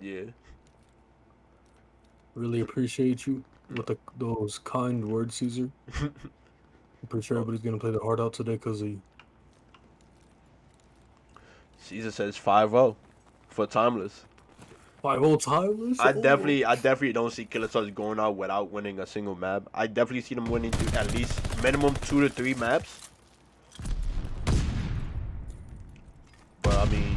Yeah. Really appreciate you with those kind words, Caesar. I'm pretty sure Oh, everybody's gonna play their heart out today because of you. Caesar says 5-0 for Timeless. 5-0 timers. Oh, I definitely don't see Killer Stars going out without winning a single map. I definitely see them winning to at least minimum 2 to 3 maps. But I mean,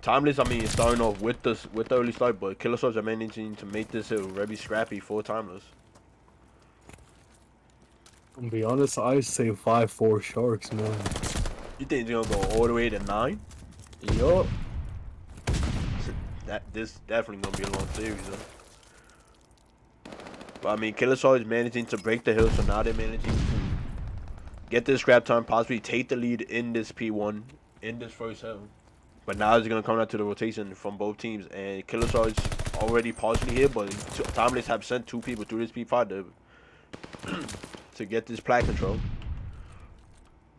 Timeless. I mean, starting off with the early start, but Killer Stars are managing to make this hill very scrappy for Timeless. I'm gonna be honest. I say 5-4 Sharks, man. You think they're gonna go all the way to 9? Yup. That this definitely gonna be a long series, though. But I mean, Killer Stars is managing to break the hill, so now they're managing to get this scrap time, possibly take the lead in this P1 in this first hill. But now it's gonna come down to the rotation from both teams, and Killer Stars already partially here, but Timeless have sent 2 people through this P5 to get this plat control.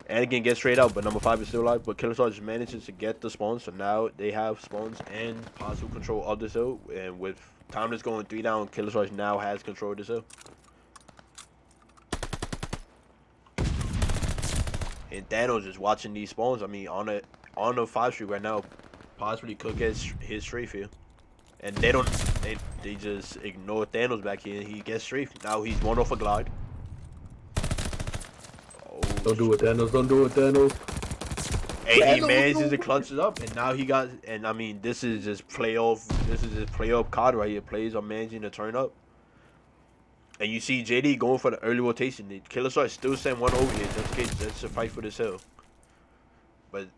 And again, get straight out, but number 5 is still alive. But Killer Stars manages to get the spawns, so now they have spawns and possible control of this hill. And with Timeless going 3 down, Killer Stars now has control of this hill. And Thanos is watching these spawns. I mean, on the 5 street right now, possibly could get his strafe here. And they just ignore Thanos back here. He gets strafe. Now he's 1 off a glide. Oh, Don't do it, Thanos. Don't do it, Thanos. and he Thanos, manages to no. clutch it up, and now he got. And I mean, this is just playoff. This is just playoff card right here. Plays are managing to turn up. And you see JD going for the early rotation. The Killer Star still send 1 over here just in case that's a fight for this hill. But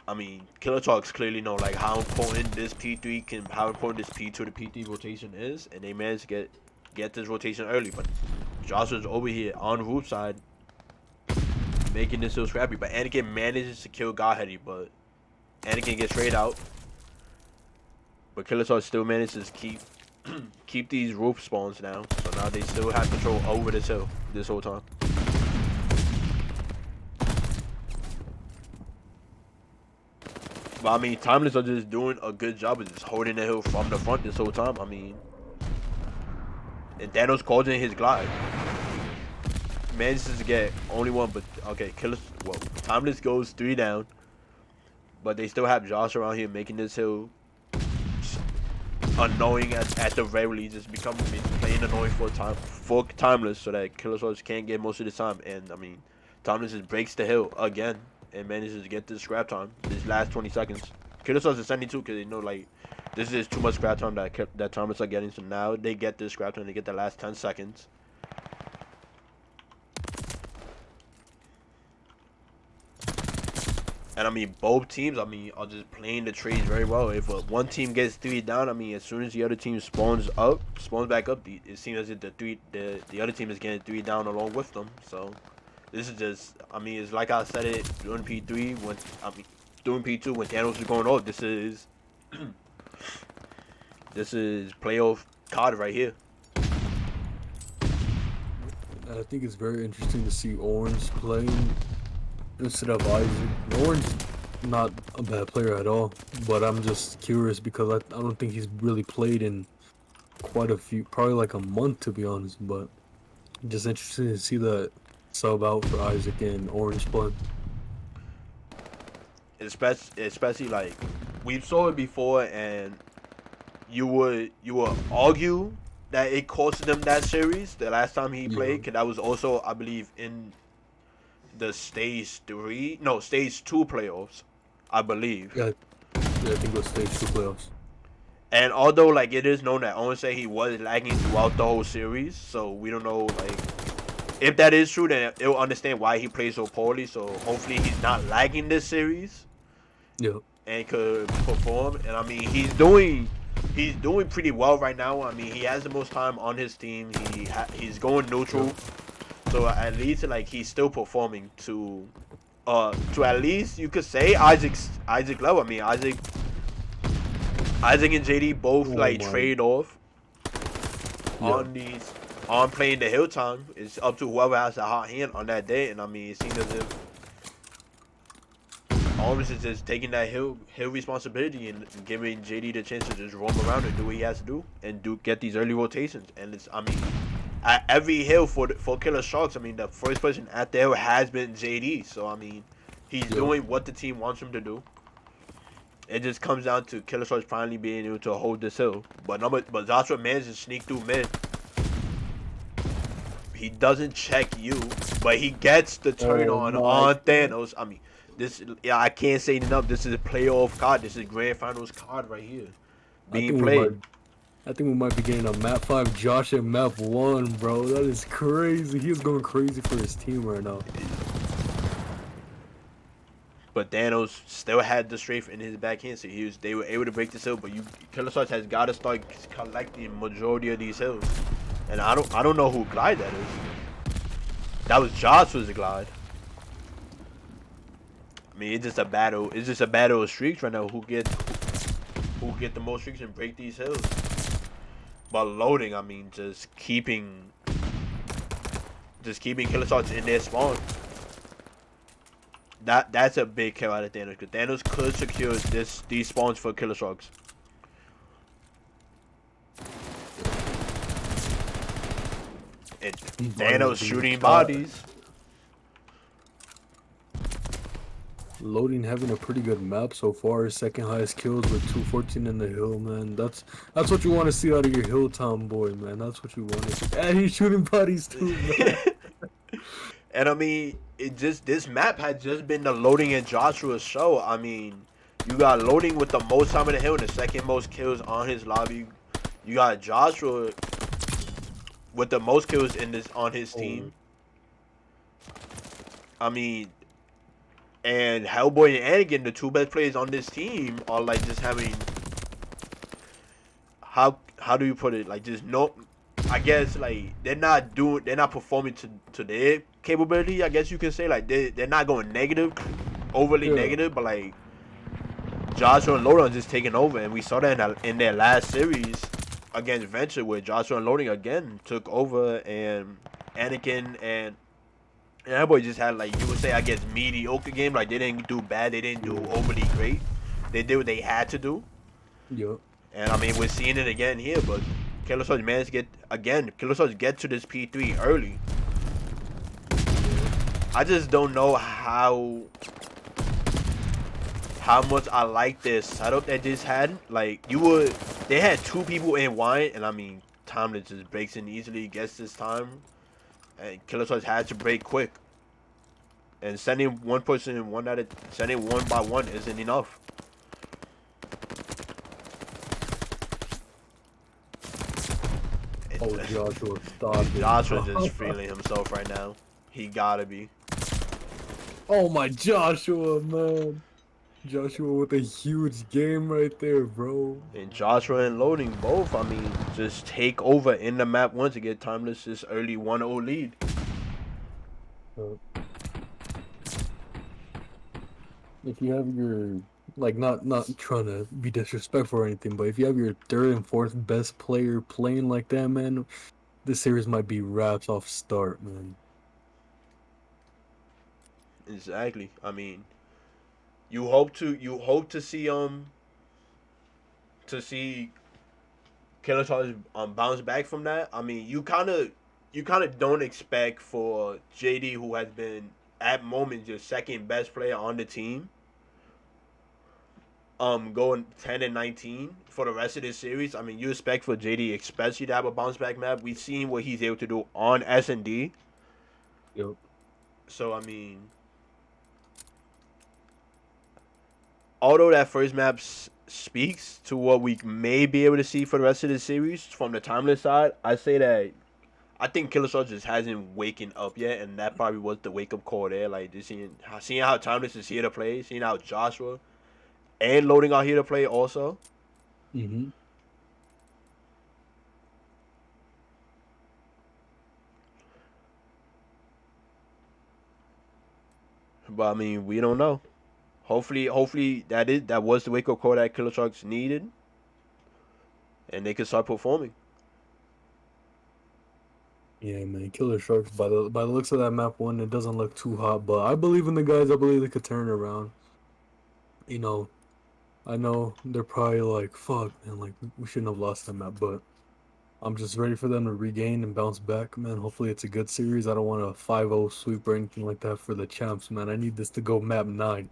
I mean, Killer Talks clearly know like how important this P3 can, how important this P2 to P3 rotation is, and they managed to get this rotation early. But Joshua's over here on the roof side, making this so scrappy. But Anakin manages to kill Godheady, but Anakin gets straight out. But Killer Talks still manages to keep these roof spawns now. So now they still have control over this hill this whole time. But I mean, Timeless are just doing a good job of just holding the hill from the front this whole time. I mean, and Thanos calls in his glide. Manages to get only 1, but okay, Timeless goes 3 down. But they still have Josh around here making this hill annoying at the very least, just becoming plain annoying for Timeless, so that Killer Stars can't get most of the time. And I mean, Timeless just breaks the hill again and manages to get this scrap time. This last 20 seconds, Killer Stars is 72 because they know like this is too much scrap time that Timeless are getting. So now they get this scrap time. They get the last 10 seconds. And I mean, both teams, I mean, are just playing the trades very well. If one team gets 3 down, I mean, as soon as the other team spawns back up, it seems as if the other team is getting 3 down along with them. So this is just, I mean, it's like I said it during P3 during P2 when Thanos was going off. This is playoff card right here. And I think it's very interesting to see Orange playing instead of Isaac. Orange, not a bad player at all, but I'm just curious because I don't think he's really played in quite a few, probably like a month to be honest. But just interesting to see that sub out for Isaac and Orange play. Especially like we saw it before, and you would argue that it cost them that series the last time he played, because that was also, I believe, in the stage 2 playoffs, I believe. Yeah, I think it was stage 2 playoffs. And although like it is known that Owen said he was lagging throughout the whole series, so we don't know like if that is true, then it'll understand why he plays so poorly. So hopefully he's not lagging this series. Yeah. And could perform. And I mean, he's doing pretty well right now. I mean, he has the most time on his team. He's going neutral. So at least like he's still performing to at least you could say Isaac level. I mean, Isaac and JD both trade off on playing the hill time. It's up to whoever has a hot hand on that day. And I mean, it seems as if Orange is just taking that hill responsibility and giving JD the chance to just roam around and do what he has to do and get these early rotations. And it's, I mean, at every hill for Killer Sharks, I mean, the first person at the hill has been JD. So I mean, he's Yep. doing what the team wants him to do. It just comes down to Killer Sharks finally being able to hold this hill. But Joshua manages to sneak through mid. He doesn't check you, but he gets the turn Oh on my. Thanos. I mean, I can't say enough. This is a playoff card. This is grand finals card right here, I being think we might. played. I think we might be getting a map 5 Josh and map 1, bro. That is crazy. He is going crazy for his team right now. But Thanos still had the strength in his backhand, so they were able to break this hill. But Killer Sharks has got to start collecting majority of these hills, and I don't know who glide that is. That was Joshua's glide. I mean, it's just a battle. It's just a battle of streaks right now. Who get the most streaks and break these hills? But loading, I mean, just keeping Killer Sharks in their spawn. That's a big kill out of Thanos, because Thanos could secure these spawns for Killer Sharks. And Thanos shooting bodies. Loading having a pretty good map so far. Second highest kills with 214 in the hill, man. That's what you want to see out of your hill town boy, man. That's what you want to see. And he's shooting bodies too, man. And I mean, this map had just been the loading and Joshua's show. I mean, you got loading with the most time in the hill and the second most kills on his lobby. You got Joshua with the most kills on his team. I mean, and Hellboy and Anakin, the two best players on this team, are like just having, how do you put it? Like, just no, I guess like they're not performing to their capability. I guess you can say, like, they're not going negative, overly negative, but like Joshua and Loading are just taking over, and we saw that in their last series against Venture, where Joshua and Loading again took over, and Anakin and Hellboy just had, like, you would say, I guess, mediocre game. Like, they didn't do bad, they didn't do overly great. They did what they had to do. Yep. And I mean, we're seeing it again here, but Killer Sharks managed to get to this P3 early. I just don't know how much I like this setup that this had. Like, they had two people in wine, and I mean, Timeless just breaks in easily, gets this time, and Killer Sharks had to break quick. And sending one person in sending one by one isn't enough. Oh, Joshua, stop it. Joshua's just feeling himself right now. He gotta be. Oh my Joshua, man. Joshua with a huge game right there, bro. And Joshua and Loading both, I mean, just take over in the map once to get Timeless this early 1-0 lead. If you have your, like, not trying to be disrespectful or anything, but if you have your third and fourth best player playing like that, man, this series might be wraps off start, man. Exactly. I mean, you hope to see Killer Sharks bounce back from that. I mean, you kind of don't expect for JD, who has been at moments your second best player on the team, going 10-19 for the rest of this series. I mean, you expect for JD especially to have a bounce back map. We've seen what he's able to do on S&D. Yep. So I mean, although that first map speaks to what we may be able to see for the rest of the series from the Timeless side, I say that I think Killer Sharks just hasn't waken up yet, and that probably was the wake up call there. Like, just seeing how Timeless is here to play, seeing how Joshua and Loading are here to play also. Mm-hmm. But I mean, we don't know. Hopefully that was the wake up call that Killer Sharks needed, and they can start performing. Yeah, man, Killer Sharks. By the looks of that map one, it doesn't look too hot, but I believe in the guys. I believe they could turn it around. you know, I know they're probably like, fuck, man, like we shouldn't have lost that map, but I'm just ready for them to regain and bounce back, man. Hopefully it's a good series. I don't want a 5-0 sweep or anything like that for the champs, man. I need this to go map 9.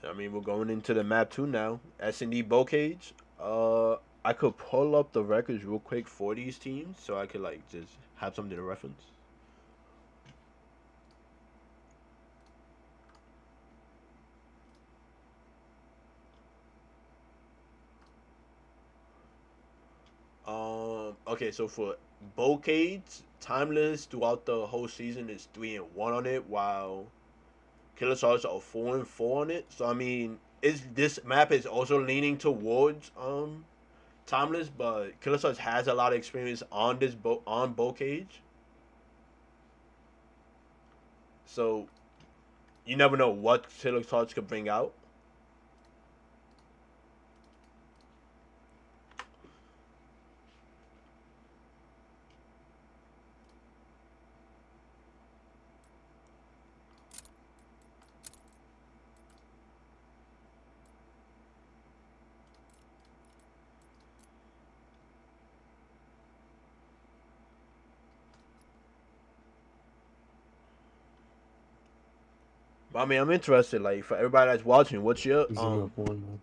I mean, we're going into the map 2 now. S&D Bocage. I could pull up the records real quick for these teams so I could like just have something to reference. Okay, so for Bocage, Timeless throughout the whole season is 3-1 on it, while Killer Stars are 4-4 on it. So I mean, is this map is also leaning towards Timeless, but Killer Stars has a lot of experience on on Bocage. So you never know what Killer Stars could bring out. But I mean, I'm interested. Like for everybody that's watching, This is map 1, man.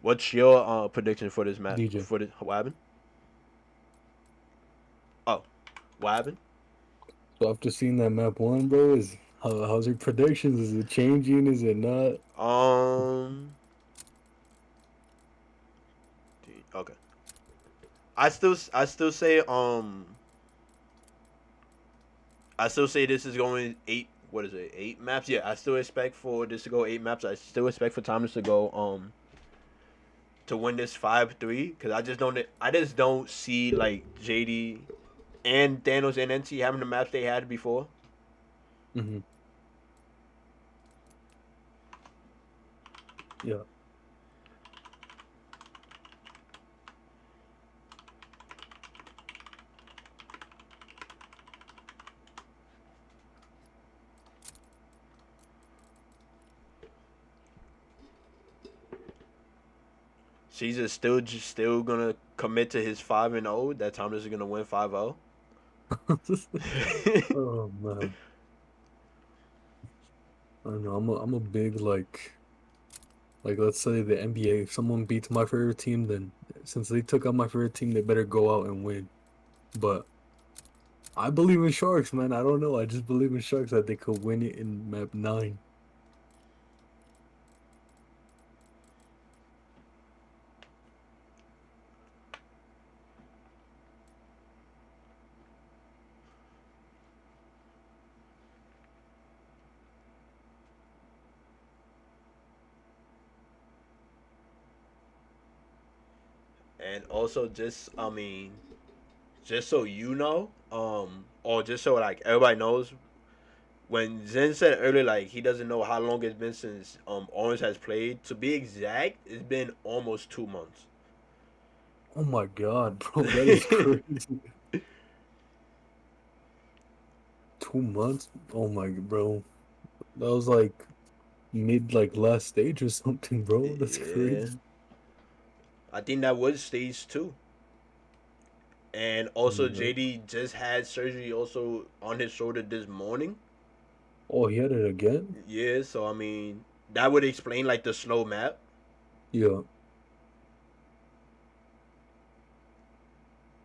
what's your prediction for this match? DJ. For the what happened? Oh, what happened? So after seeing that map 1, bro, how's your predictions? Is it changing? Is it not? Um. Okay. I still say I still say this is going 8. What is it? 8 maps. Yeah, I still expect for this to go 8 maps. I still expect for Thomas to go to win this 5-3 because I just don't see like JD and Thanos and NT having the maps they had before. Hmm. Yeah. Caesar's still gonna commit to his 5-0. That Thomas is gonna win 5-0. Oh man, I don't know. I'm a big like let's say the NBA. If someone beats my favorite team, then since they took out my favorite team, they better go out and win. But I believe in Sharks, man. I don't know. I just believe in Sharks that they could win it in map 9. And also, just so you know, or just so like everybody knows, when Zen said earlier, like he doesn't know how long it's been since Orange has played. To be exact, it's been almost 2 months. Oh my God, bro, that is crazy. 2 months? Oh my, bro, that was like mid like last stage or something, bro. That's Yeah, crazy. I think that was stage 2. And also, Yeah. JD just had surgery also on his shoulder this morning. Oh, he had it again? Yeah, so I mean that would explain like the slow map. Yeah.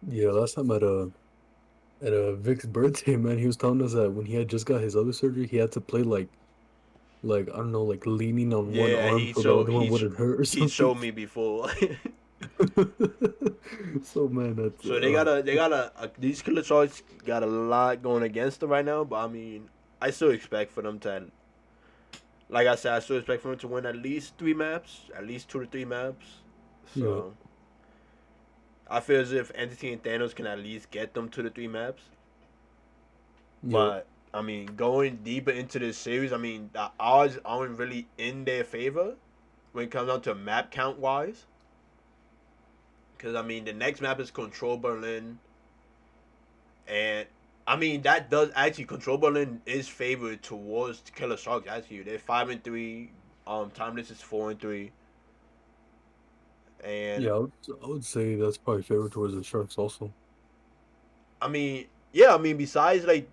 Yeah, last time at Vic's birthday, man, he was telling us that when he had just got his other surgery, he had to play like I don't know, like leaning on one Yeah, arm so the other one wouldn't hurt or he something. showed me before. So man, that's So these killer sharks got a lot going against them right now. But I mean, I still expect for them to, like I said, I still expect for them to win at least 3 maps, at least 2 to 3 maps. yeah, So I feel as if Entity and Thanos can at least get them 2 to 3 maps. Yep. But I mean, going deeper into this series, I mean, the odds aren't really in their favor when it comes down to map count wise. Because I mean, the next map is Control Berlin, and I mean that does actually Control Berlin is favored towards Killer Sharks. Actually, they're 5-3. Timeless is 4-3, and Yeah, I would say that's probably favored towards the Sharks also. I mean, yeah, I mean, besides like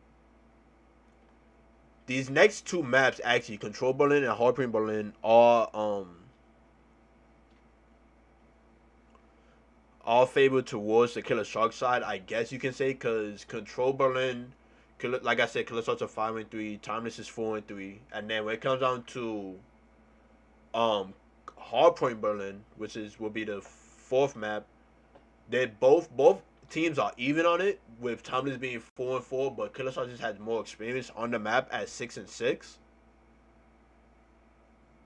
these next two maps, actually, Control Berlin and Hardpoint Berlin are all favored towards the Killer Shark side, I guess you can say, because Control Berlin, like I said, Killer Sharks are 5-3, Timeless is 4-3, and then when it comes down to um Hardpoint Berlin, which is will be the fourth map, they both teams are even on it, with Timeless being 4-4, but Killer Sharks just has more experience on the map at 6-6.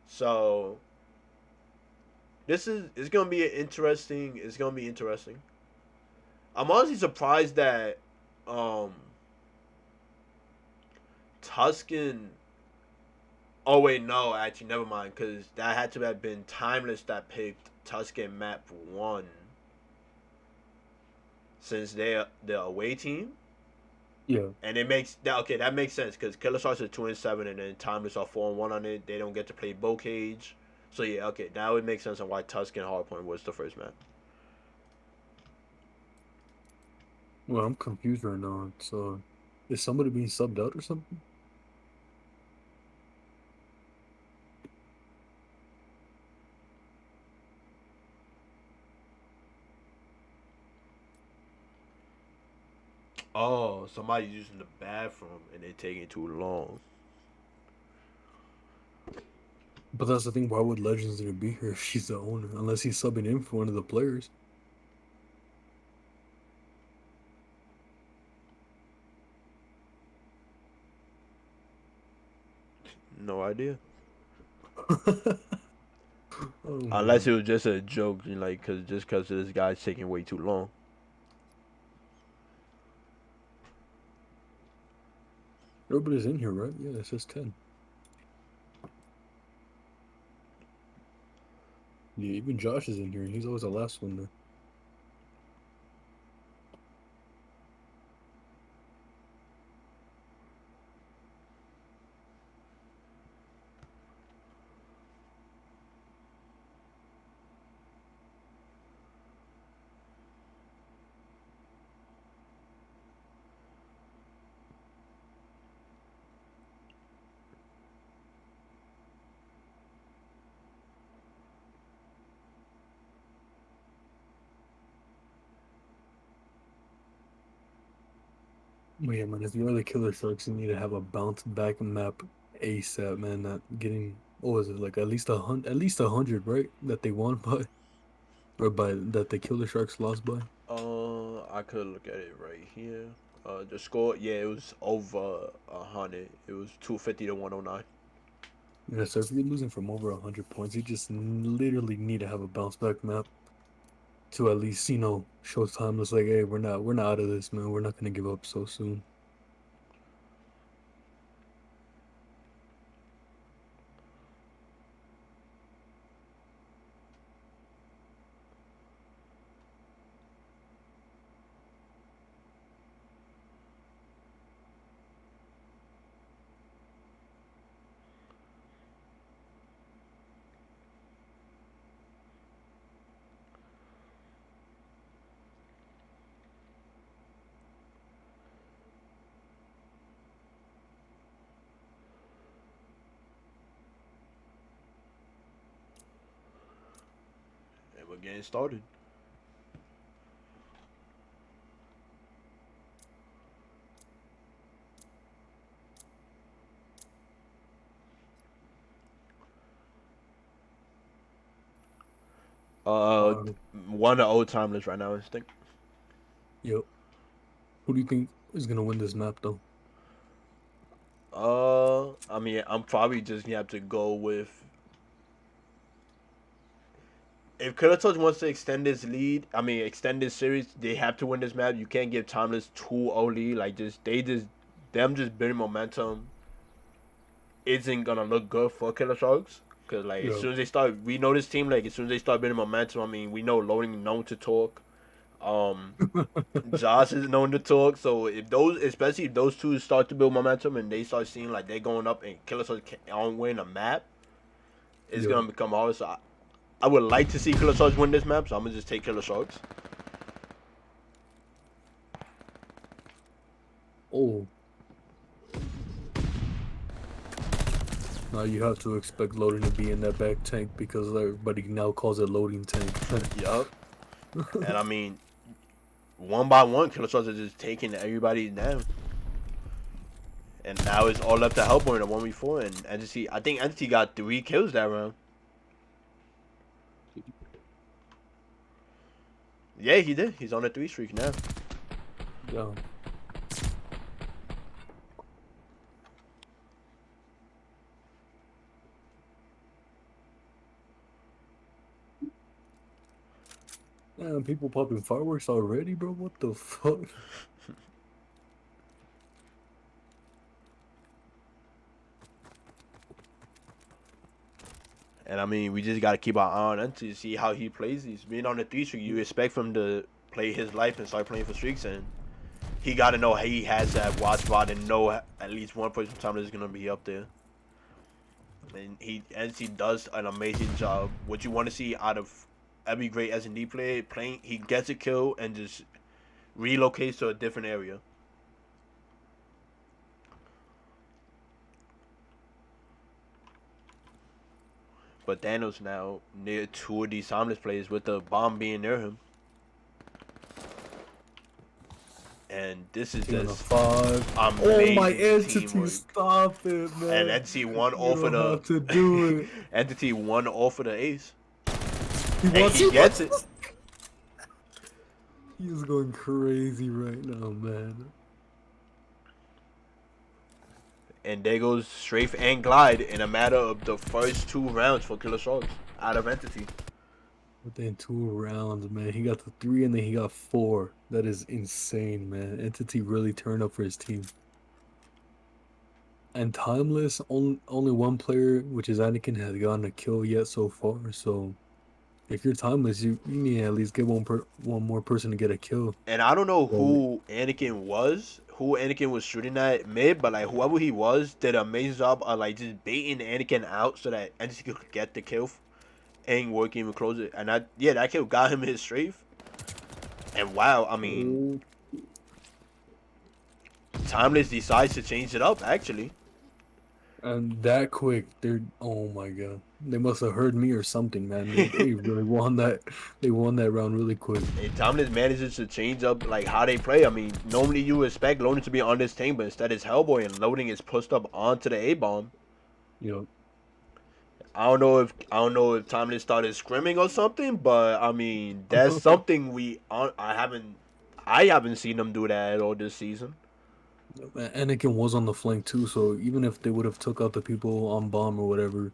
So this is it's gonna be interesting. It's gonna be interesting. I'm honestly surprised that um Tuscan. Oh wait, no, actually, never mind, because that had to have been Timeless that picked Tuscan map one, since they're the away team, Yeah. and it makes that okay. That makes sense because Killer Sharks are 2-7, and then Timeless are 4-1 on it. They don't get to play Bow Cage, so yeah, okay, that would make sense on why Tuscan Hardpoint was the first map. Well, I'm confused right now. So, is somebody being subbed out or something? Oh, somebody's using the bathroom and they're taking too long. But that's the thing. Why would Legends even be here if she's the owner? Unless he's subbing in for one of the players. No idea. Oh Unless man. it was just a joke, you know, like, cause this guy's taking way too long. Everybody's in here, right? Yeah, it says 10. Yeah, even Josh is in here. He's always the last one there. But yeah, man, if you are the Killer Sharks, you need to have a bounce back map ASAP, man. Not getting, what was it, like at least 100, right? That they won by, or by, that the Killer Sharks lost by. I could look at it right here. The score, yeah, it was over 100. It was 250 to 109. Yeah, so if you're losing from over 100 points, you just literally need to have a bounce back map to at least, show Timeless like, hey, we're not out of this, man. We're not gonna give up so soon. And we're getting started. Uh, Um, 1-0 Timeless right now, I think. yep. Who do you think is gonna win this map though? I mean, I'm probably just gonna have to go with if Kurotos wants to extend this lead, I mean extend this series, they have to win this map. You can't give Timeless 2-0 lead. Like just they just them just building momentum isn't gonna look good for Killer Sharks. Cause like as Yeah. soon as they start, we know this team. Like as soon as they start building momentum, I mean, we know Loading known to talk. Um, Josh is known to talk. So if those, especially if those two start to build momentum and they start seeing like they're going up and Killer Sharks on win a map, it's Yeah. gonna become hard. So I would like to see Killer Sharks win this map. So I'm gonna just take Killer Sharks. Oh. Now you have to expect loading to be in that back tank because everybody now calls it loading tank. Yup. And I mean, one by one, Killer Sharks are just taking everybody down. And now it's all up to Hellboy in the 1v4. And Entity, I think Entity got 3 kills that round. Yeah, he did. He's on a 3 streak now. Yeah. Man, people popping fireworks already, bro. What the fuck? And I mean, we just got to keep our eye on Entity to see how he plays. He's being on a 3 streak. You expect him to play his life and start playing for streaks. And he got to know he has that watch spot and know at least one person time is going to be up there. And Entity does an amazing job. What you want to see out of every great S&D player playing, he gets a kill and just relocates to a different area. But Thanos now near 2 of these Timeless players with the bomb being near him. And this is just 5. amazing Oh my Entity, teamwork. stop it, man. And Entity won You off of don't have the to do it. Entity won off of the ace. He And wants he gets it. He is going crazy right now, man. And there goes Strafe and Glide in a matter of the first 2 rounds for Killer Sharks out of Entity. Within 2 rounds, man. He got the 3 and then he got 4. That is insane, man. Entity really turned up for his team. And Timeless, only one player, which is Anakin, has gotten a kill yet so far. So if you're Timeless, you need to at least get one more person to get a kill. And I don't know So, who Anakin was shooting at mid, but like whoever he was did an amazing job of like just baiting Anakin out so that Entity could get the kill and work even closer. And that kill got him his strafe. And wow, I mean, Timeless decides to change it up actually. and that quick, oh my god. They must have heard me or something, man. They really won that. They won that round really quick. And Timeless manages to change up like how they play. I mean, normally you would expect Loading to be on this team, but instead it's Hellboy and Loading is pushed up onto the A bomb. Yep. I don't know if Timeless started scrimming or something, but I mean that's something I haven't seen them do that at all this season. Anakin was on the flank too, so even if they would have took out the people on bomb or whatever,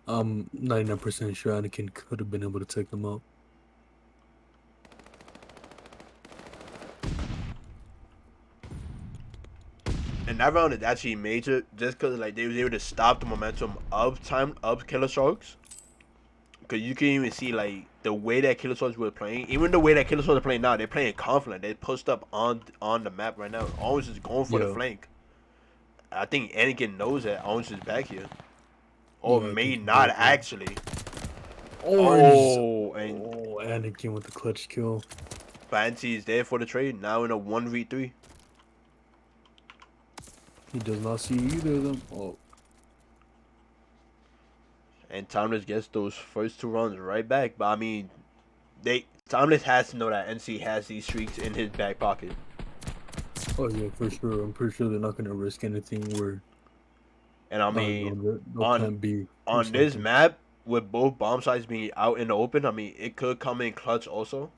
I'm 99% sure Anakin could have been able to take them out. And that round is actually major just because like they was able to stop the momentum of Killer Sharks. Cause you can even see like the way that Killer Sharks were playing, even the way that Killer Sharks are playing now, they're playing confident. They pushed up on the map right now. Always just going for the flank. I think Anakin knows that Owens is back here. Or Yeah, I may think he not did, yeah. actually. And Anakin with the clutch kill. Fancy is there for the trade. Now in a 1v3. He does not see either of them. Oh, And Timeless gets those first 2 runs right back. But I mean, Timeless has to know that NC has these streaks in his back pocket. oh yeah, for sure. I'm pretty sure they're not gonna risk anything where. And I mean, no plan B or on this something. map, with both bomb sites being out in the open, I mean, it could come in clutch also.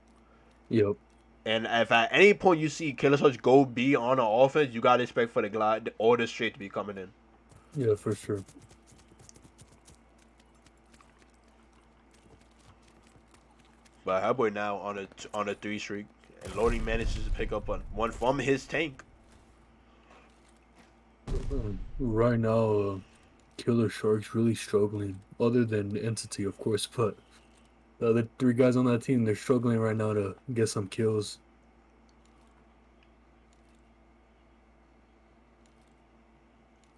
Yep. And if at any point you see Killer Sharks go B on an offense, you gotta expect for the glide or the straight to be coming in. Yeah, for sure. But Hellboy now on a 3 streak, and Loading manages to pick up one from his tank. Right now, Killer Shark's really struggling. Other than Entity, of course, but the other three guys on that team, they're struggling right now to get some kills.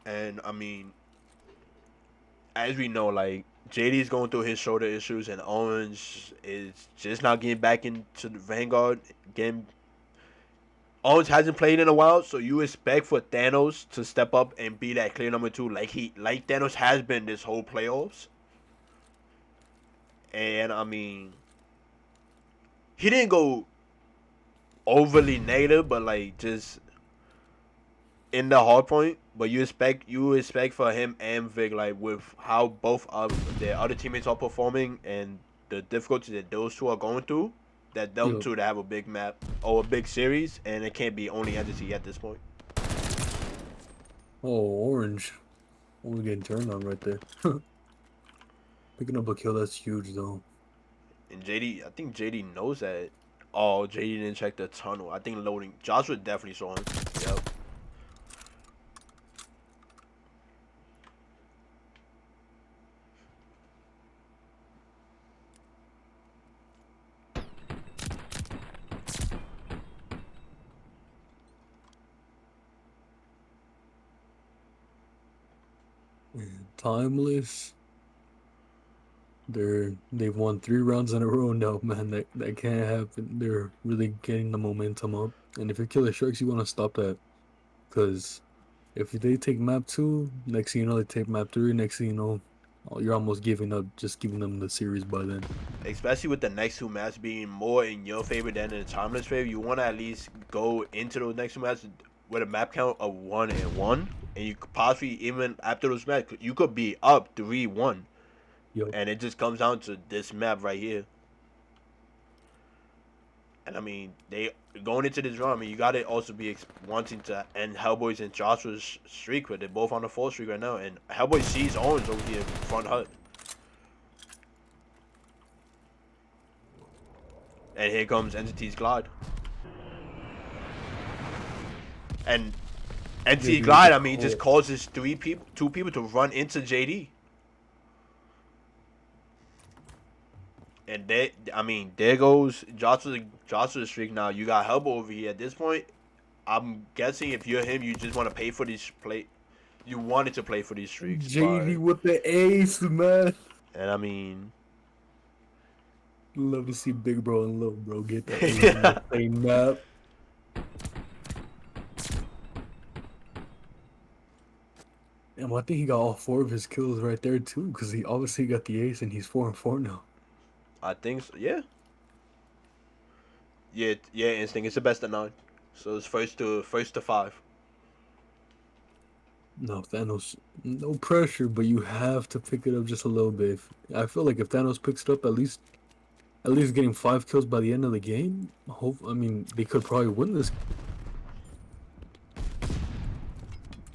And I mean, as we know, like JD's going through his shoulder issues, and Owens is just not getting back into the Vanguard. Again, Owens hasn't played in a while, so you expect for Thanos to step up and be that clear number two, like Thanos has been this whole playoffs. And I mean, he didn't go overly negative, but like just in the hard point. But you expect for him and Vic, like with how both of their other teammates are performing and the difficulties that those two are going through, that them Yo, two to have a big map or a big series, and it can't be only entity at this point. oh, Orange. Only getting turned on right there. Picking up a kill, that's huge, though. And JD, I think JD knows that. Oh, JD didn't check the tunnel. I think loading. Joshua definitely saw him. Yep. Timeless. They've won 3 rounds in a row now, man. That can't happen. They're really getting the momentum up. And if you're Killer Sharks, you want to stop that. Because if they take map 2, next thing you know, they take map 3, next thing you know, you're almost giving up, just giving them the series by then. Especially with the next two maps being more in your favor than in the timeless favor, you want to at least go into those next two maps with a map count of 1-1, and you could possibly even after those maps, you could be up 3-1, Yo, and it just comes down to this map right here. And I mean, they going into this run. I mean, you got to also be wanting to end Hellboy's and Joshua's streak, but they're both on the 4th streak right now, and Hellboy sees Owens over here front hut. And here comes Entity's Glide. And Entity's maybe Glide, the I mean, just call. causes two people to run into JD. And I mean, there goes Joshua's streak now. You got Hellboy over here. At this point, I'm guessing if you're him, you just want to pay for these play. You wanted to play for these streaks, JD but with the ace, man. and I mean, Love to see Big Bro and Little Bro get the ace in the same map. And I think he got all 4 of his kills right there too, because he obviously got the ace and he's 4-4 now. I think so. Yeah, yeah. Instinct. It's the best of 9, so it's first to 5. No, Thanos, no pressure, but you have to pick it up just a little bit. I feel like if Thanos picks it up, at least getting 5 kills by the end of the game. I mean, they could probably win this.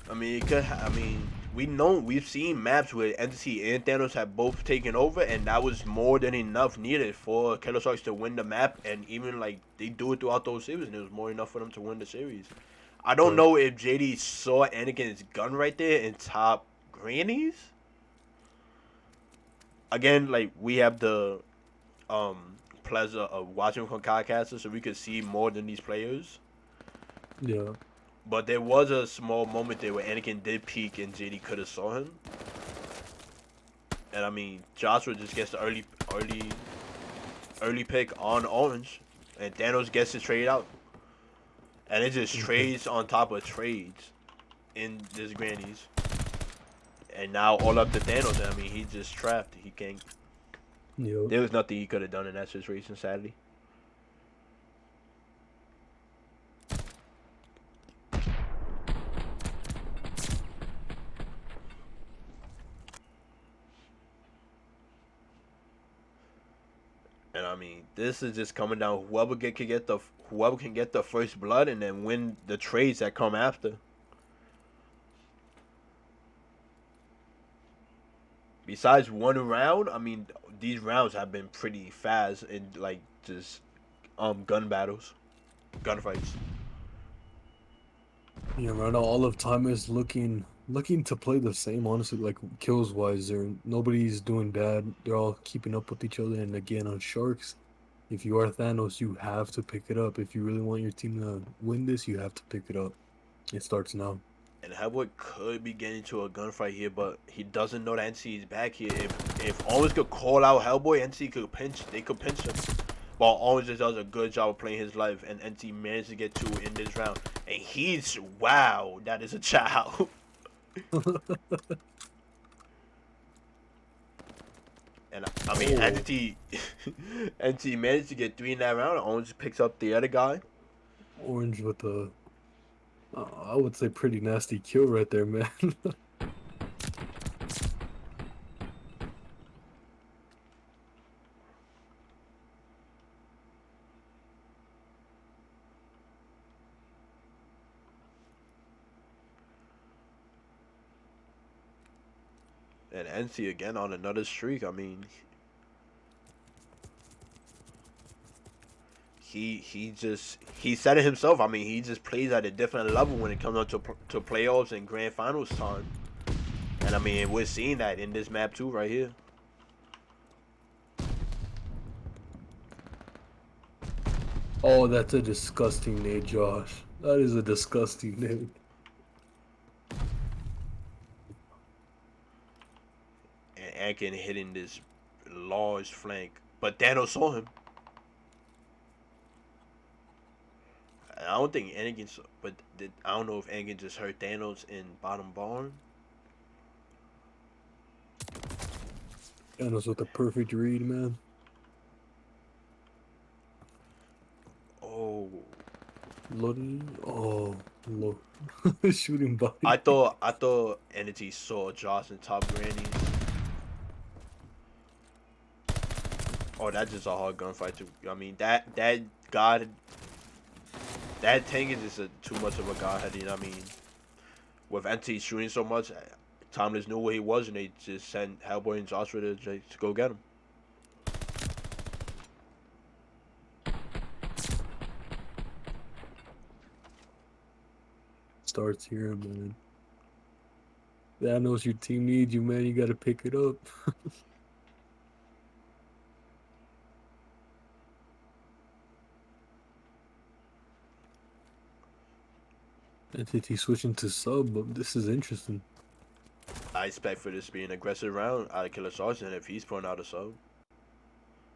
I mean, we've seen maps where Entity and Thanos have both taken over, and that was more than enough needed for Killer Sharks to win the map, and even like they do it throughout those series, and it was more enough for them to win the series. I don't But know if JD saw Anakin's gun right there in top grannies. Again, like we have the pleasure of watching from Codcaster, so we could see more than these players. yeah, But there was a small moment there where Anakin did peek and JD could have saw him. And I mean, Joshua just gets the early pick on Orange, and Thanos gets to trade out, and it just trades on top of trades in this grannies. And now all up to Thanos. I mean, he's just trapped. He can't. yeah. There was nothing he could have done in that situation, sadly. And I mean, this is just coming down. Whoever can get the first blood and then win the trades that come after. Besides one round, I mean, these rounds have been pretty fast in like just gun battles, gunfights. Yeah, right now all of time is looking to play the same. Honestly, like kills wise, nobody's doing bad. They're all keeping up with each other. And again, on Sharks, if you are Thanos, you have to pick it up. If you really want your team to win this, you have to pick it up. It starts now. And Hellboy could be getting into a gunfight here, but he doesn't know that NC is back here. If Owens could call out Hellboy, NC could pinch. They could pinch him. But Owens just does a good job of playing his life, and NC managed to get 2 in this round. And he's wow, that is a child. And I mean, Oh, Entity managed to get 3 in that round. Owens picks up the other guy. orange with a, I would say pretty nasty kill right there, man. And NC again on another streak. I mean, he said it himself. I mean, he just plays at a different level when it comes up to playoffs and grand finals time. And I mean, we're seeing that in this map too, right here. Oh, that's a disgusting nade, Josh. That is a disgusting nade. And Anakin hitting this large flank, but Thanos saw him. I don't think Anakin, but I don't know if Anakin just hurt Thanos in bottom barn. Thanos with the perfect read, man. Oh, Loading. Oh, look. Shooting body. I thought Entity saw Josh in top grannies. Oh, that's just a hard gunfight too. I mean, that god, that tank is just too much of a godhead. You know what I mean? With Entity shooting so much, Timeless knew where he was, and they just sent Hellboy and Joshua to go get him. Starts here, man. That knows your team needs you, man. You gotta pick it up. Entity switching to sub, but this is interesting. I expect for this to be an aggressive round out of Killer Sergeant if he's pulling out a sub.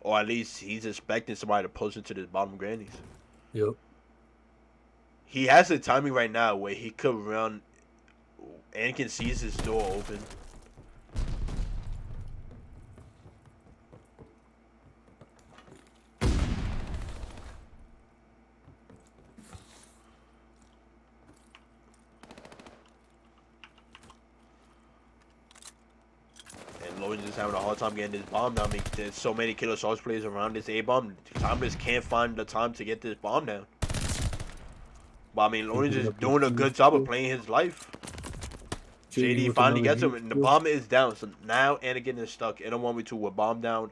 Or at least he's expecting somebody to push into this bottom grannies. Yep. He has the timing right now where he could run. Anakin sees his door open. And Logan's just having a hard time getting this bomb down. I mean, there's so many Killer Sauce players around this A bomb. Timeless can't find the time to get this bomb down. But I mean, Logan's just doing a good job of playing his life. JD finally gets him, and the bomb is down. So now Anakin is stuck in a 1v2 with bomb down.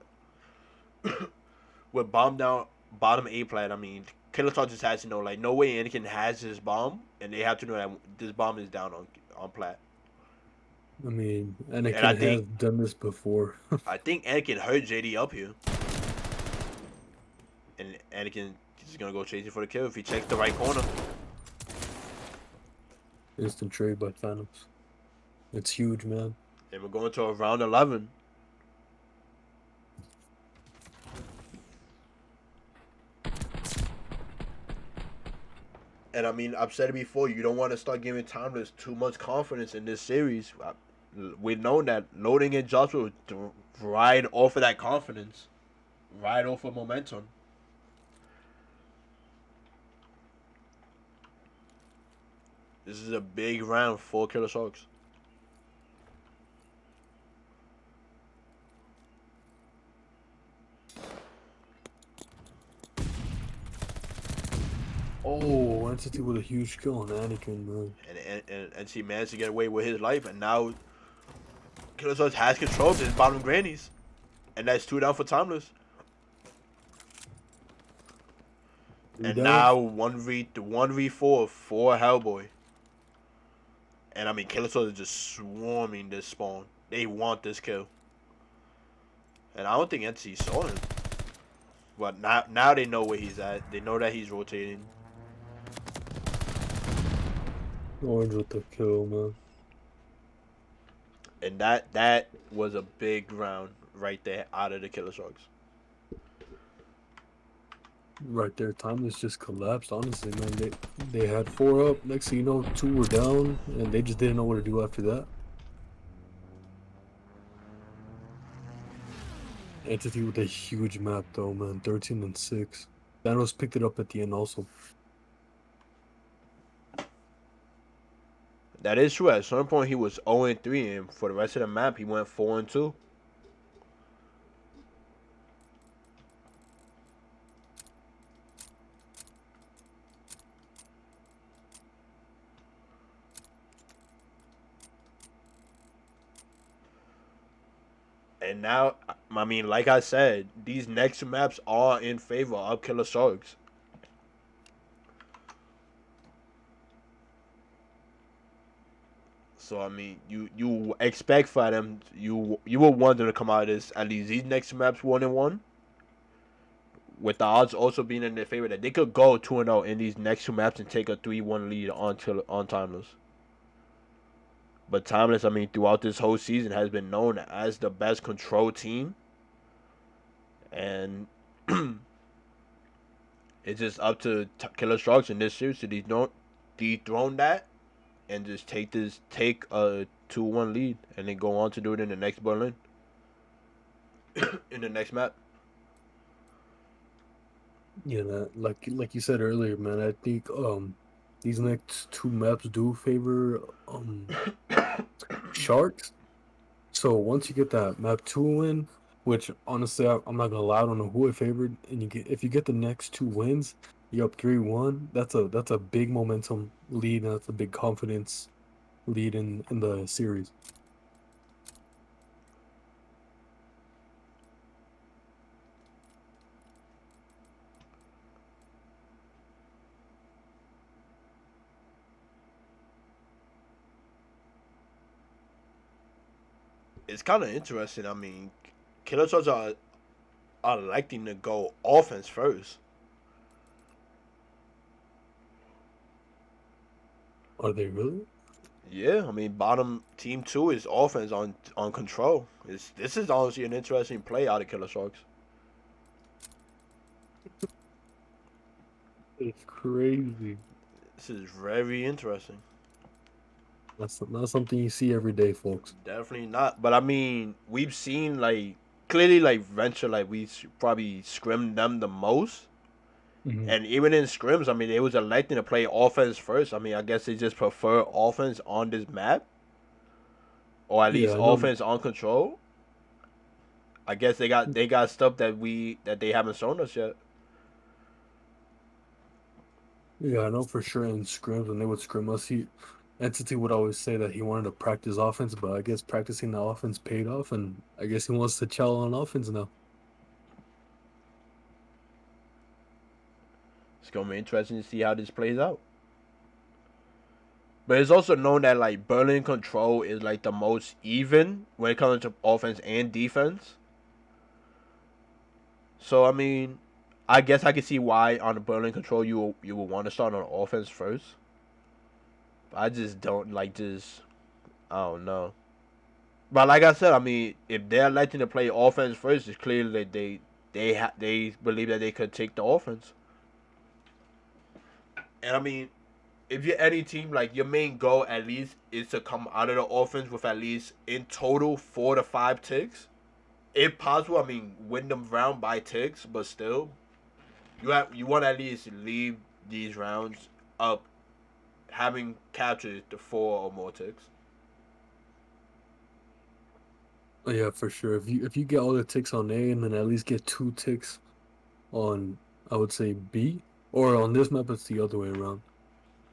With bomb down, bottom A plat. I mean, Killer Sauce just has to know, like, no way Anakin has his bomb, and they have to know that this bomb is down on plat. I mean, Anakin has done this before. I think Anakin heard JD up here. And Anakin is going to go chasing for the kill if he checks the right corner. Instant trade by Thanos. It's huge, man. And we're going to a round 11. And I mean, I've said it before, you don't want to start giving Timeless too much confidence in this series. We've known that Loading and Joshua to ride off of that confidence, ride off of momentum. This is a big round for Killer Sharks. Oh, Entity with a huge kill on Anakin, man. And she managed to get away with his life, and now Killer Sharks has control of his bottom grannies. And that's 2 down for Timeless. And now 1v4 for Hellboy. And I mean, Killer Soul is just swarming this spawn. They want this kill. And I don't think NC saw him. But now they know where he's at. They know that he's rotating. Orange with the kill, man. And that was a big round right there out of the Killer Sharks. Right there, Timeless just collapsed. Honestly, man, they had 4 up. Next thing you know, 2 were down, and they just didn't know what to do after that. Entity with a huge map, though, man. 13-6. Thanos picked it up at the end, also. That is true. At some point, he was 0-3, and for the rest of the map, he went 4-2. And now, I mean, like I said, these next maps are in favor of Killer Sharks. So I mean, you expect for them, you will want them to come out of this at least these next maps 1-1. With the odds also being in their favor that they could go 2-0 in these next 2 maps and take a 3-1 lead on Timeless. But Timeless, I mean, throughout this whole season has been known as the best control team. And it's just up to Killer Sharks in this series to dethrone that and just take a 2-1 lead and then go on to do it in the next Berlin. In the next map. Yeah, man, like you said earlier, man, I think these next 2 maps do favor Sharks. So once you get that map 2 win, which honestly I'm not gonna lie, I don't know who it favored, and if you get the next 2 wins, you're up 3-1. That's a big momentum lead, and that's a big confidence lead in the series. It's kind of interesting. I mean, Killer Sharks are electing to go offense first. Are they really? Yeah, I mean, bottom team 2 is offense on control. This is honestly an interesting play out of Killer Sharks. It's crazy. This is very interesting. That's not something you see every day, folks. Definitely not. But I mean, we've seen like clearly like Venture like we probably scrimmed them the most. Mm-hmm. And even in scrims, I mean, they was electing to play offense first. I mean, I guess they just prefer offense on this map, or at least offense on control. I guess they got stuff that they haven't shown us yet. Yeah, I know for sure in scrims when they would scrim us, Entity would always say that he wanted to practice offense, but I guess practicing the offense paid off, and I guess he wants to chow on offense now. It's gonna be interesting to see how this plays out. But it's also known that like Berlin control is like the most even when it comes to offense and defense. So I mean, I guess I can see why on the Berlin control you will want to start on offense first. But I just don't like this. I don't know. But like I said, I mean, if they're electing to play offense first, it's clear that they believe that they could take the offense. And I mean, if you're any team, like your main goal at least is to come out of the offense with at least in total 4 to 5 ticks. If possible, I mean, win them round by ticks, but still, you want to at least leave these rounds up, having captured the 4 or more ticks. Oh, yeah, for sure. If you get all the ticks on A and then at least get 2 ticks on, I would say B, or on this map it's the other way around.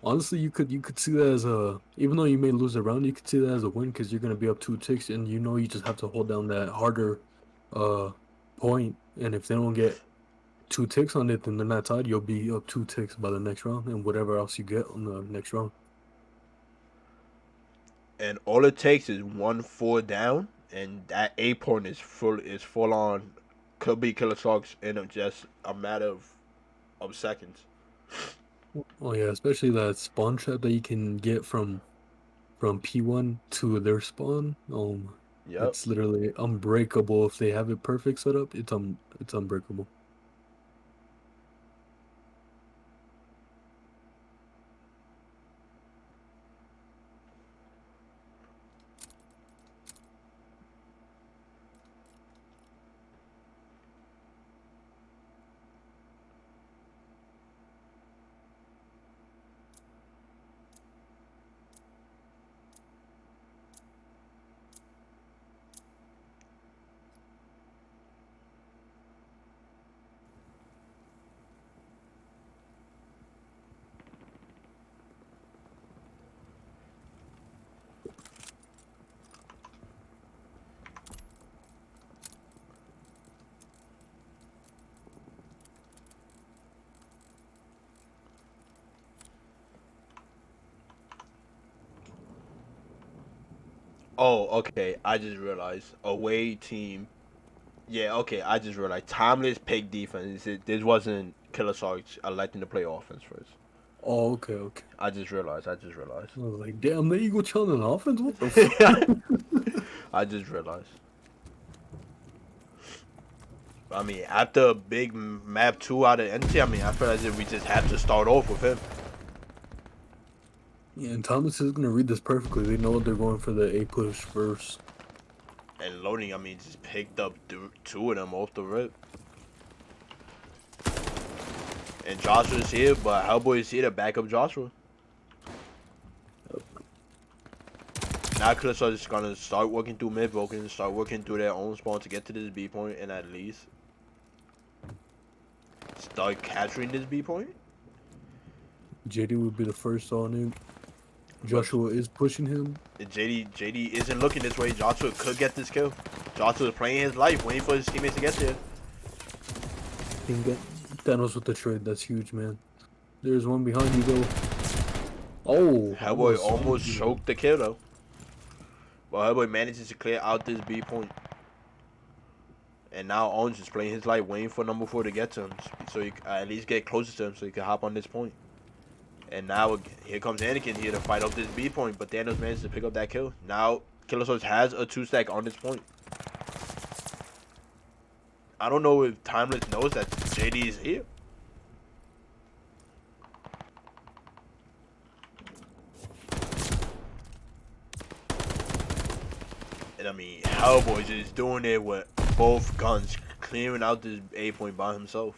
Honestly, you could see that as even though you may lose a round, you could see that as a win because you're gonna be up 2 ticks, and you just have to hold down that harder point. And if they don't get 2 ticks on it, then they're not tied. You'll be up 2 ticks by the next round, and whatever else you get on the next round. And all it takes is 1-4 down, and that A point is full on. Could be Killer Sharks in just a matter of seconds. Oh yeah, especially that spawn trap that you can get from P1 to their spawn. Yep. It's literally unbreakable if they have it perfect set up. It's unbreakable. Oh, okay. I just realized away team. Yeah, okay. I just realized Timeless pick defense. This wasn't Killer Sharks electing to play offense first. Oh, okay, okay. I just realized. I was like, damn, the Eagle chilling on offense? What the fuck? I just realized. I mean, after a big map 2 out of NT, I mean, I feel as if we just have to start off with him. Yeah, and Thomas is gonna read this perfectly. They know they're going for the A push first. And loading, I mean, just picked up two of them off the rip. And Joshua's here, but Hellboy is here to back up Joshua. Now Clips are just gonna start working through mid Vulcan, start working through their own spawn to get to this B point, and at least start capturing this B point. JD would be the first on him. Joshua is pushing him. JD isn't looking this way. Joshua could get this kill. Joshua is playing his life, waiting for his teammates to get there. Can get Thanos with the trade. That's huge, man. There's one behind you, though. Oh, Hellboy almost choked the kill though. But Hellboy manages to clear out this B point. And now Owens is playing his life, waiting for number 4 to get to him, so he at least get closer to him, so he can hop on this point. And now here comes Anakin here to fight up this B point, but Thanos managed to pick up that kill. Now Killer Source has a 2-stack on this point. I don't know if Timeless knows that JD is here. And I mean, Hellboy just doing it with both guns, clearing out this A point by himself.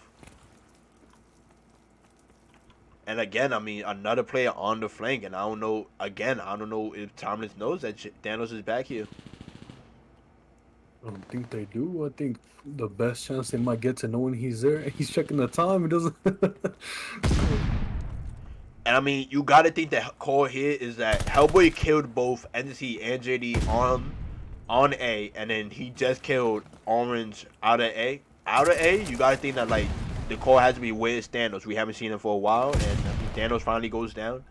And again, I mean, another player on the flank, and I don't know if Timeless knows that Thanos is back here. I don't think they do. I think the best chance they might get to knowing he's there, he's checking the time. He doesn't. And I mean, you gotta think that call here is that Hellboy killed both NC and JD on A, and then he just killed Orange out of A. Out of A, you gotta think that like the call has to be where's Thanos. We haven't seen him for a while, and Thanos finally goes down.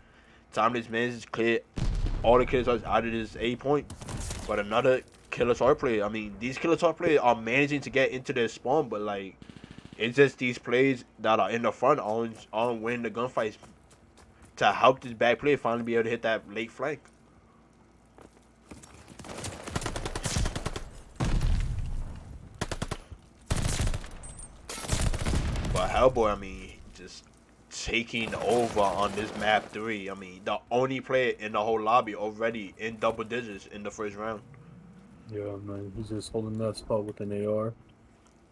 Timeless manages to clear all the killers out of this A point, but another Killer Shark player. I mean, these Killer Shark players are managing to get into their spawn, but like it's just these plays that are in the front on winning the gunfights to help this back player finally be able to hit that late flank. But Hellboy, I mean, just taking over on this map 3. I mean, the only player in the whole lobby already in double digits in the first round. Yeah, man, he's just holding that spot with an AR.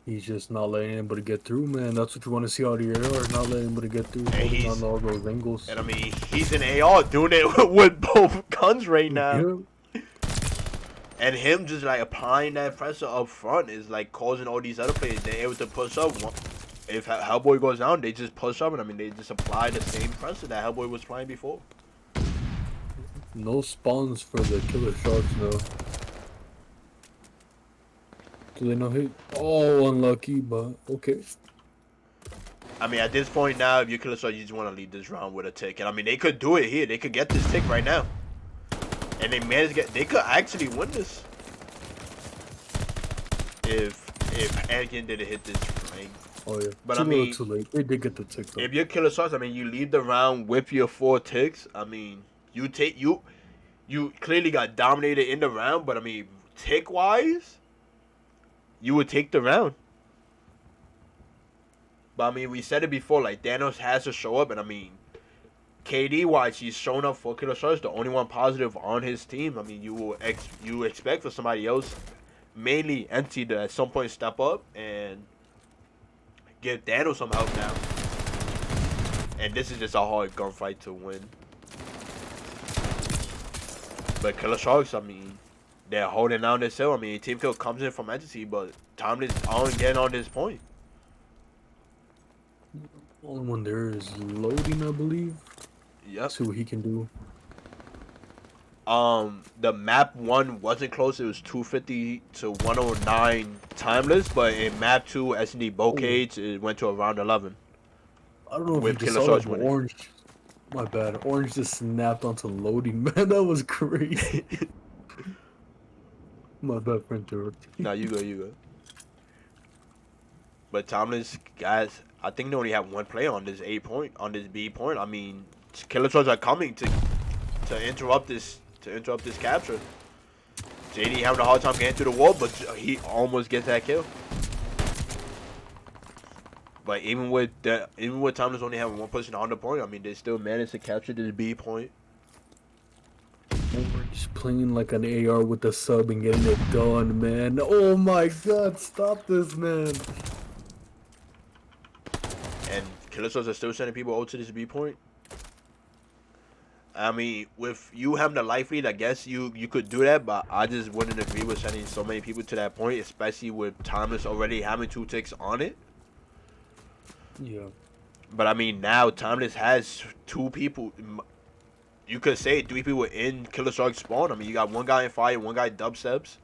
He's just not letting anybody get through, man. That's what you want to see out of your AR, not letting anybody get through, holding on to all those angles. And I mean, he's an AR doing it with both guns right now. Yeah. And him just like applying that pressure up front is like causing all these other players, they're able to push up. If Hellboy goes down, they just push up, and I mean, they just apply the same pressure that Hellboy was applying before. No spawns for the Killer Sharks, though. Do they not hit? Oh, unlucky, but okay. I mean, at this point now, if you're Killer Shark, you just want to lead this round with a tick. And I mean, they could do it here. They could get this tick right now. And they managed to get. They could actually win this if Anakin didn't hit this flank. Oh yeah. But Too I little, mean, too late. They did get the tick though. if you're Killer Sharks, I mean, you leave the round with your 4 ticks. I mean, you clearly got dominated in the round, but I mean, tick wise, you would take the round. But I mean, we said it before, like Thanos has to show up, and I mean, KD wise, he's shown up for Killer Sharks, the only one positive on his team. I mean, you expect for somebody else, mainly Entity, to at some point step up and give Thanos some help now. And this is just a hard gunfight to win. But Killer Sharks, I mean, they're holding down this hill. I mean, Team Kill comes in from Entity, but Timeless on getting on this point. Only one there is loading, I believe. Yep. See what he can do. The map 1 wasn't close. It was 250 to 109 Timeless, but in map 2, S&D Bocage, it went to around 11. I don't know if With you just Killer saw Sharks that, but winning. Orange. My bad. Orange just snapped onto loading. Man, that was crazy. My bad, friend. Nah, you go. But Timeless, guys, I think they only have one play on this B point. I mean, Killer Sharks are coming to interrupt this capture. JD having a hard time getting through the wall, but he almost gets that kill. But even with Timeless only having one person on the point, I mean, they still managed to capture this B point. Orange playing like an AR with the sub and getting it done, man. Oh my god, stop this, man. And Killer Sharks are still sending people out to this B point. I mean, with you having the life lead, I guess you could do that, but I just wouldn't agree with sending so many people to that point, especially with Timeless already having 2 ticks on it. Yeah. But I mean, now Timeless has 2 people. You could say 3 people in Killer Shark spawn. I mean, you got one guy in fire, one guy dubsteps.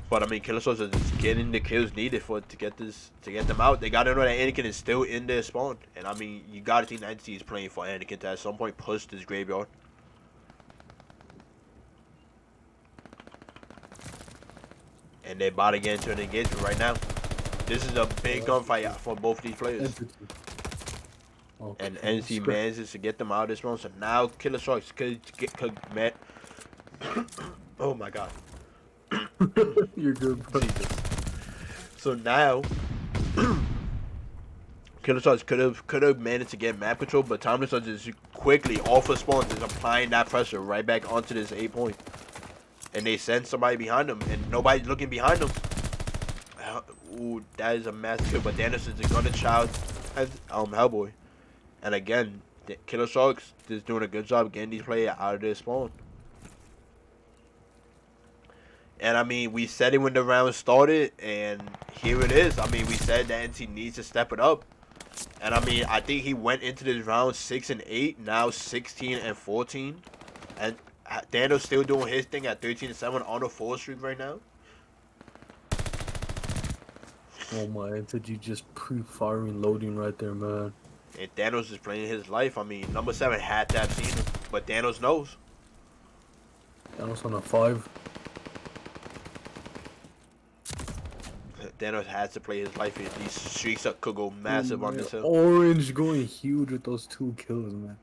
But I mean, Killer Sharks are just getting the kills needed to get them out. They gotta know that Anakin is still in their spawn, and I mean, you gotta think Entity is playing for Anakin to at some point push this graveyard. And they're about to get into an engagement right now. This is a big gunfight for both these players. Okay. And Entity manages to get them out of this round. So now Killer Sharks could met. Oh my god. You're good, bro. Jesus. So now Killer Sharks could have managed to get map control, but Timeless are just quickly off of spawn, just applying that pressure right back onto this 8 point. And they send somebody behind them, and nobody's looking behind them. Ooh, that is a massive kill. But Thanos is gonna child as Hellboy. And again, the Killer Sharks is doing a good job getting these players out of their spawn. And I mean, we said it when the round started, and here it is. I mean, we said that NT needs to step it up. And I mean, I think he went into this round 6 and 8, now 16 and 14. And Thanos still doing his thing at 13 and 7 on a 4 streak right now. Oh my, Entity just pre-firing loading right there, man. And Thanos is playing his life. I mean, number 7 had to have seen him, but Thanos knows. Thanos on a 5. Thanos has to play his life here. These streaks could go massive on this hill. Orange going huge with those 2 kills, man.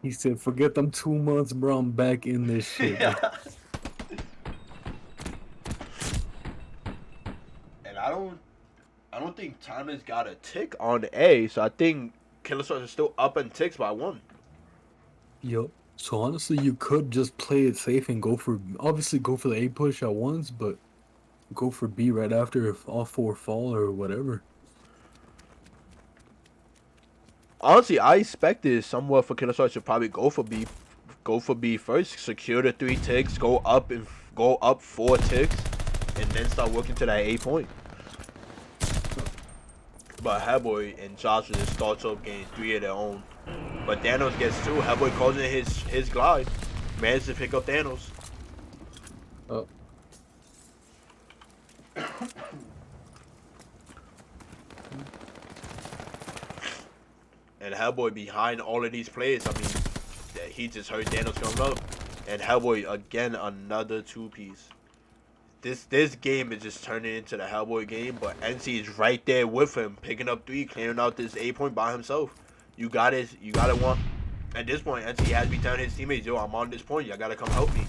He said, forget them 2 months, bro. I'm back in this shit. Yeah. And I don't think Timeless got a tick on A, so I think Killer Sharks is still up in ticks by 1. Yup. So honestly, you could just play it safe and obviously go for the A push at once, but go for B right after if all 4 fall or whatever. Honestly, I expected somewhat for Killer Sharks to probably go for B first, secure the 3 ticks, go up 4 ticks, and then start working to that 8 point. But Hellboy and Joshua just starts up getting 3 of their own. But Thanos gets 2. Hellboy calls in his glide, manages to pick up Thanos. Oh. And Hellboy behind all of these players. I mean, he just heard Thanos coming up. And Hellboy again another 2-piece. This game is just turning into the Hellboy game, but NC is right there with him, picking up 3, clearing out this 8-point by himself. You gotta want. At this point, NC has to be telling his teammates, yo, I'm on this point. Y'all gotta come help me.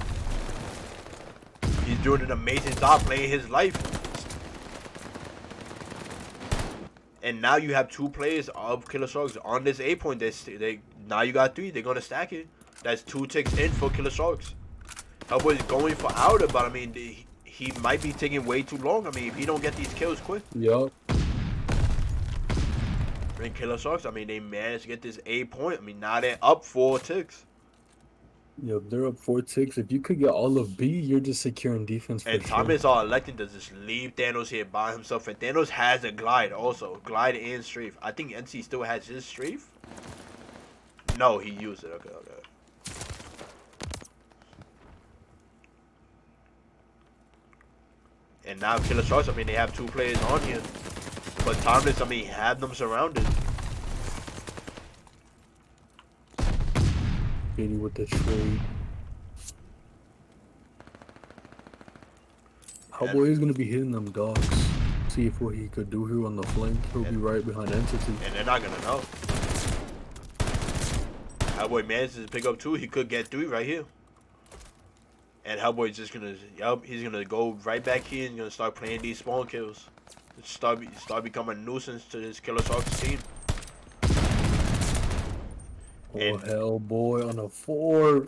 He's doing an amazing job playing his life. And now you have 2 players of Killer Sharks on this 8-point. They now you got 3. They're gonna stack it. That's 2 ticks in for Killer Sharks. Hellboy's going for outer, but I mean, he might be taking way too long. I mean, if he don't get these kills quick. Yup. And Killer Sharks, I mean, they managed to get this 8-point. I mean, now they're up 4 ticks. Yep, they're up 4 ticks. If you could get all of B, you're just securing defense for And sure. Thomas are electing to just leave Thanos here by himself. And Thanos has a glide also. Glide and strafe. I think NC still has his strafe. No, he used it. Okay. And now Killer Sharks, I mean, they have 2 players on here. But Timeless, I mean, have them surrounded. JD with the trade. Hellboy is going to be hitting them dogs. See if what he could do here on the flank. He'll be right behind Entity. And they're not going to know. Hellboy manages to pick up 2. He could get 3 right here. And Hellboy's just gonna, he's gonna go right back here and gonna start playing these spawn kills. Start becoming a nuisance to this Killer Sharks team. Oh, Hellboy on a 4.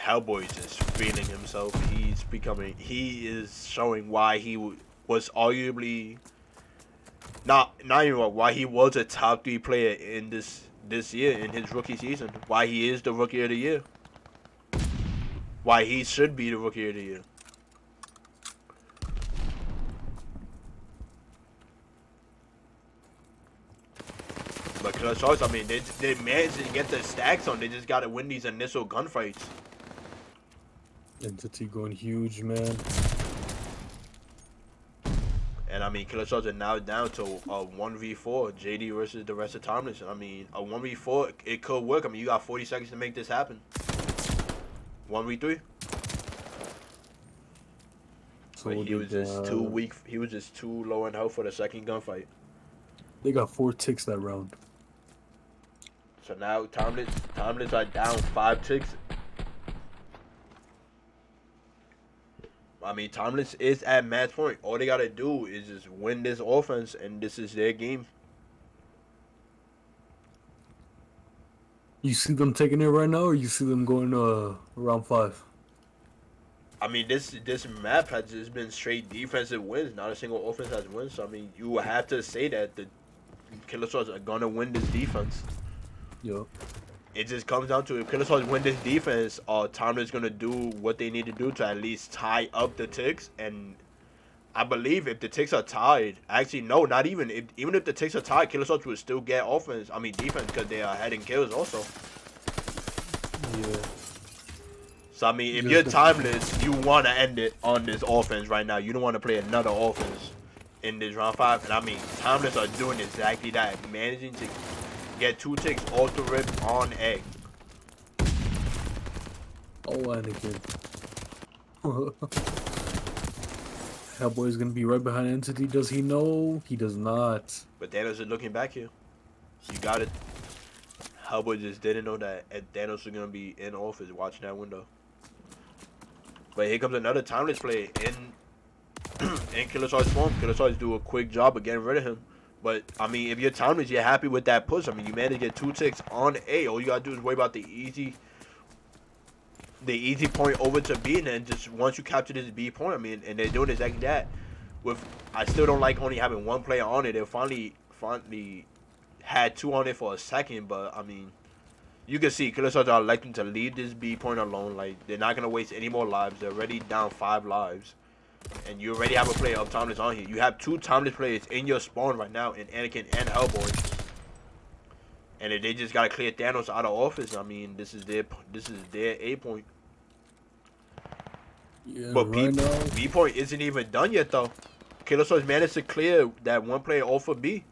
Hellboy's just feeling himself. He is showing why he was arguably, not even why he was a top 3 player in this year, in his rookie season. Why he is the Rookie of the Year. Why he should be the Rookie of the Year. But Killer Sharks, I mean, they managed to get the stacks on. They just got to win these initial gunfights. Entity going huge, man. And I mean, Killer Sharks are now down to a 1v4, JD versus the rest of Timeless. I mean, a 1v4, it could work. I mean, you got 40 seconds to make this happen. 1v3. So But he was just too weak. He was just too low in health for the second gunfight. They got 4 ticks that round. So now Timeless are down 5 ticks. I mean, Timeless is at match point. All they gotta do is just win this offense, and this is their game. You see them taking it right now, or you see them going round 5? I mean, this map has just been straight defensive wins. Not a single offense has wins. So I mean, you would have to say that the Killer Sharks are gonna win this defense. Yeah. It just comes down to if Killer Sharks win this defense, Timeless gonna do what they need to do to at least tie up the ticks. And I believe if the ticks are tied, actually no, not even even if the ticks are tied, Killer Sharks would still get offense. I mean defense because they are heading kills also. Yeah. So I mean, if you're Timeless, you want to end it on this offense right now. You don't want to play another offense in this round 5. And I mean, Timeless are doing exactly that, managing to get 2 ticks off the rip on egg. Oh, Anakin. Hellboy's gonna be right behind Entity. Does he know? He does not. But Thanos is looking back here. You got it. Hellboy just didn't know that Thanos was gonna be in office watching that window. But here comes another Timeless play in Killer Sharks form. Killer Sharks do a quick job of getting rid of him. But I mean, if you're Timeless, you're happy with that push. I mean, you managed to get 2 ticks on A. All you gotta do is worry about the easy point over to B, and then just once you capture this B point, I mean, and they're doing exactly that. I still don't like only having 1 player on it. They finally had 2 on it for a second, but I mean, you can see Killer Sharks are electing to leave this B point alone. Like, they're not gonna waste any more lives. They're already down 5 lives, and you already have a player of Timeless on here. You have 2 Timeless players in your spawn right now, in Anakin and Hellboy. And if they just gotta clear Thanos out of office, I mean, this is their A point. Yeah, But right now. B point isn't even done yet though. Killer Sharks managed to clear that 1 player off of B.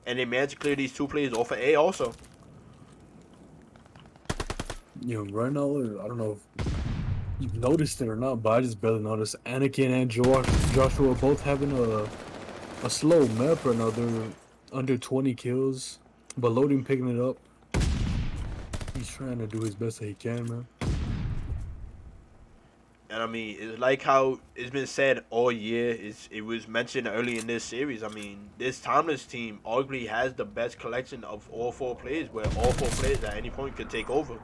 And they managed to clear these 2 players off of A also. You know, right now, I don't know if you've noticed it or not, but I just barely noticed Anakin and Joshua both having a slow map right now. They're under 20 kills, but Loading picking it up. He's trying to do his best that he can, man. And I mean, it's like how it's been said all year. It was mentioned early in this series. I mean, this Timeless team arguably has the best collection of all 4 players, where all 4 players at any point could take over.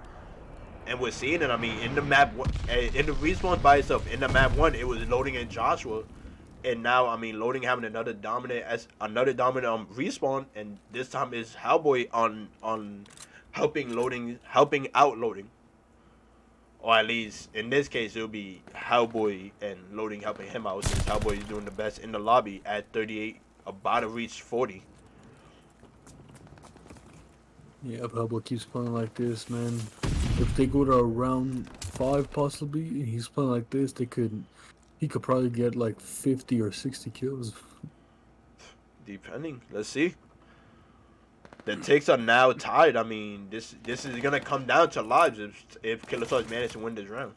And we're seeing it. I mean, in the map, in the respawn by itself, in the map 1, it was Loading and Joshua, and now I mean, Loading having another dominant respawn, and this time is Hellboy on helping out Loading. Or at least in this case, it'll be Hellboy and Loading helping him out, since Hellboy is doing the best in the lobby at 38, about to reach 40. Yeah, if Hellboy keeps playing like this, man. If they go to round 5 possibly, and he's playing like this, he could probably get like 50 or 60 kills. Depending, let's see. The ticks are now tied. I mean, this is gonna come down to lives if Killer Stars manage to win this round.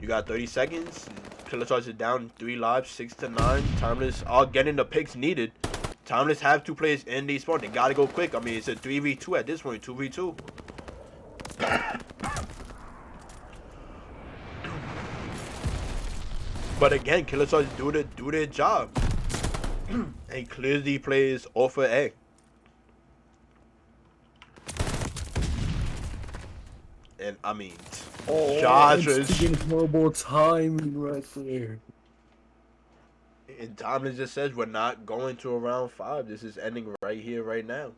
You got 30 seconds. Killer Stars is down 3 lives, 6 to 9. Timeless are getting the picks needed. Timeless have 2 players in the spawn. They gotta go quick. I mean, it's a 3v2 at this point, 2v2. But again, Killer Stars do their job. And clears the players off of A. And I mean, Josh is getting horrible timing right there. And Timeless just says we're not going to a round 5. This is ending right here, right now.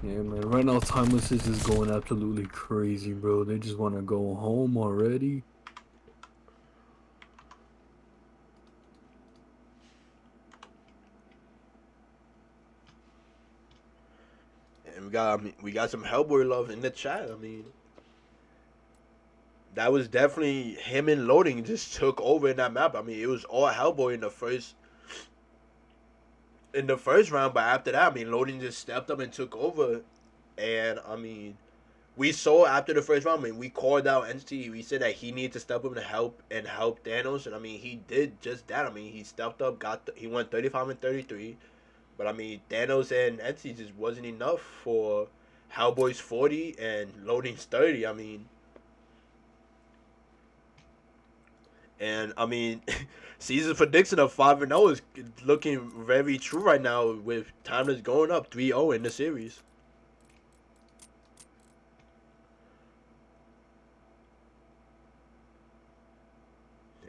Yeah, man. Right now, Timeless is just going absolutely crazy, bro. They just want to go home already. And we got some Hellboy love in the chat. I mean, that was definitely him and Loading just took over in that map. I mean, it was all Hellboy in the first round, but after that, I mean, Loading just stepped up and took over. And I mean, we saw after the first round, I mean, we called out NC. We said that he needed to step up and help Thanos, and I mean, he did just that. I mean, he stepped up, he went 35 and 33. But I mean, Thanos and NC just wasn't enough for Hellboy's 40 and Loading's 30. I mean, and I mean, Caesar's prediction of 5-0 is looking very true right now, with Timeless going up 3-0 in the series.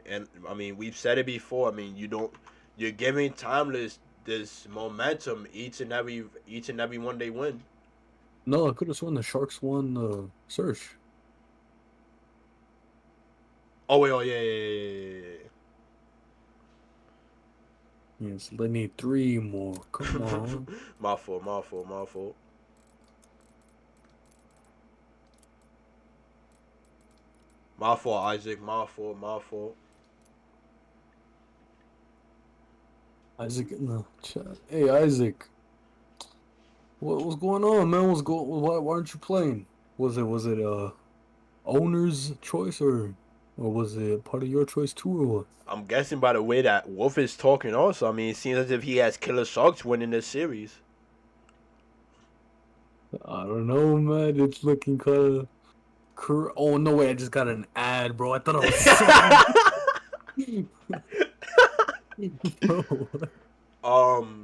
And I mean, we've said it before. I mean, you're giving Timeless this momentum each and every one they win. No, I could have sworn the Sharks won Search. Oh wait, yeah. Yes, they need 3 more. Come on. My fault. My fault, Isaac. My fault. Isaac in the chat. Hey, Isaac. What's going on, man? Why aren't you playing? Was it owner's choice or was it part of your choice too or what? I'm guessing by the way that Wolf is talking also. I mean, it seems as if he has Killer Sharks winning this series. I don't know, man. It's looking kind of... Oh, no way. I just got an ad, bro. I thought I was...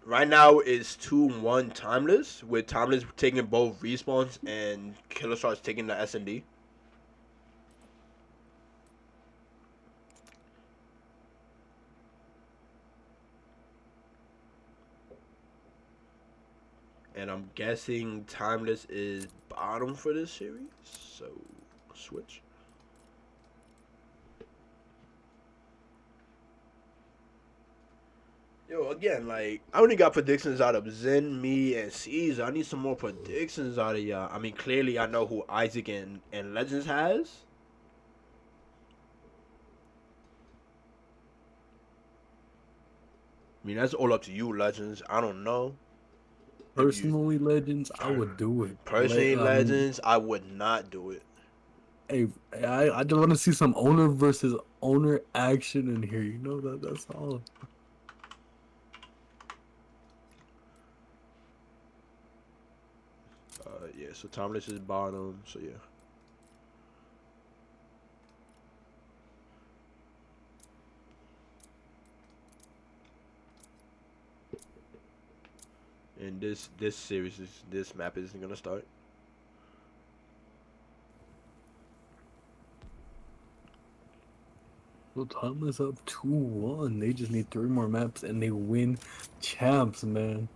Right now it's 2-1 Timeless, with Timeless taking both respawns and Killer Sharks taking the S&D. And I'm guessing Timeless is bottom for this series, so switch. Yo, again, like I only got predictions out of Zen, me, and Caesar. I need some more predictions out of y'all. I mean, clearly I know who Isaac and Legends has. I mean, that's all up to you, Legends. I don't know if you Personally, Legends, I per- would do it. personally I mean, Legends. I would not do it. hey, I just want to see some owner versus owner action in here. You know that's all. Yeah. So Timeless is bottom. So yeah. And this series is this map isn't gonna start. So Timeless up 2-1. They just need 3 more maps and they win champs, man.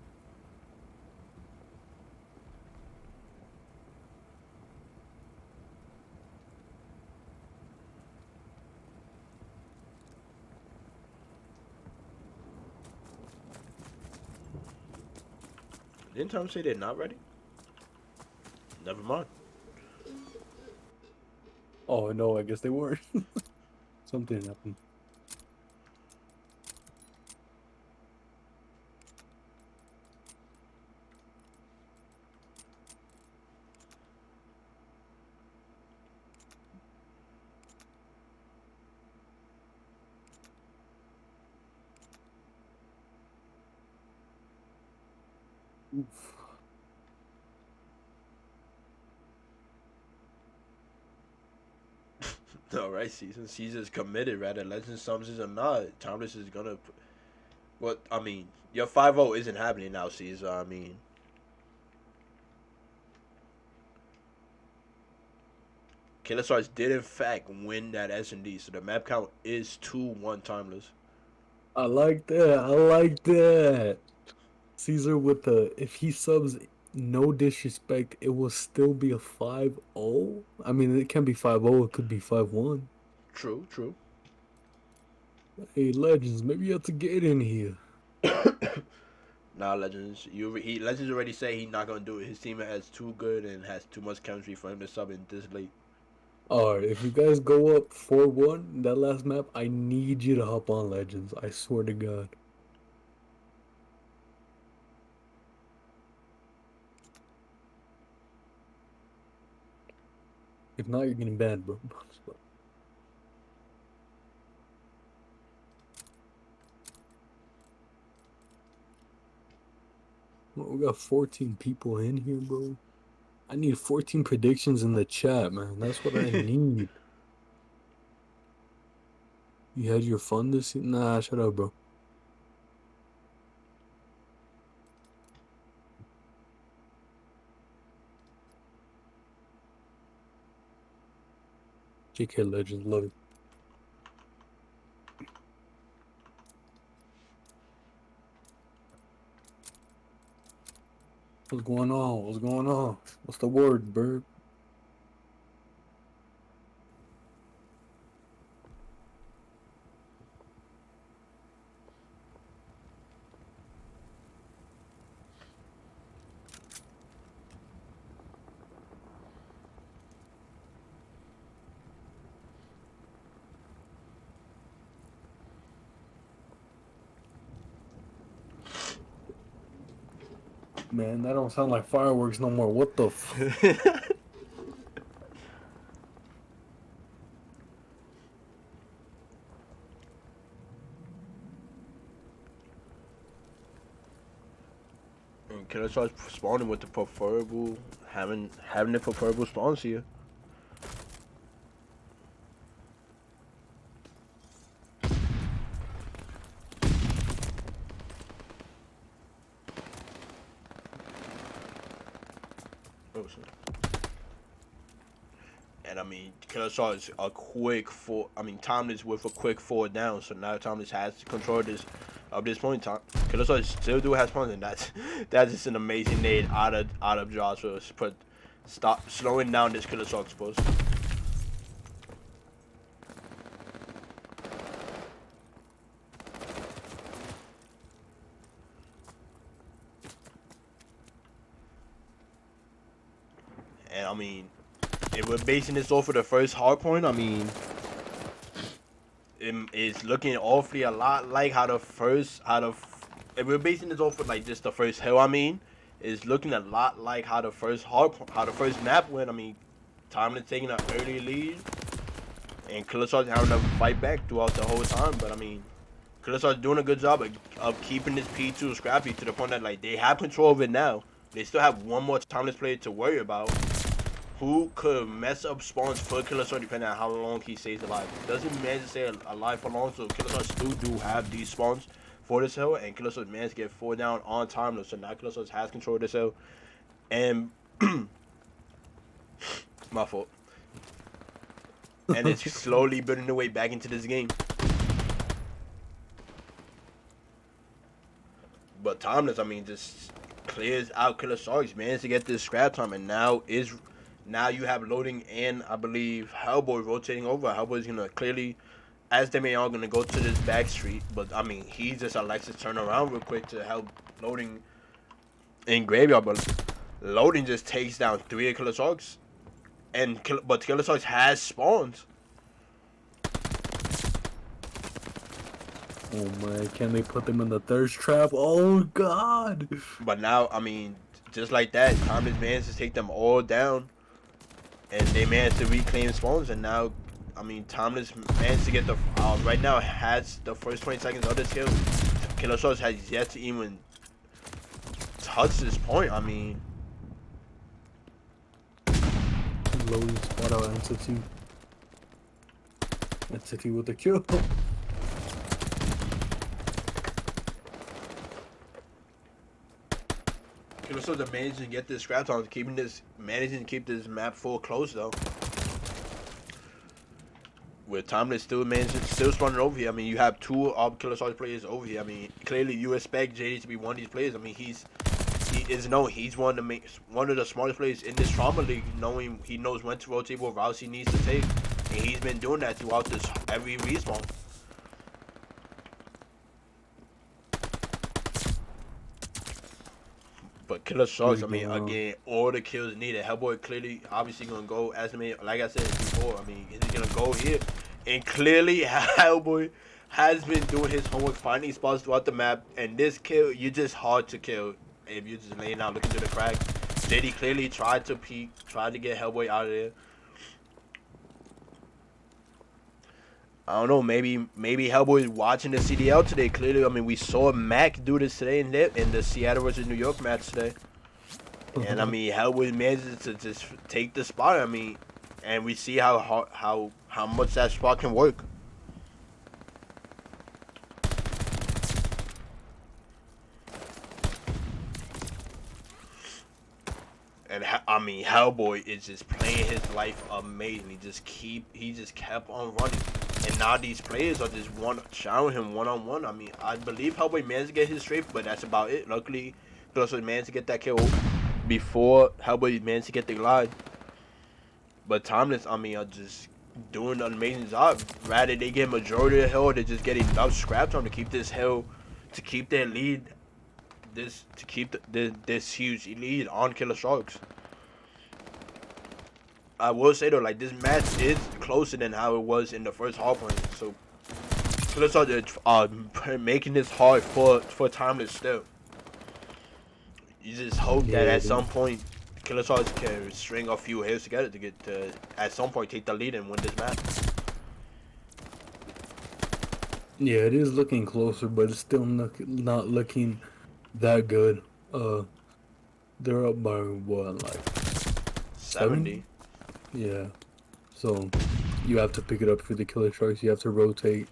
Didn't Tom say they're not ready? Never mind. Oh no, I guess they weren't. Something happened. Oof. All right, season Caesar's committed. Rather Legend Summoners or not, Timeless is gonna. What I mean, your 5-0 isn't happening now, Caesar. I mean, Killer Stars did in fact win that S&D, so the map count is 2-1 Timeless. I like that. I like that. Caesar with the if he subs no disrespect, it will still be a 5-0. I mean, it can be 5-0, it could be 5-1. True, true. Hey, Legends, maybe you have to get in here. Nah, Legends. Legends already say he's not gonna do it. His team has too good and has too much chemistry for him to sub in this late. Alright, if you guys go up 4-1, that last map, I need you to hop on Legends. I swear to God. If not, you're getting banned, bro. Well, we got 14 people in here, bro. I need 14 predictions in the chat, man. That's what I need. You had your fun this year? Nah, shut up, bro. JK Legends, love it. What's going on? What's going on? What's the word, bird? Man, that don't sound like fireworks no more. What the f- And Killer Stars spawning with the preferable, having the preferable spawns here. Oh shit. And I mean, Killer Stars a quick four. I mean, Timeless with a quick 4 down. So now Timeless has to control this. Up this point, time Killer Stars still do have spawns, and that's just an amazing nade out of Joshua. Put stop slowing down this Killer Stars post. And I mean, if we're basing this off of the first hard point, I mean, it's looking awfully a lot like how the first, if we're basing this off of like just the first hill, I mean, it's looking a lot like how the first map went. I mean, Timeless taking an early lead, and Killersaw's having to fight back throughout the whole time. But I mean, Killersaw's doing a good job of keeping this P2 scrappy to the point that like they have control of it now. They still have one more Timeless player to worry about, who could mess up spawns for Killersaw depending on how long he stays alive. Doesn't manage to stay alive for long, so Killersaw still do have these spawns for this hill, and Killersaw managed to get 4 down on Timeless, so now Killersaw has control of this hill. And my fault. And it's slowly building their way back into this game. But Timeless, I mean, just clears out Killersaw's. He's managed to get this scrap time, and now you have Loading and I believe Hellboy rotating over. Hellboy's gonna clearly, as they are gonna go to this back street, but I mean he just likes to turn around real quick to help Loading in Graveyard. But Loading just takes down 3 of Killersaw's, but Killersaw's has spawns. Oh man, can they put them in the thirst trap? Oh god! But now, I mean, just like that, Timeless managed to take them all down, and they managed to reclaim spawns. And now, I mean, Timeless managed to get the right now has the first 20 seconds of this kill. Killersaw's has yet to even touch this point. I mean, Loading spot out Entity. Entity with the kill. Killersaw's managing to get this scrap time, managing to keep this map full close though. With Timeless still spawning over here. I mean, you have 2 of Killersaw's players over here. I mean, clearly you expect JD to be one of these players. I mean, he's one of the smartest players in this Trauma League, knowing he knows when to rotate, what routes he needs to take, and he's been doing that throughout this every respawn. But Killersaw's, I mean, again, all the kills needed. Hellboy clearly, obviously, gonna go estimate. Like I said before, I mean, he's gonna go here, and clearly, Hellboy has been doing his homework, finding spots throughout the map. And this kill, you're just hard to kill if you're just laying out, looking through the crack. JD clearly tried to peek, tried to get Hellboy out of there. I don't know, maybe Hellboy is watching the CDL today. Clearly, I mean, we saw Mac do this today in the Seattle versus New York match today. And I mean, Hellboy manages to just take the spot. I mean, and we see how much that spot can work. And I mean, Hellboy is just playing his life amazing. He just kept on running. And now these players are just showering him one-on-one. I mean, I believe Hellboy managed to get his strafe, but that's about it. Luckily, he also managed to get that kill before Hellboy managed to get the glide. But Timeless, I mean, are just doing an amazing job. Rather they get majority of the hill, they're just getting enough scrap time to keep this hill, to keep their lead, this huge lead on Killersaw's. I will say though, like, this match is closer than how it was in the first hard point. So Killersaw's are making this hard for Timeless still. You just hope that at some point Killersaw's can string a few hits together to get to at some point take the lead and win this match. Yeah, it is looking closer, but it's still not looking that good. They're up by what, like 70? Yeah. So you have to pick it up for the Killersaw's. You have to rotate.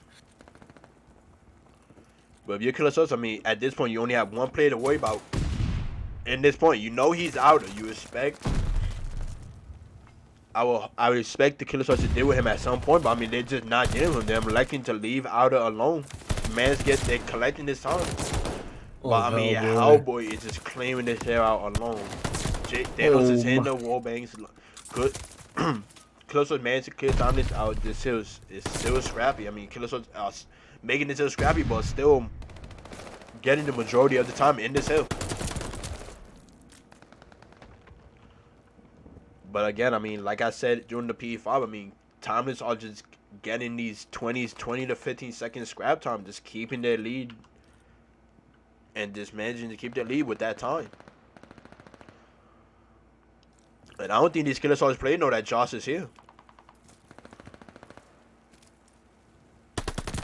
But if you're Killersaw's, I mean, at this point you only have one player to worry about. In this point, you know he's out. You expect. I would expect the Killersaw's to deal with him at some point, but I mean they're just not dealing with him. They're electing to leave Outer alone. They're collecting this time. But I mean, Hellboy is just claiming this hair out alone. Thanos is hitting the wall bangs. Good. Killersaw's managed to clear Timeless out. This hill is still scrappy. I mean, Killersaw's making this hill scrappy, but still getting the majority of the time in this hill. But again, I mean, like I said during the P5, I mean, Timeless are just getting these 20 to 15 second scrap time, just keeping their lead and just managing to keep their lead with that time. And I don't think these Killer Stars players know that Josh is here.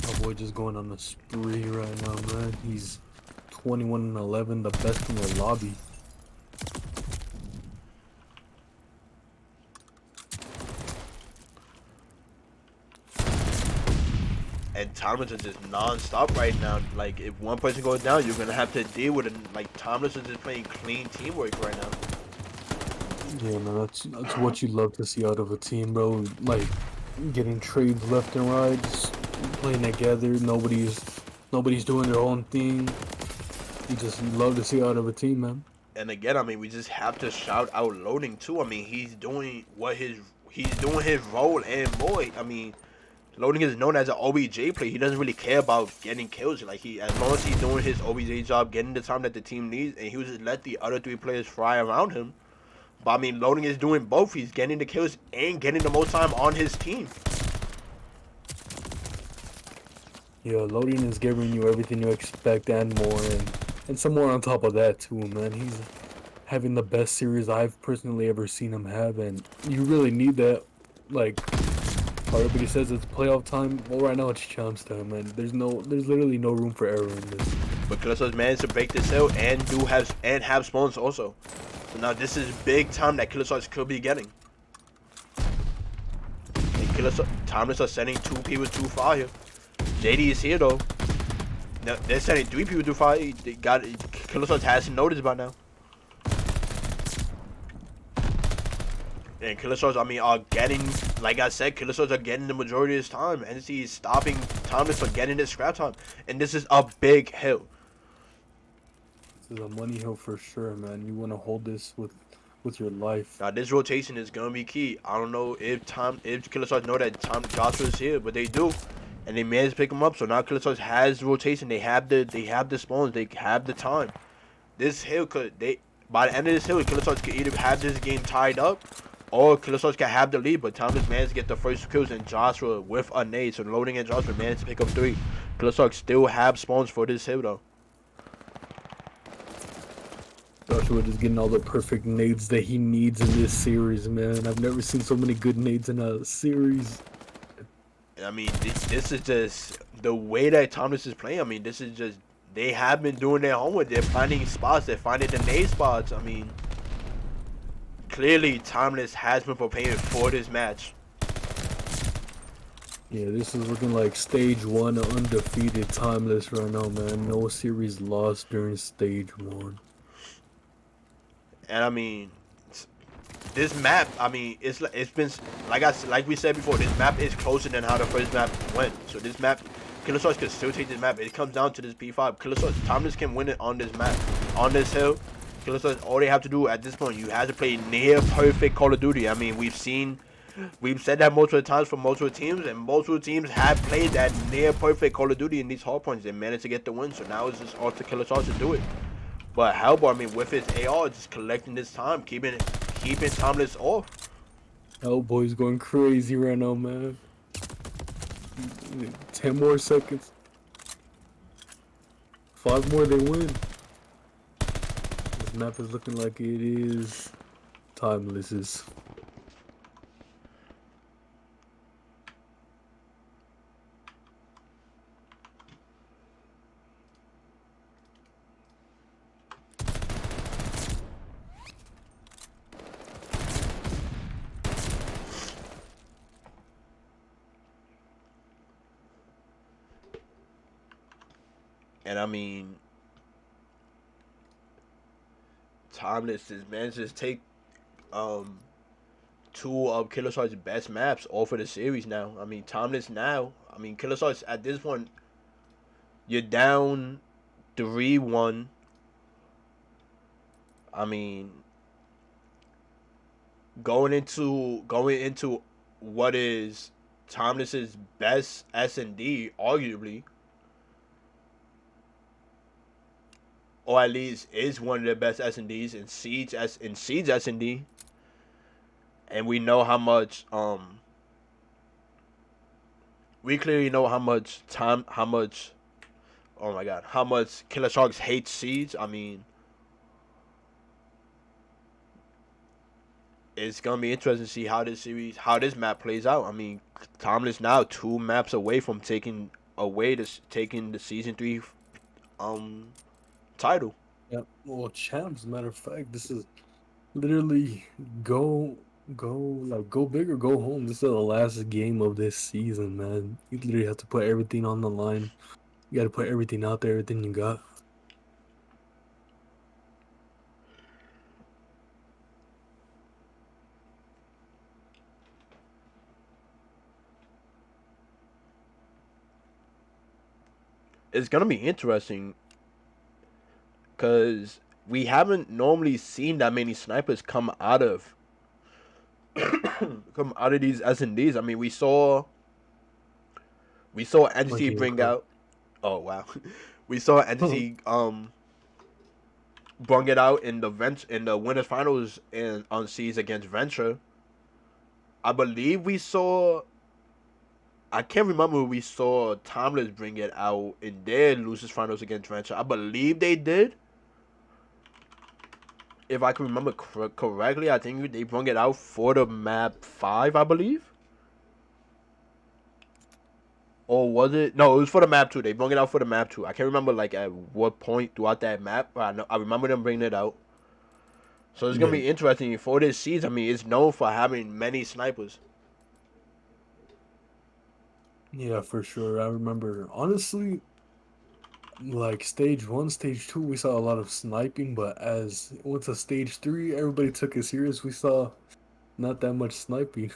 My boy just going on a spree right now, man. He's 21-11, the best in the lobby. And Timeless is just non-stop right now. Like, if one person goes down, you're going to have to deal with it. Like, Timeless is just playing clean teamwork right now. Yeah, man, that's what you love to see out of a team, bro. Like, getting trades left and right, just playing together. Nobody's doing their own thing. You love to see out of a team, man. And again, I mean, we just have to shout out Loading too. I mean, he's doing his role and more. I mean, Loading is known as an OBJ player. He doesn't really care about getting kills. Like, as long as he's doing his OBJ job, getting the time that the team needs, and he would just let the other three players fry around him. But I mean, Loading is doing both. He's getting the kills and getting the most time on his team. Yeah, Loading is giving you everything you expect and more, and some more on top of that too, man. He's having the best series I've personally ever seen him have, and you really need that. Like, how everybody says it's playoff time. Well, right now it's champs time, man. There's literally no room for error in this. But Killers managed to break this hill and have spawns also. So now this is big time that Killers could be getting. And Killers Timeless are sending 2 people too far here. JD is here though. Now, they're sending 3 people too far. They got Killers hasn't noticed by now. And Killer Stars, I mean, are getting, like I said, Killer Stars are getting the majority of his time. NC is stopping Timeless from getting this scrap time. And this is a big hill. This is a money hill for sure, man. You want to hold this with your life. Now, this rotation is going to be key. I don't know if Killer Stars know that Joshua is here, but they do. And they managed to pick him up. So now Killer Stars has the rotation. They have the spawns. They have the time. This hill by the end of this hill, Killer Stars could either have this game tied up, or Killer Stars can have the lead, but Timeless managed to get the first kills, and Joshua with a nade. So Loading and Joshua managed to pick up 3. Killer Stars still have spawns for this hill, though. Joshua just getting all the perfect nades that he needs in this series, man. I've never seen so many good nades in a series. I mean, this is just the way that Timeless is playing. I mean, this is just, they have been doing their homework. They're finding spots. They're finding the nade spots. I mean, clearly, Timeless has been preparing for this match. Yeah, this is looking like stage 1 undefeated Timeless right now, man. No series lost during stage 1. And I mean, this map, I mean, it's been like we said before, this map is closer than how the first map went. So this map, Killer Stars can still take this map. It comes down to this P5. Killer Stars, Timeless can win it on this map, on this hill. Killer Stars, all they have to do at this point, you have to play near perfect Call of Duty. I mean, we've said that multiple times from multiple teams, and multiple teams have played that near perfect Call of Duty in these hard points. They managed to get the win, so now it's just up to Killer Stars to do it. But Hellboy, I mean, with his AR, just collecting this time, keeping Timeless off. Hellboy's going crazy right now, man. 10 more seconds. 5 more, they win. This map is looking like it is Timeless's. And I mean, Timeless has managed to take 2 of Killer Stars' best maps off of the series now. I mean, Timeless now. I mean, Killer Stars at this point, you're down 3-1. I mean, going into what is Timeless's best S&D, arguably, or at least is one of the best S&Ds in Siege S&D. and we know how much we clearly know how much oh my god, how much Killer Sharks hate Siege. I mean, it's gonna be interesting to see how this map plays out. I mean, Tomlin's now 2 maps away from taking the season 3 um title. Yeah. Well, champs. Matter of fact, this is literally go go big or go home. This is the last game of this season, man. You literally have to put everything on the line. You got to put everything out there, everything you got. It's gonna be interesting because we haven't normally seen that many snipers come out of these S&Ds. I mean, we saw Entity Monkey and bring Crow. out. Oh wow, we saw Entity bring it out in the winners finals in on Seas against Venture. I believe we saw. I can't remember if we saw Timeless bring it out in their losers finals against Venture. I believe they did. If I can remember correctly, I think they brought it out for the map 5, I believe. Or was it? No, it was for the map 2. They brought it out for the map 2. I can't remember like at what point throughout that map, but I remember them bringing it out. So it's gonna Yeah, be interesting for this season. I mean, it's known for having many snipers. yeah, for sure. I remember, honestly, like stage one, stage two, we saw a lot of sniping, but as it went to stage three, everybody took it serious. We saw not that much sniping.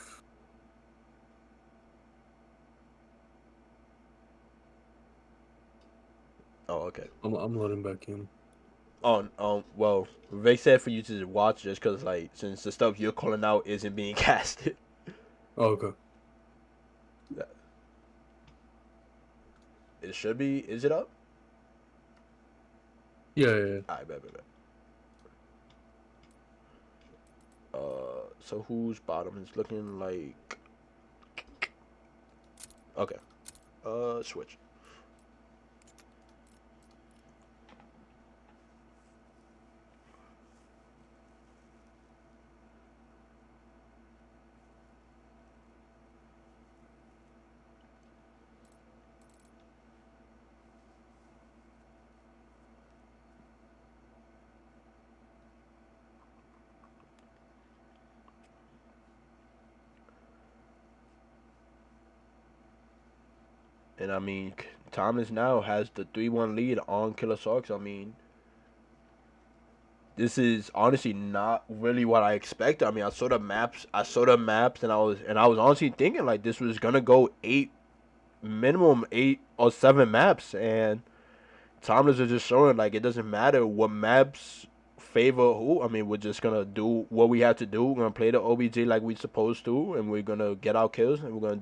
Oh, okay. I'm letting back in. Well, they said for you to watch just because, like, since the stuff you're calling out isn't being casted. Oh, okay. It should be. Is it up? Yeah, yeah, yeah. Alright, bet. So whose bottom is looking like? Okay. Switch. And I mean, Thomas now has the 3-1 lead on Killer Sharks. I mean, this is honestly not really what I expected. I mean, I saw the maps, and I was honestly thinking like this was gonna go minimum 8 or 7 maps, and Thomas is just showing like it doesn't matter what maps favor who. I mean, we're just gonna do what we have to do. We're gonna play the OBJ like we supposed to, and we're gonna get our kills, and we're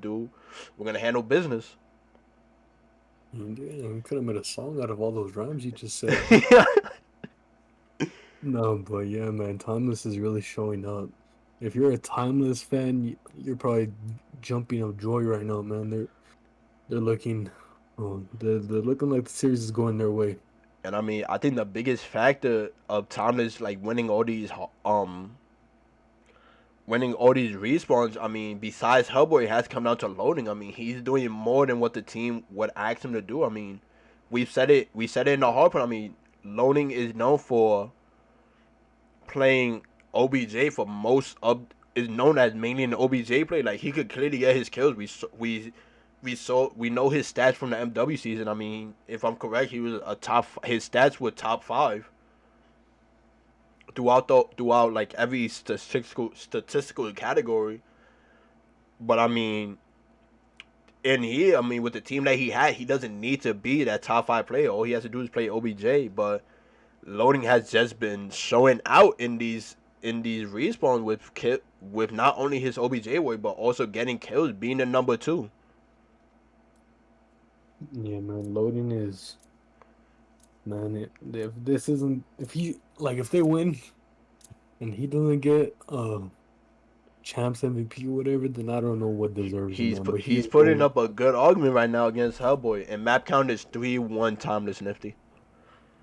gonna handle business. Yeah, we could have made a song out of all those rhymes you just said. No, but yeah, man, Timeless is really showing up. If you're a Timeless fan, you're probably jumping of joy right now, man. They're looking, oh, they're looking like the series is going their way. And I mean, I think the biggest factor of Thomas like winning all these respawns. I mean, besides Hellboy, it has come down to loading. I mean, he's doing more than what the team would ask him to do. I mean, we said it in the hard part. I mean, loading is known for playing OBJ for most of is known as mainly an OBJ play. Like he could clearly get his kills. We know his stats from the MW season. I mean, if I'm correct, he was his stats were top 5 throughout like every statistical category. But I mean, in here, I mean, with the team that he had, he doesn't need to be that top 5 player. All he has to do is play OBJ. But loading has just been showing out in these respawns with not only his OBJ work but also getting kills, being the number 2. Yeah, man, loading is, man. If this isn't, if he like, if they win and he doesn't get champs MVP or whatever, then I don't know what deserves him, man. But he He's ain't putting going. up a good argument right now against Hellboy, and map count is 3-1 timeless nifty.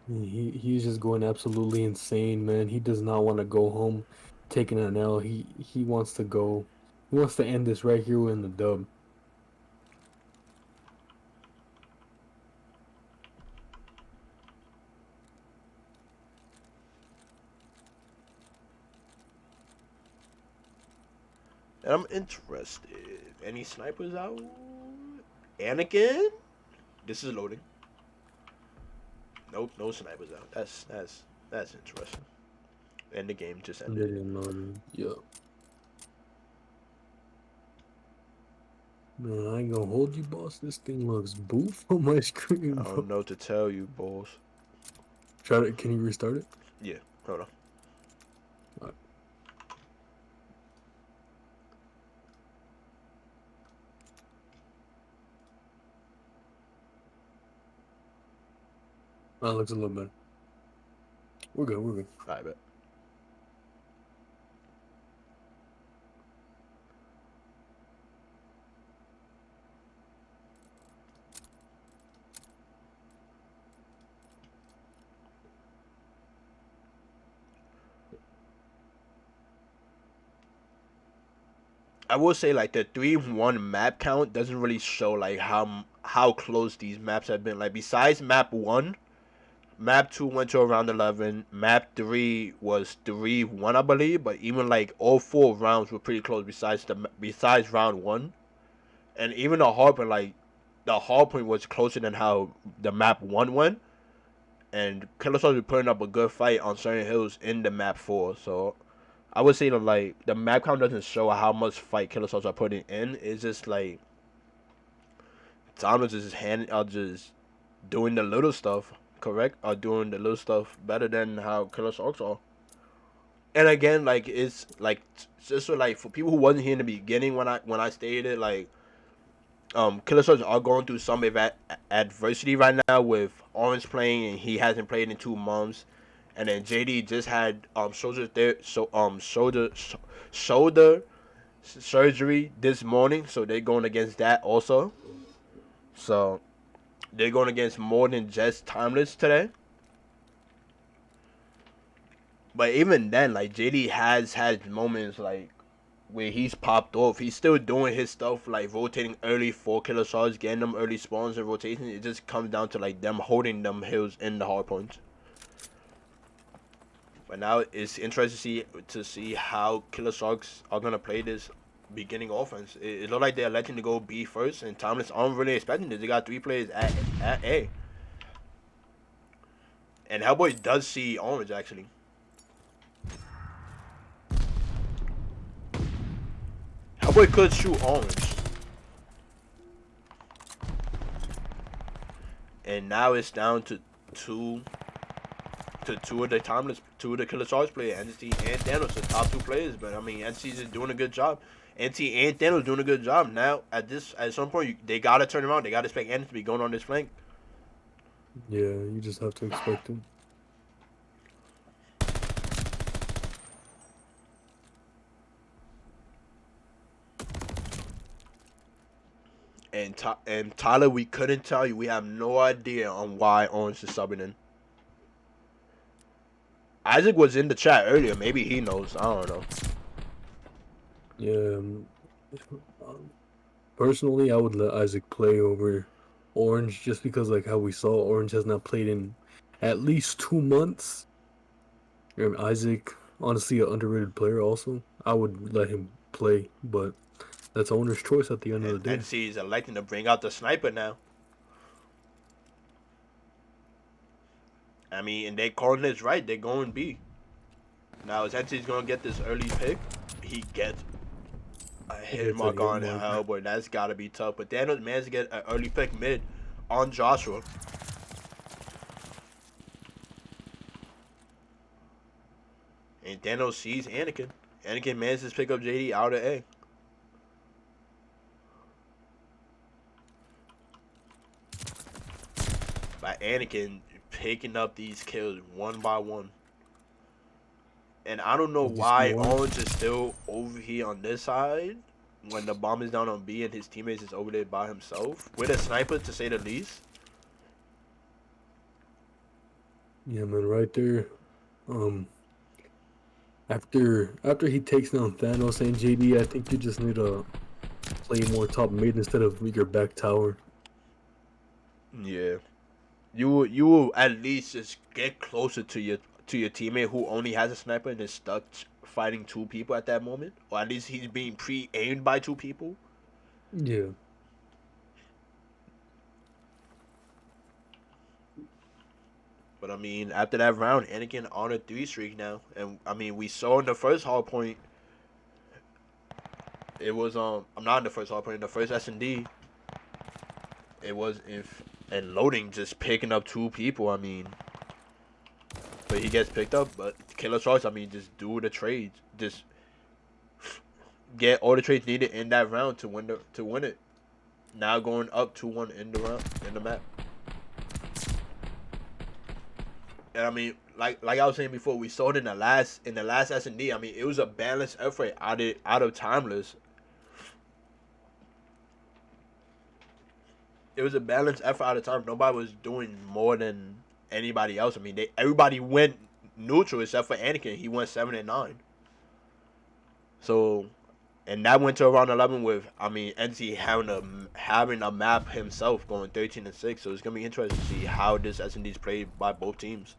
He's just going absolutely insane, man. He does not want to go home taking an L. He wants to go. He wants to end this right here in the dub. And I'm interested. Any snipers out? Anakin? This is loading. Nope, no snipers out. That's interesting. And the game just They ended. didn't know. Yeah. Man, I ain't gonna hold you, boss. This thing looks boof on my screen, I bro. don't know what to tell you, boss. Try to. Can you restart it? Yeah, hold on. Alright. That looks a little better. We're good. We're good. I bet. I will say like the 3-1 map count doesn't really show like how close these maps have been. Like besides map 1, map 2 went to around 11. Map 3 was 3-1 I believe, but even like all 4 rounds were pretty close besides round 1. And even the hardpoint, like the hardpoint was closer than how the map 1 went. And Killer Stars was putting up a good fight on certain hills in the map 4. So I would say that like the map count doesn't show how much fight Killer Stars are putting in. It's just like Thomas is just doing the little stuff, correct? Or doing the little stuff better than how Killer Stars are. And again, like it's like just so like for people who wasn't here in the beginning when I stated it, like Killer Stars are going through some adversity right now with Orange playing and he hasn't played in 2 months, and then JD just had shoulder surgery this morning, so they're going against that also. So they're going against more than just Timeless today. But even then, like JD has had moments like where he's popped off. He's still doing his stuff like rotating early for Killer Stars, getting them early spawns and rotations. It just comes down to like them holding them hills in the hard points. But now it's interesting to see how Killer Sharks are gonna play this beginning offense. It looked like they're electing to go B first, and Timeless aren't really expecting this. They got 3 players at A, and Hellboy does see Orange actually. Hellboy could shoot Orange, and now it's down to two of the Killer Stars players, NT and Thanos, the top 2 players. But I mean, NT's is doing a good job. NT and Thanos doing a good job. Now at some point they gotta turn around. They gotta expect NT to be going on this flank. Yeah, you just have to expect it. And Tyler, we couldn't tell you. We have no idea on why Orange is subbing in. Isaac was in the chat earlier. Maybe he knows. I don't know. Yeah. Personally, I would let Isaac play over Orange just because, like how we saw, Orange has not played in at least 2 months. Isaac, honestly, an underrated player. Also, I would let him play, but that's owner's choice at the end of And the day. NC is electing to bring out the sniper now. I mean, and they calling this right. They're going B. Now, is NC's going to get this early pick? He gets a hit It's a mark hit on mark. Hellboy. That's got to be tough. But Daniels managed to get an early pick mid on Joshua. And Daniels sees Anakin. Anakin manages to pick up JD out of A. By Anakin picking up these kills one by one. And I don't know Is this why more? Owens is still over here on this side when the bomb is down on B and his teammates is over there by himself with a sniper, to say the least. Yeah, man, right there. Um, after he takes down Thanos and JD, I think you just need to play more top mid instead of your back tower. Yeah, you will at least just get closer to your teammate who only has a sniper and is stuck fighting two people at that moment, or at least he's being pre-aimed by two people. Yeah. But I mean, after that round, Anakin on a 3 streak now, and I mean, we saw in the first hard point. It was I'm not in the first hard point. In the first S&D, it was if and loading just picking up two people. I mean, but he gets picked up. But Killer Sharks, I mean, just do the trades. Just get all the trades needed in that round to win it. Now going up 2-1 in the round in the map. And I mean, like I was saying before, we saw it in the last S&D. I mean, it was a balanced effort out of Timeless. It was a balanced effort out of time. Nobody was doing more than anybody else. I mean, everybody went neutral except for Anakin. He went 7 and 9. So, and that went to around 11 with, I mean, NC having a map himself going 13 and 6. So it's gonna be interesting to see how this S&D is played by both teams.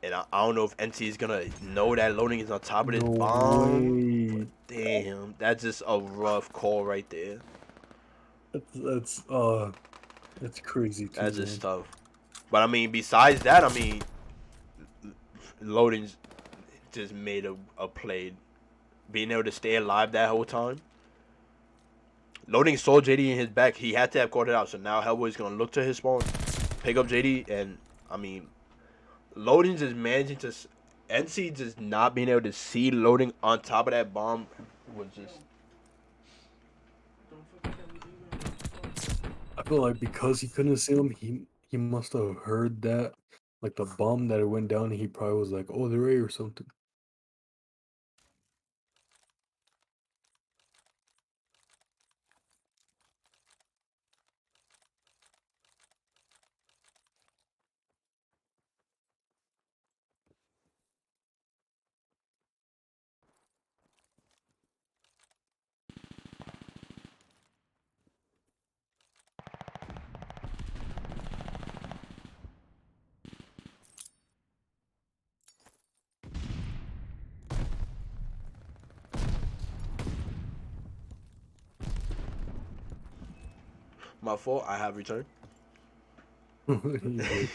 And I don't know if NC is gonna know that loading is on top of this No bomb. way. Damn, that's just a rough call right there. That's crazy too, That's man. just tough. But I mean, besides that, I mean, loading's just made a play, being able to stay alive that whole time. Loading saw JD in his back. He had to have caught it out. So now Hellboy's gonna look to his spawn, pick up JD, and I mean, loading just managing to NC just not being able to see loading on top of that bomb was just. I feel like because he couldn't see him, he must have heard that, like the bomb that it went down, and he probably was like, "Oh, they're A or something." My fault. I have returned. He did.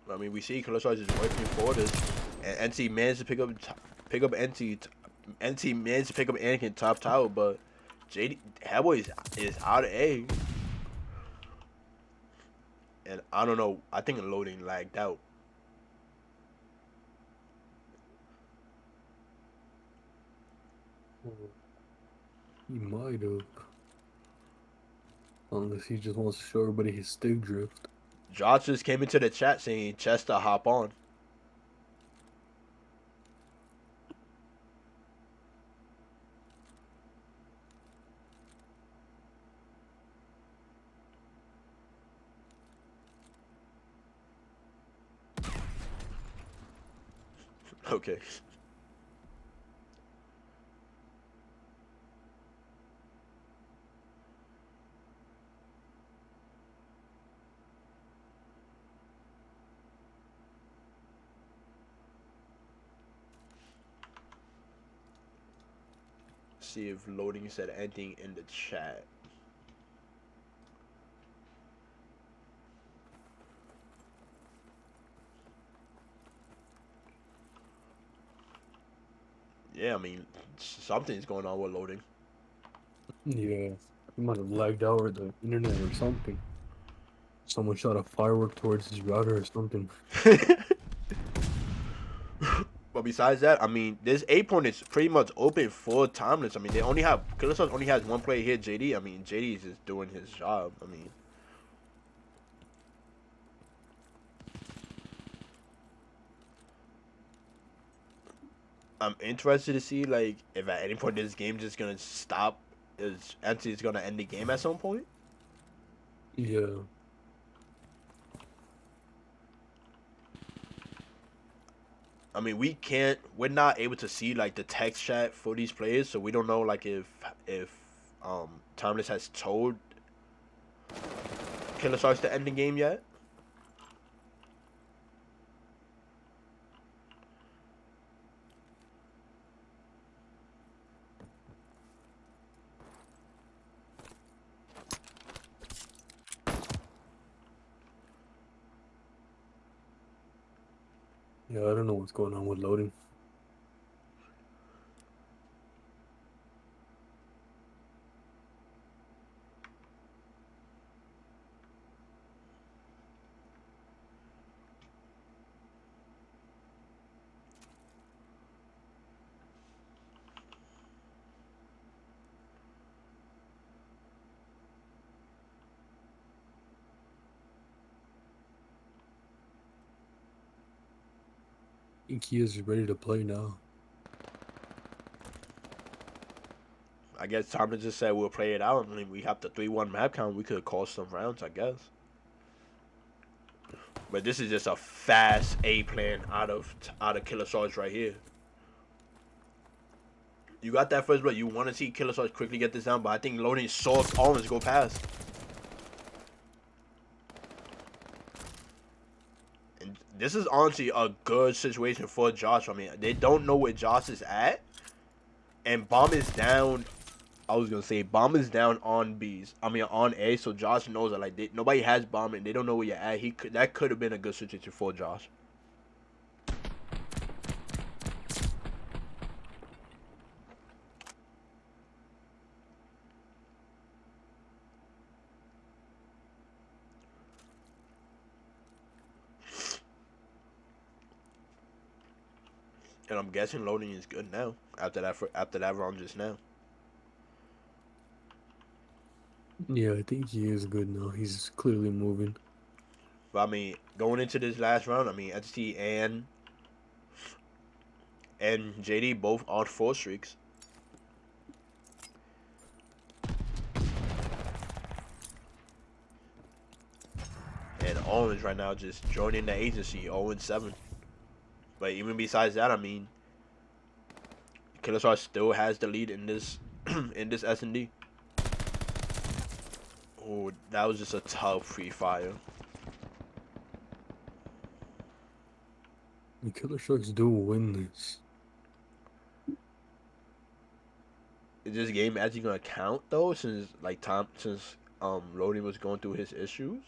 I mean, we see Killer Sharks is working for this, and NC managed to pick up NC managed to pick up Anakin top tower, but JD Hellboy is out of A, and I don't know. I think loading lagged out. He might have, unless he just wants to show everybody his stick drift. Josh just came into the chat saying Chester hop on. Okay. See if loading said anything in the chat. Yeah, I mean, something's going on with loading. Yeah, he might have lagged out or the internet or something. Someone shot a firework towards his router or something. But besides that, I mean, this A point is pretty much open for Timeless. I mean, they only have Killer Sauce only has one player here, JD. I mean, JD is just doing his job. I mean, I'm interested to see like if at any point this game just gonna stop. Is Anthony's gonna end the game at some point? Yeah. I mean, we're not able to see like the text chat for these players, so we don't know like if Timeless has told Killer Sharks to end the game yet. Yeah, I don't know what's going on with loading. I think he is ready to play now. I guess Timeless just said we'll play it out. I mean, we have the 3-1 map count. We could call some rounds, I guess. But this is just a fast A plan out of Killer Sarge right here. You got that first blood. You want to see Killer Sarge quickly get this down, but I think loading saw Owens go past. And this is honestly a good situation for Josh. I mean, they don't know where Josh is at, and Bomb is down. I was gonna say Bomb is down on B's. I mean on A, so Josh knows that like nobody has Bomb and they don't know where you're at. That could have been a good situation for Josh. And I'm guessing loading is good now after that round just now. Yeah, I think he is good now. He's clearly moving. But I mean, going into this last round, I mean, HT and JD both on 4 streaks. And Orange right now just joining the agency, 0-7. But even besides that, I mean, Killer Star still has the lead in this in this S&D. Oh, that was just a tough free fire. The Killer Sharks do win this. Is this game actually gonna count though? Since loading was going through his issues,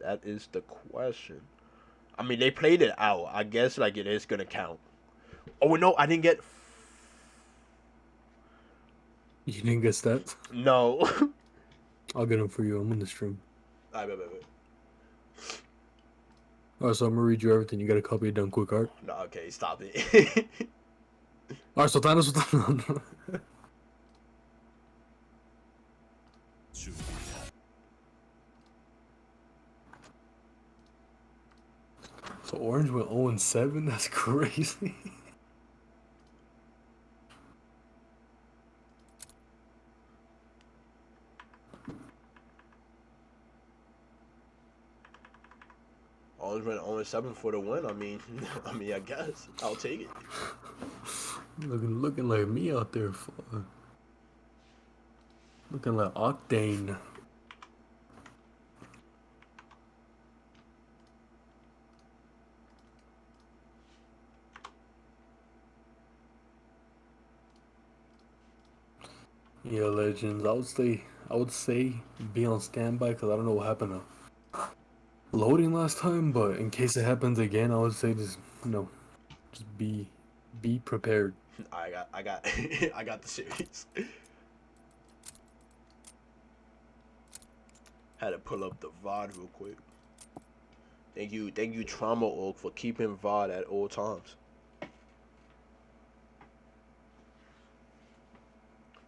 that is the question. I mean, they played it out. I guess like it is gonna count. Oh no, I didn't get. You didn't guess that? No. I'll get him for you. I'm in the stream. I bet. Alright, so I'm gonna read you everything. You gotta copy it down quick, alright? No, okay, stop it. Alright, Sultana. So Orange went 0-7? That's crazy. Orange went 0-7 for the win. I mean, I guess I'll take it. Looking like me out there. Looking like Octane. Yeah, Legends. I would say be on standby because I don't know what happened to loading last time. But in case it happens again, I would say just just be prepared. I got I got the series. Had to pull up the VOD real quick. Thank you, Trauma Org, for keeping VOD at all times.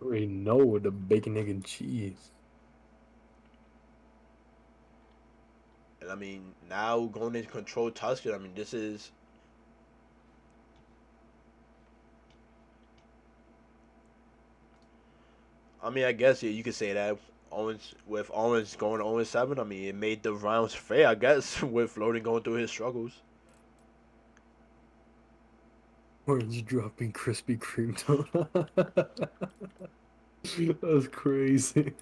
already know with the bacon, egg, and cheese. And I mean, now going into control Tuscan, I mean, this is. I mean, I guess yeah, you could say that. Owens going 0-7, I mean, it made the rounds fair, I guess, with Loading going through his struggles. Orange dropping Krispy Kreme donut. That's crazy.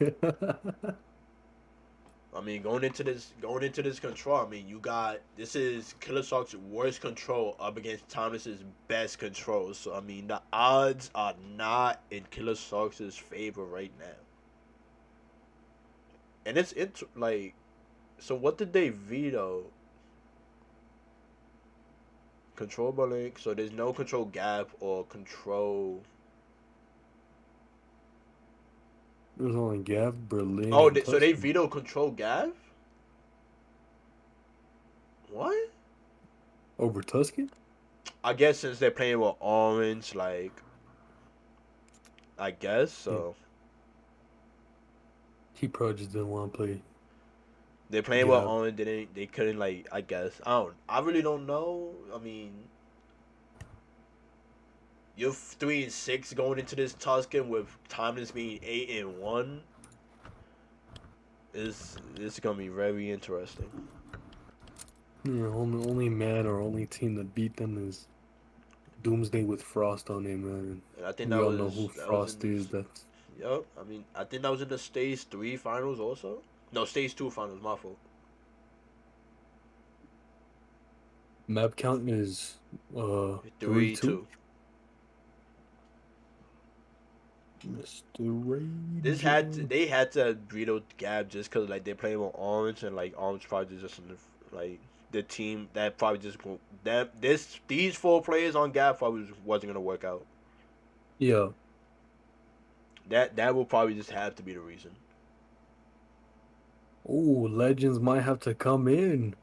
I mean, going into this control, I mean, you got this is Killer Shark's worst control up against Thomas's best control. So I mean, the odds are not in Killer Shark's favor right now. And like, so what did they veto? Control link. So there's no control gap or control. There's only Gav, Berlin, Oh, and so they Tuscan. veto control Gav? What? Over Tuscan? I guess since they're playing with Orange, like, I guess Yeah. so. He probably just didn't want to play They're playing with Gav. Orange. They couldn't like. I guess I don't. I really don't know. I mean, you're 3-6 going into this Tuscan with Timeless being 8-1. Is gonna be very interesting. Yeah, only man or only team that beat them is Doomsday with Frost on it, man. And I think We all know who that was in Frost is. this. That's Yup. I mean, I think that was in the Stage 3 finals also. No, Stage 2 finals. My fault. map count is 3-2. 3-2. Mr. This Rager. they had to veto Gab just because like they're playing with Orange and like Orange probably just like the team that probably just that these four players on Gab probably wasn't gonna work out. Yeah. That will probably just have to be the reason. Oh, legends might have to come in.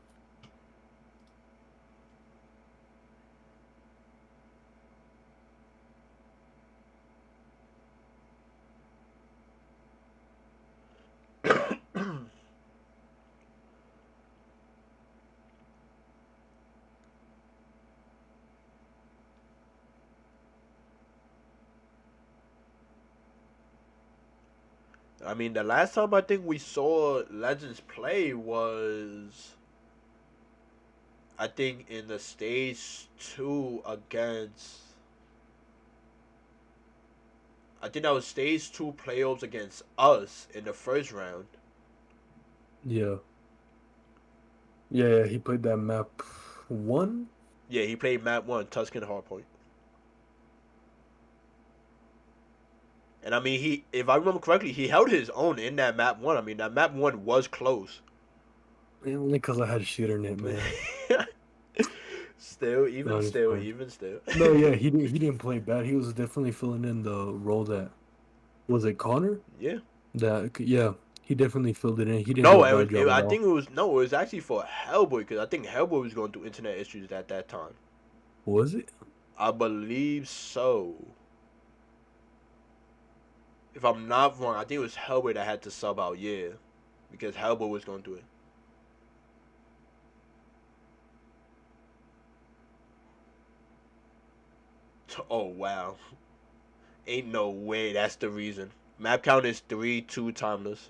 I mean, the last time I think we saw Legends play was I think in the Stage 2 against. I think that was Stage 2 playoffs against us in the first round. Yeah. Yeah, he played that map 1. Yeah, he played map 1, Tuscan Hardpoint. And I mean, if I remember correctly, he held his own in that map 1. I mean, that map 1 was close. Yeah, only because I had shooter in it, man. Still, No, even it's still, fine. even still. No, yeah, he didn't play bad. He was definitely filling in the role that was it Connor? Yeah. Yeah, he definitely filled it in. He didn't do No, a bad job at I all. think it was no, it was actually for Hellboy because I think Hellboy was going through internet issues at that time. Was it? I believe so. If I'm not wrong, I think it was Hellboy that had to sub out. Yeah, because Hellboy was going through it. Oh wow, ain't no way that's the reason. Map count is 3-2 timeless.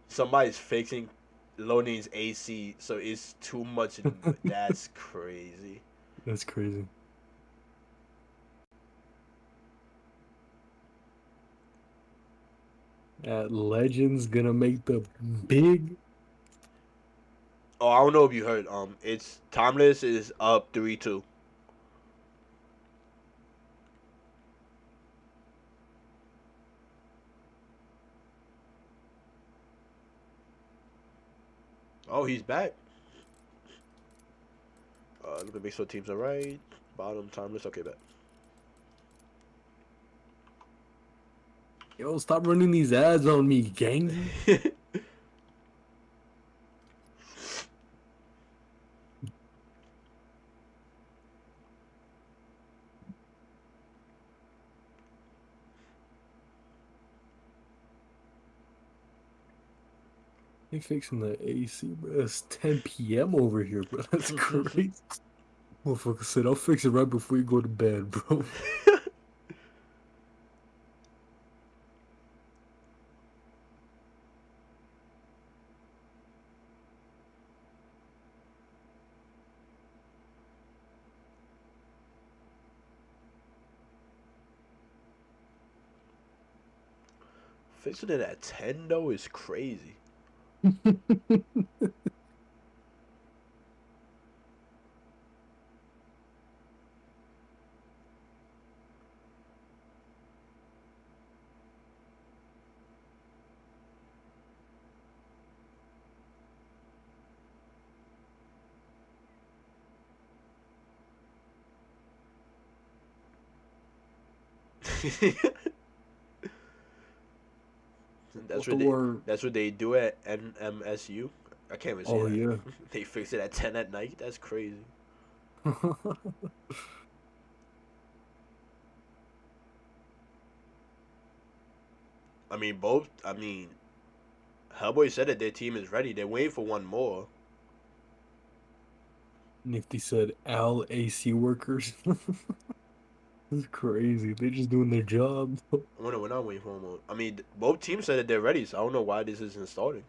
Somebody's fixing Loading's AC, so it's too much. That's crazy. That's crazy. Legends gonna make the big. Oh, I don't know if you heard. It's Timeless is up 3-2. Oh, he's back. Let me make sure teams are right. Bottom Timeless. Okay, bet. Yo, stop running these ads on me, gang. They fixing the AC, bro. It's 10 p.m. over here, bro. That's crazy. Motherfucker said, I'll fix it right before you go to bed, bro. Fixing it at 10 though is crazy. What the word? That's what they do at NMSU. I can't even say Oh, that. yeah. They fix it at 10 at night. That's crazy. I mean, both. I mean, Hellboy said that their team is ready. They're waiting for one more. Nifty said, Al AC workers. That's crazy. They're just doing their job. We're not waiting for one more. I mean, both teams said that they're ready, so I don't know why this isn't starting.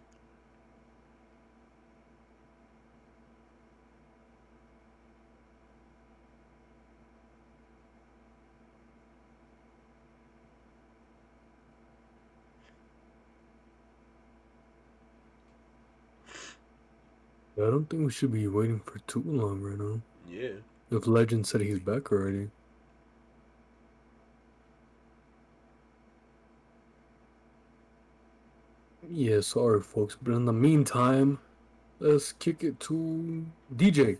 I don't think we should be waiting for too long right now. Yeah. If Legend said he's back already. Yeah, sorry, folks. But in the meantime, let's kick it to DJ.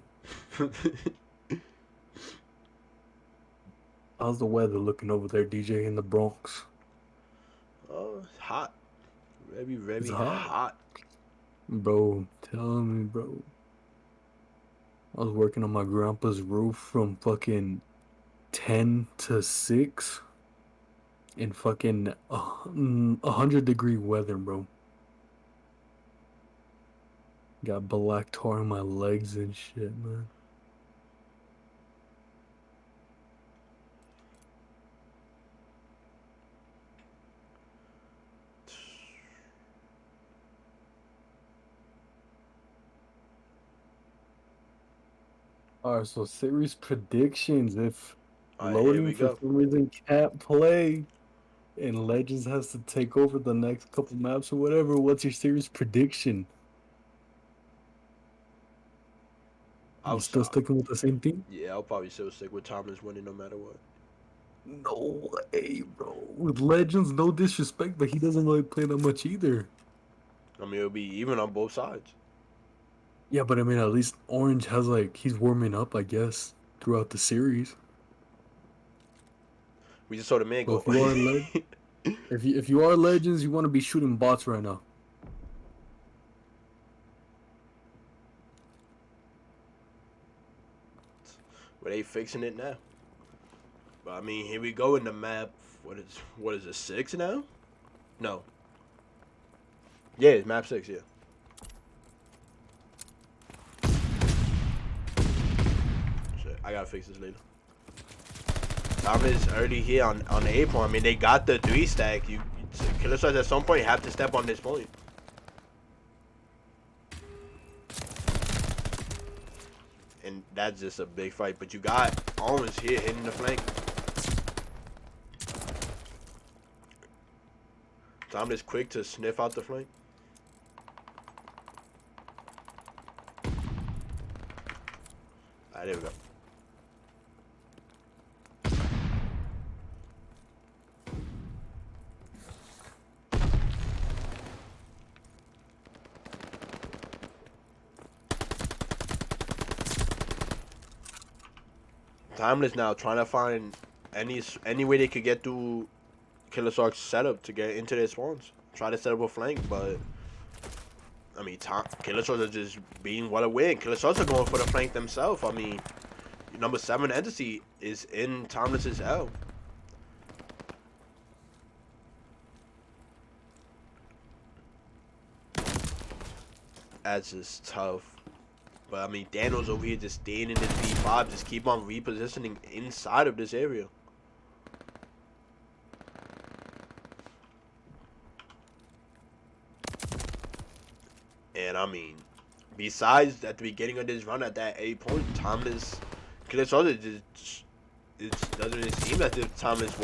How's the weather looking over there, DJ, in the Bronx? Oh, it's hot. Very, very It's hot. hot. Bro, tell me, bro. I was working on my grandpa's roof from fucking 10 to 6 in fucking 100-degree weather, bro. Got black tar on my legs and shit, man. Alright, so series predictions. If All right, here loading we for go. some reason can't play and Legends has to take over the next couple maps or whatever, what's your series prediction? You still sticking with the same team? Yeah, I'll probably still stick with Thomas winning no matter what. No way, bro. With Legends, no disrespect, but he doesn't really play that much either. I mean, it'll be even on both sides. Yeah, but I mean, at least Orange has he's warming up, I guess, throughout the series. We just saw the man So go. if you are Legends, you want to be shooting bots right now. Well, they fixing it now. But I mean, here we go in the map. What is it, 6 now? No. Yeah, it's map 6, yeah. Shit, I gotta fix this later. Thomas already here on the A point. I mean, they got the 3 stack. Killer Stars at some point have to step on this point. And that's just a big fight. But you got Owens here hitting the flank. Tom is quick to sniff out the flank. Alright, there we go. Timeless now trying to find any way they could get through Killer Shark's setup to get into their spawns. Try to set up a flank, but I mean, Killer Sharks are just being well aware. Killer Sharks are going for the flank themselves. I mean, number 7 entity is in Timeless's L. That's just tough. But I mean, Daniels over here just staying in this B5, just keep on repositioning inside of this area. And I mean, besides at the beginning of this run at that 8 point, Thomas, Killers just it doesn't really seem as if Thomas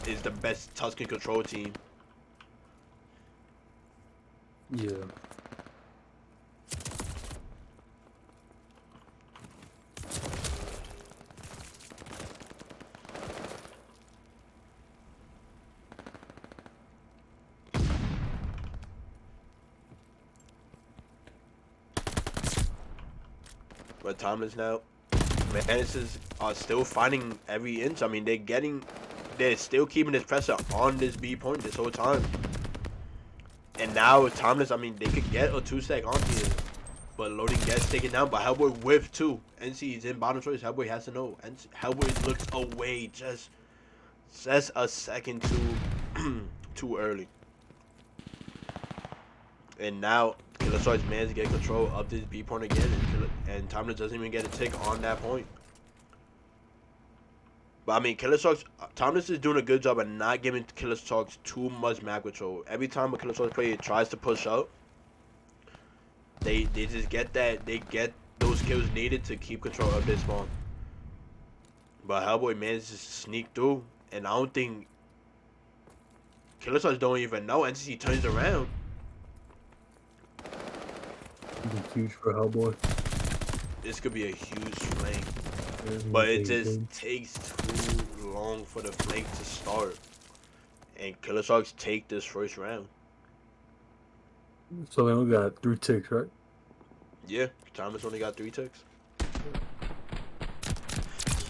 is the best Tuscan control team. Yeah. But Thomas now, Manises are still finding every inch. I mean, they're still keeping this pressure on this B point this whole time. And now Thomas, I mean, they could get a 2-stack on here. But loading gets taken down by Hellboy with 2. NC is in bottom choice. Hellboy has to know. And Hellboy looks away just a second too early. And now Killosarge managed to get control of this B point again, and Thomas doesn't even get a tick on that point. But I mean, Thomas is doing a good job of not giving Killosarge too much map control. Every time a Killosarge player tries to push up, they just get those kills needed to keep control of this spawn. But Hellboy manages to sneak through, and I don't think Killosarge don't even know until he turns around. Huge for Hellboy. This could be a huge flank, but it just takes too long for the flank to start. And Killer Sharks take this first round. So they only got 3 ticks, right? Yeah, Thomas only got 3 ticks.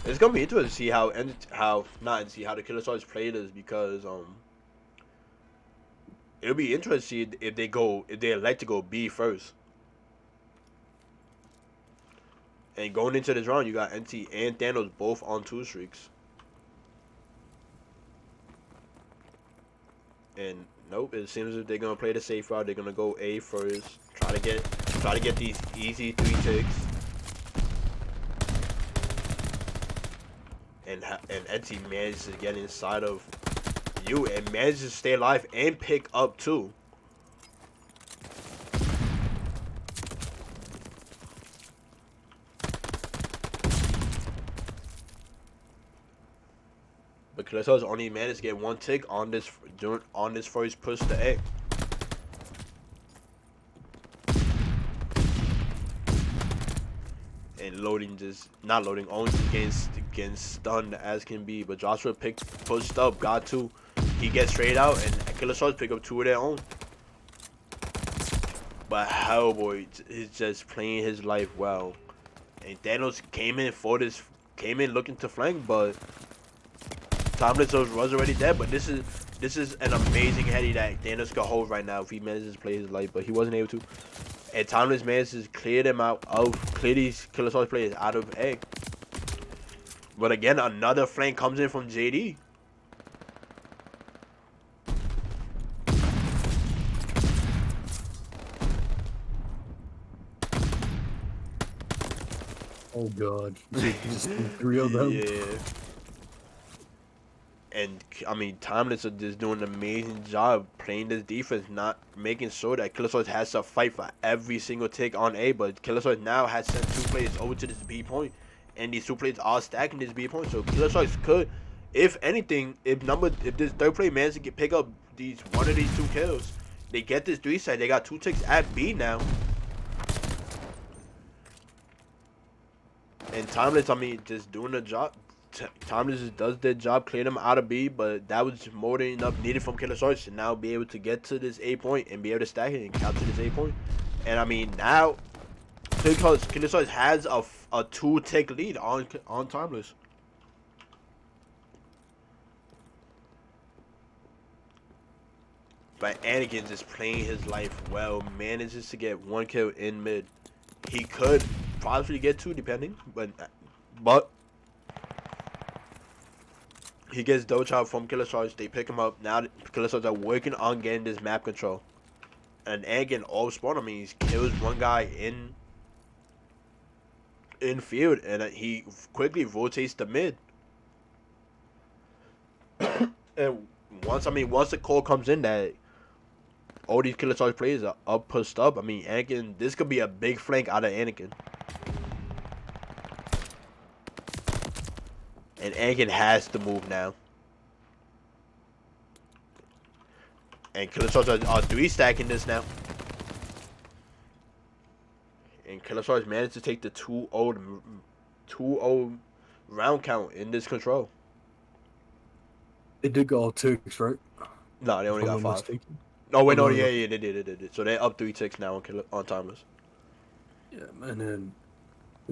It's gonna be interesting to see how the Killer Sharks play this, because it'll be interesting to see if they elect to go B first. And going into this round, you got NT and Thanos both on 2 streaks. And nope, it seems as if they're gonna play the safe route. They're gonna go A first. Try to get these easy 3 ticks. And NT manages to get inside of you and manages to stay alive and pick up 2. But Killosarge only managed to get 1 tick on this first push to A. And Owens just getting stunned as can be. But Joshua pushed up, got 2. He gets straight out, and Killosarge pick up 2 of their own. But Hellboy is just playing his life well. And Thanos came in looking to flank, but Thomas was already dead. But this is an amazing heady that Thanos could hold right now if he manages to play his life, but he wasn't able to. And Thomas manages to clear these Killer Sharks players out of A. But again, another flank comes in from JD. Oh god. Just 3 of them. Yeah. And I mean, Timeless are just doing an amazing job playing this defense, not making sure that Killer Sharks has to fight for every single tick on A. But Killer Sharks now has sent 2 players over to this B point, and these 2 players are stacking this B point. So Killer Sharks could, if anything, if this 3rd player manages to pick up one of these 2 kills, they get this 3 side. They got 2 ticks at B now. And Timeless, I mean, just doing the job. Timeless just does their job, clear them out of B, but that was more than enough needed from Killer Sharks to now be able to get to this A point and be able to stack it and count to this A point. And I mean, now Killer Sharks has a 2-tick lead on Timeless. But Anakin just playing his life well, manages to get 1 kill in mid. He could possibly get 2 depending, but he gets doge out from Killer Sharks. They pick him up. Now Killer Sharks are working on getting this map control. and Anakin all spawn. I mean, he kills one guy in field, and he quickly rotates the mid. And once the call comes in that all these Killer Charge players are up pushed up, I mean, Anakin, this could be a big flank out of Anakin. And Anakin has to move now. And Killer Charge are 3-stacking this now. And Killer Charge managed to take the 2-0 round count in this control. They did go all ticks, right? No, they only If got I'm 5. mistaken. No, wait, no, no, no. yeah, they did. So they're up 3 ticks now on Timeless. Yeah, and then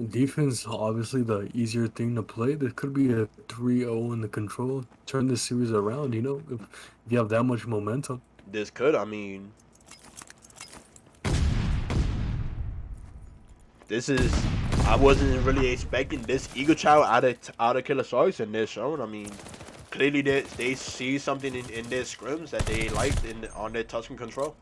defense, obviously the easier thing to play. There could be a 3-0 in the control. Turn this series around, you know, if you have that much momentum. This could, I mean, I wasn't really expecting this Eagle Child out of Killer Sharks in this show. I mean, clearly they see something in their scrims that they liked on their touch and control.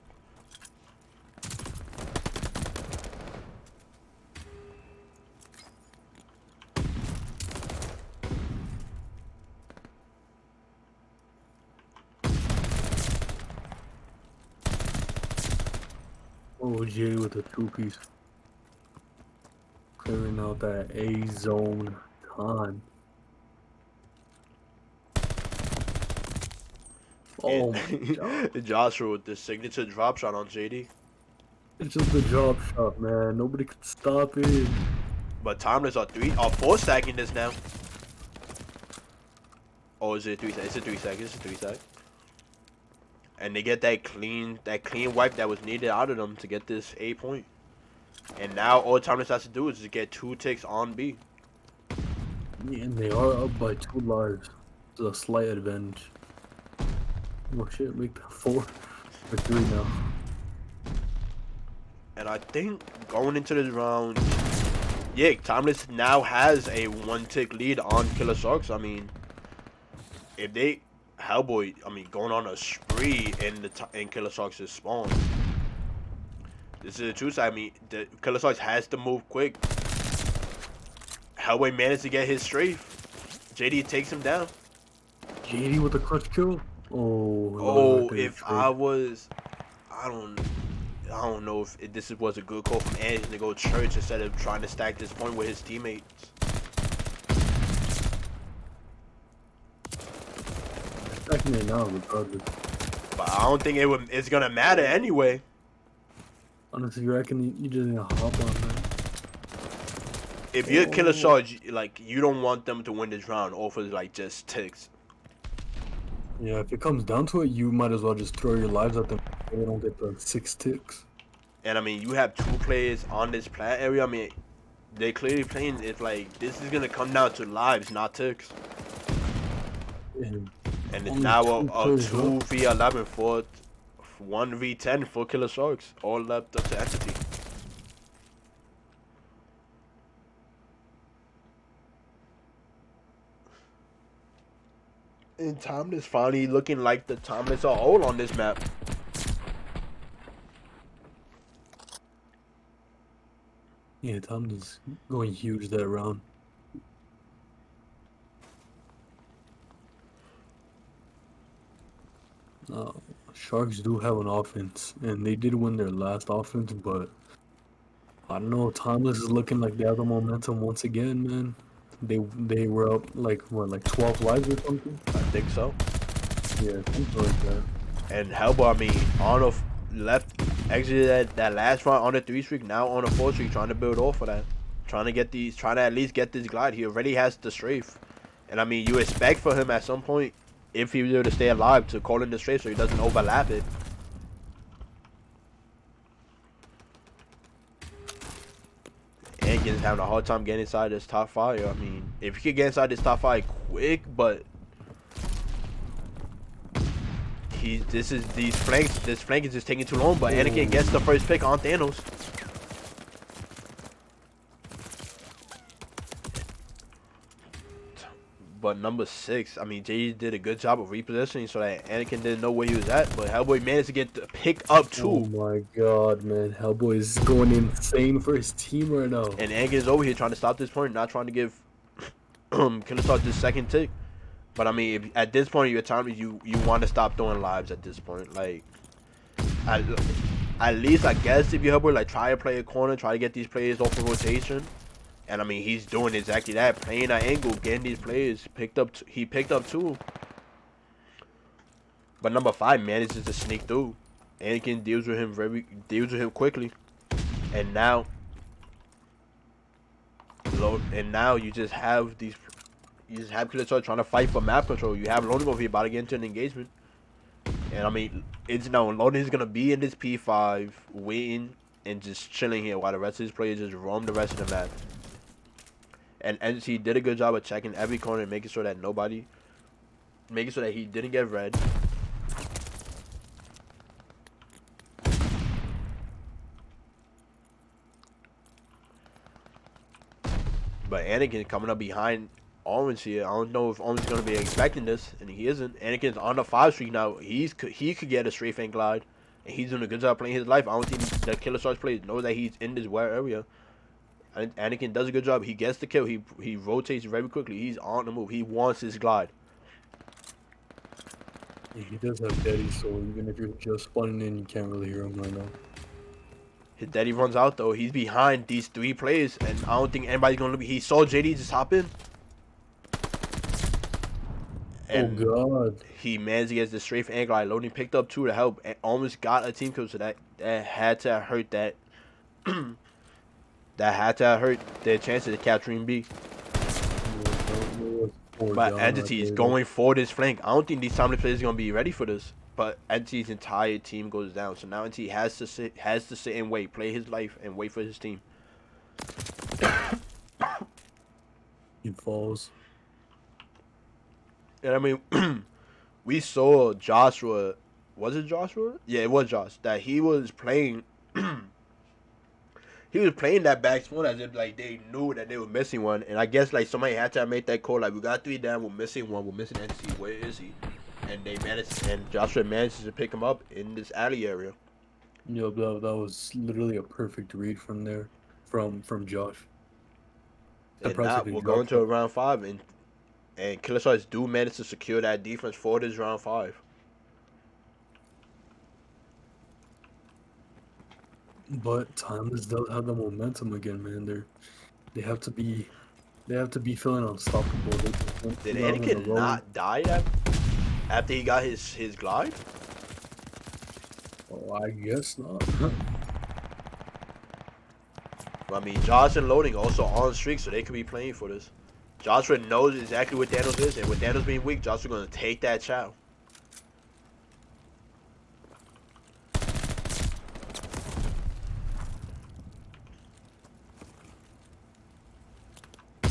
Oh, Jay with a 2-piece. Clearing out that A zone time. Oh my god. Joshua with the signature drop shot on JD. It's just a drop shot, man. Nobody can stop it. But Timeless are 4-stacking this now. Oh, is it 3 stack? It's a 3-stack. It's a 3-stack. And they get that clean wipe that was needed out of them to get this 8 point. And now all Timeless has to do is just get 2 ticks on B. Yeah, and they are up by 2 lives. It's a slight advantage. Oh shit, make that 4 or 3 now. And I think going into this round, yeah, Timeless now has a 1-tick lead on Killer Sharks. I mean, if they Hellboy, I mean, going on a spree in Killer Sharks' spawn. This is the truth. I mean, the Killer Sharks has to move quick. Hellboy managed to get his strafe. JD takes him down. JD with a clutch kill. Oh, if I was, I don't know if this was a good call from Ange to go church instead of trying to stack this point with his teammates. Stacking it now, regardless. But I don't think it's gonna matter anyway. Honestly, you reckon you just need to hop on that? If you're Killer Sharks, like, you don't want them to win this round off of like just ticks. Yeah, if it comes down to it, you might as well just throw your lives at them. They don't get the 6 ticks. And I mean, you have 2 players on this plat area. I mean, they clearly playing it like this is gonna come down to lives, not ticks. And it's now a 2v11 for 1v10 for Killer Sharks, all left up to Entity. And Timeless finally looking like the Timeless are all on this map. Yeah, Tom is going huge that round. Sharks do have an offense, and they did win their last offense, but I don't know. Timeless is looking like they have the momentum once again, man. They were up like what, like 12 lives or something? I think so. Yeah, something like that. And Hellboy, I mean, on a exited that last round on a 3 streak, now on a 4 streak, trying to build off of that. Trying to at least get this glide. He already has the strafe. And I mean, you expect for him at some point, if he was able to stay alive, to call in the strafe so he doesn't overlap it. Anakin's having a hard time getting inside this top 5. I mean, if he could get inside this top 5 quick, but this flank is just taking too long. But Anakin gets the first pick on Thanos. But number 6, I mean, JD did a good job of repositioning so that Anakin didn't know where he was at. But Hellboy managed to get the pick up Oh too. my god, man. Hellboy is going insane for his team right now. And Anakin is over here trying to stop this point, not trying to give Killostar this second tick. But I mean, if, at this point, your time you want to stop throwing lives at this point. Like, at least I guess if you Hellboy, like try to play a corner, try to get these players off the rotation. And I mean, he's doing exactly that, playing that angle, getting these players picked up. He picked up 2. But number 5 manages to sneak through. Anakin deals with him quickly, and now you just have Killostar trying to fight for map control. You have Loading over here about to get into an engagement, and I mean, it's known Loading is gonna be in this P5 waiting and just chilling here while the rest of his players just roam the rest of the map. And Entity did a good job of checking every corner and making sure that he didn't get red. But Anakin coming up behind Orange here. I don't know if Orange is going to be expecting this, and he isn't. Anakin's on the 5 streak now. He could get a straight fang glide, and he's doing a good job playing his life. I don't think the Killostar's players know that he's in this wear area. And Anakin does a good job. He gets the kill. He rotates very quickly. He's on the move. He wants his glide. Yeah, he does have Daddy, so even if you're just spawning in, you can't really hear him right now. His daddy runs out though. He's behind these 3 players, and I don't think anybody's gonna be. He saw JD just hop in. And oh god. he managed to get the strafe and glide. Loading picked up 2 to help and almost got a team kill, so that had to hurt that. That had to hurt their chances of capturing B. But Entity is going for this flank. I don't think these Timeless players are gonna be ready for this. But Entity's entire team goes down, so now Entity has to sit and wait, play his life, and wait for his team. He falls. And I mean, we saw Joshua. Was it Joshua? Yeah, it was Josh. That he was playing. He was playing that back spawn as if like they knew that they were missing one, and I guess like somebody had to make that call. Like, we got 3 down, we're missing one, we're missing Entity. Where is he? And they managed, and Joshua manages to pick him up in this alley area. Yo, that was literally a perfect read from there, from Josh. And now we're going to round 5, and Killostar do manage to secure that defense for this round 5. But Timeless does have the momentum again, man. They have to be feeling unstoppable. Did Anakin not die after he got his glide? Oh, I guess not. I mean, Josh and Loading also on streak, so they could be playing for this. Joshua knows exactly what Thanos is, and with Thanos being weak, Joshua's going to take that chow.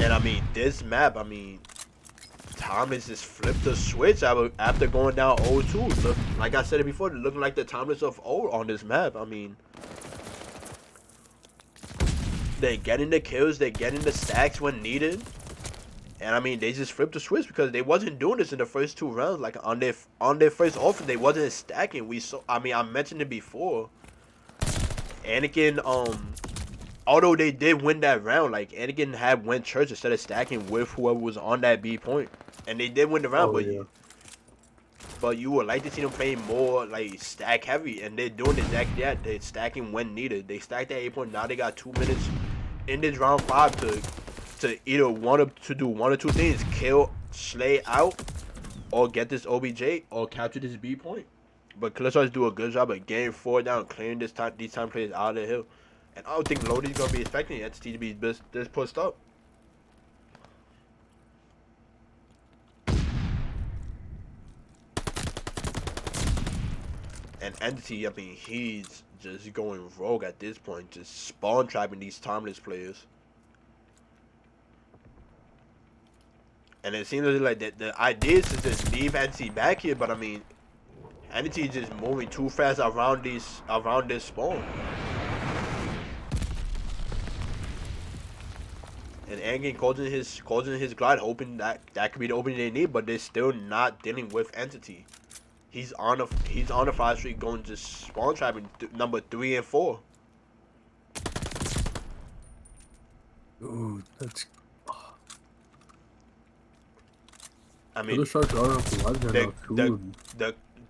And I mean, this map, I mean, Timeless just flipped the switch after going down 0-2. Look, like I said it before, looking like the Timeless of old on this map. I mean, they're getting the kills, they're getting the stacks when needed. And I mean, they just flipped the switch because they wasn't doing this in the first 2 rounds. Like on their first offense, they wasn't stacking. We saw. I mean, I mentioned it before. Anakin, although they did win that round, like Anakin went church instead of stacking with whoever was on that B point, and they did win the round. But you would like to see them playing more like stack heavy, and they're doing exactly that. They're stacking when needed. They stacked that 8 point. Now they got 2 minutes in this round 5 to either do one or two things: kill Slay out, or get this OBJ, or capture this B point. But Killostar's do a good job of getting 4 down, clearing these time players out of the hill. And I don't think Loading's gonna be expecting Entity to be this pushed up. And Entity, I mean, he's just going rogue at this point, just spawn trapping these Timeless players. And it seems like the idea is to just leave Entity back here, but I mean, Entity is just moving too fast around this spawn. And Angen causing his glide, hoping that could be the opening they need, but they're still not dealing with Entity. He's on a 5 streak going to spawn trapping number 3 and 4. Ooh, that's. I The mean, sharks are up alive right the now the too.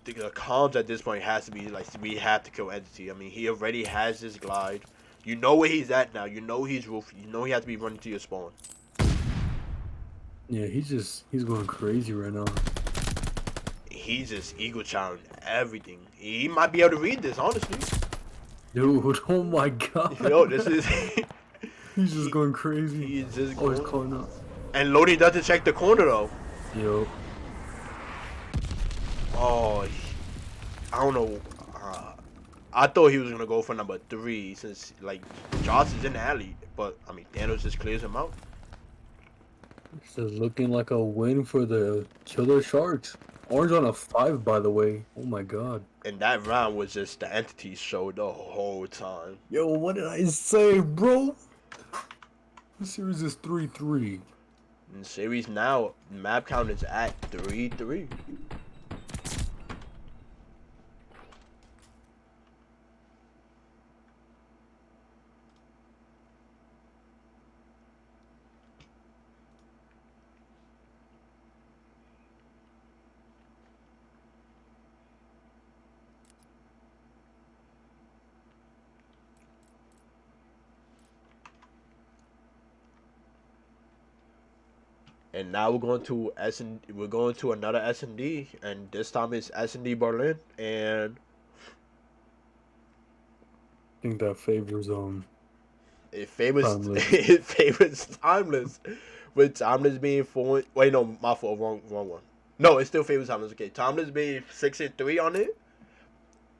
the comms at this point has to be like, we have to kill Entity. I mean, he already has his glide. You know where he's at now. You know he's roof. You know he has to be running to your spawn. Yeah, he's going crazy right now. He's just eagle challenge everything. He might be able to read this, honestly. Dude, oh my god. Yo, this is. He's just going crazy. He's just Oh, he's going. calling up. And Lodi doesn't check the corner though. Yo. Oh, I don't know. I thought he was gonna go for number 3 since like Josh is in the alley, but I mean Thanos just clears him out. This is looking like a win for the Killer Sharks. Orange on a 5, by the way. Oh my god. And that round was just the Entity show the whole time. Yo, what did I say, bro? The series is 3-3. In series now, map count is at 3-3. And now we're going to we're going to another S&D, and this time it's S&D Berlin, and I think that favors it favors Timeless. it favors Timeless, with Timeless being 4. Wait, no, my fault, wrong one. No, it still favors Timeless. Okay, Timeless being 6-3 on it,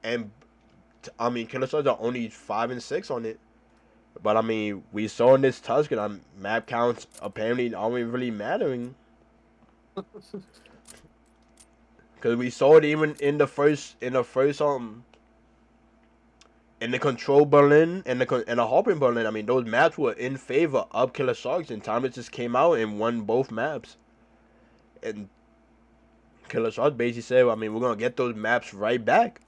and I mean Killer Stars are only 5-6 on it. But I mean, we saw in this Tuscan, map counts apparently aren't really mattering. Cause we saw it even in the first in the Control Berlin and the Hopping Berlin. I mean, those maps were in favor of Killer Sharks, and Timeless just came out and won both maps. And Killer Sharks basically said, I mean, we're gonna get those maps right back.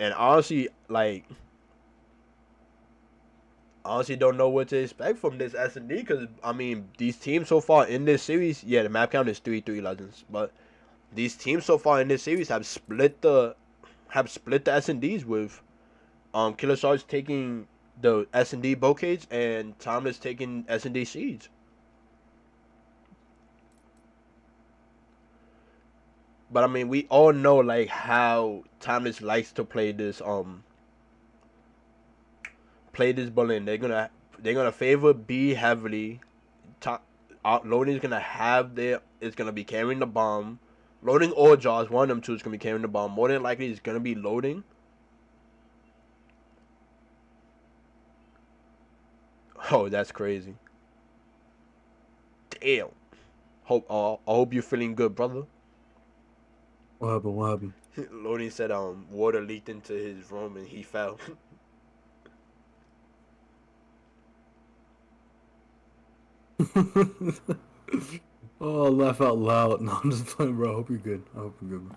And honestly, don't know what to expect from this S&D, because I mean, these teams so far in this series, yeah, the map count is 3-3 Legends, but these teams so far in this series have split the S&Ds with Killer Sharks taking the S&D Bouquets and Timeless taking S&D Seeds. But I mean, we all know like how Timeless likes to play this Berlin. They're gonna favor B heavily. Loading is gonna be carrying the bomb. Loading or Jaws, one of them two is gonna be carrying the bomb. More than likely, it's gonna be Loading. Oh, that's crazy. Damn. I hope you're feeling good, brother. What happened? What happened? Loading said water leaked into his room and he fell. Oh, laugh out loud. No, I'm just playing, bro. I hope you're good. I hope you're good, bro.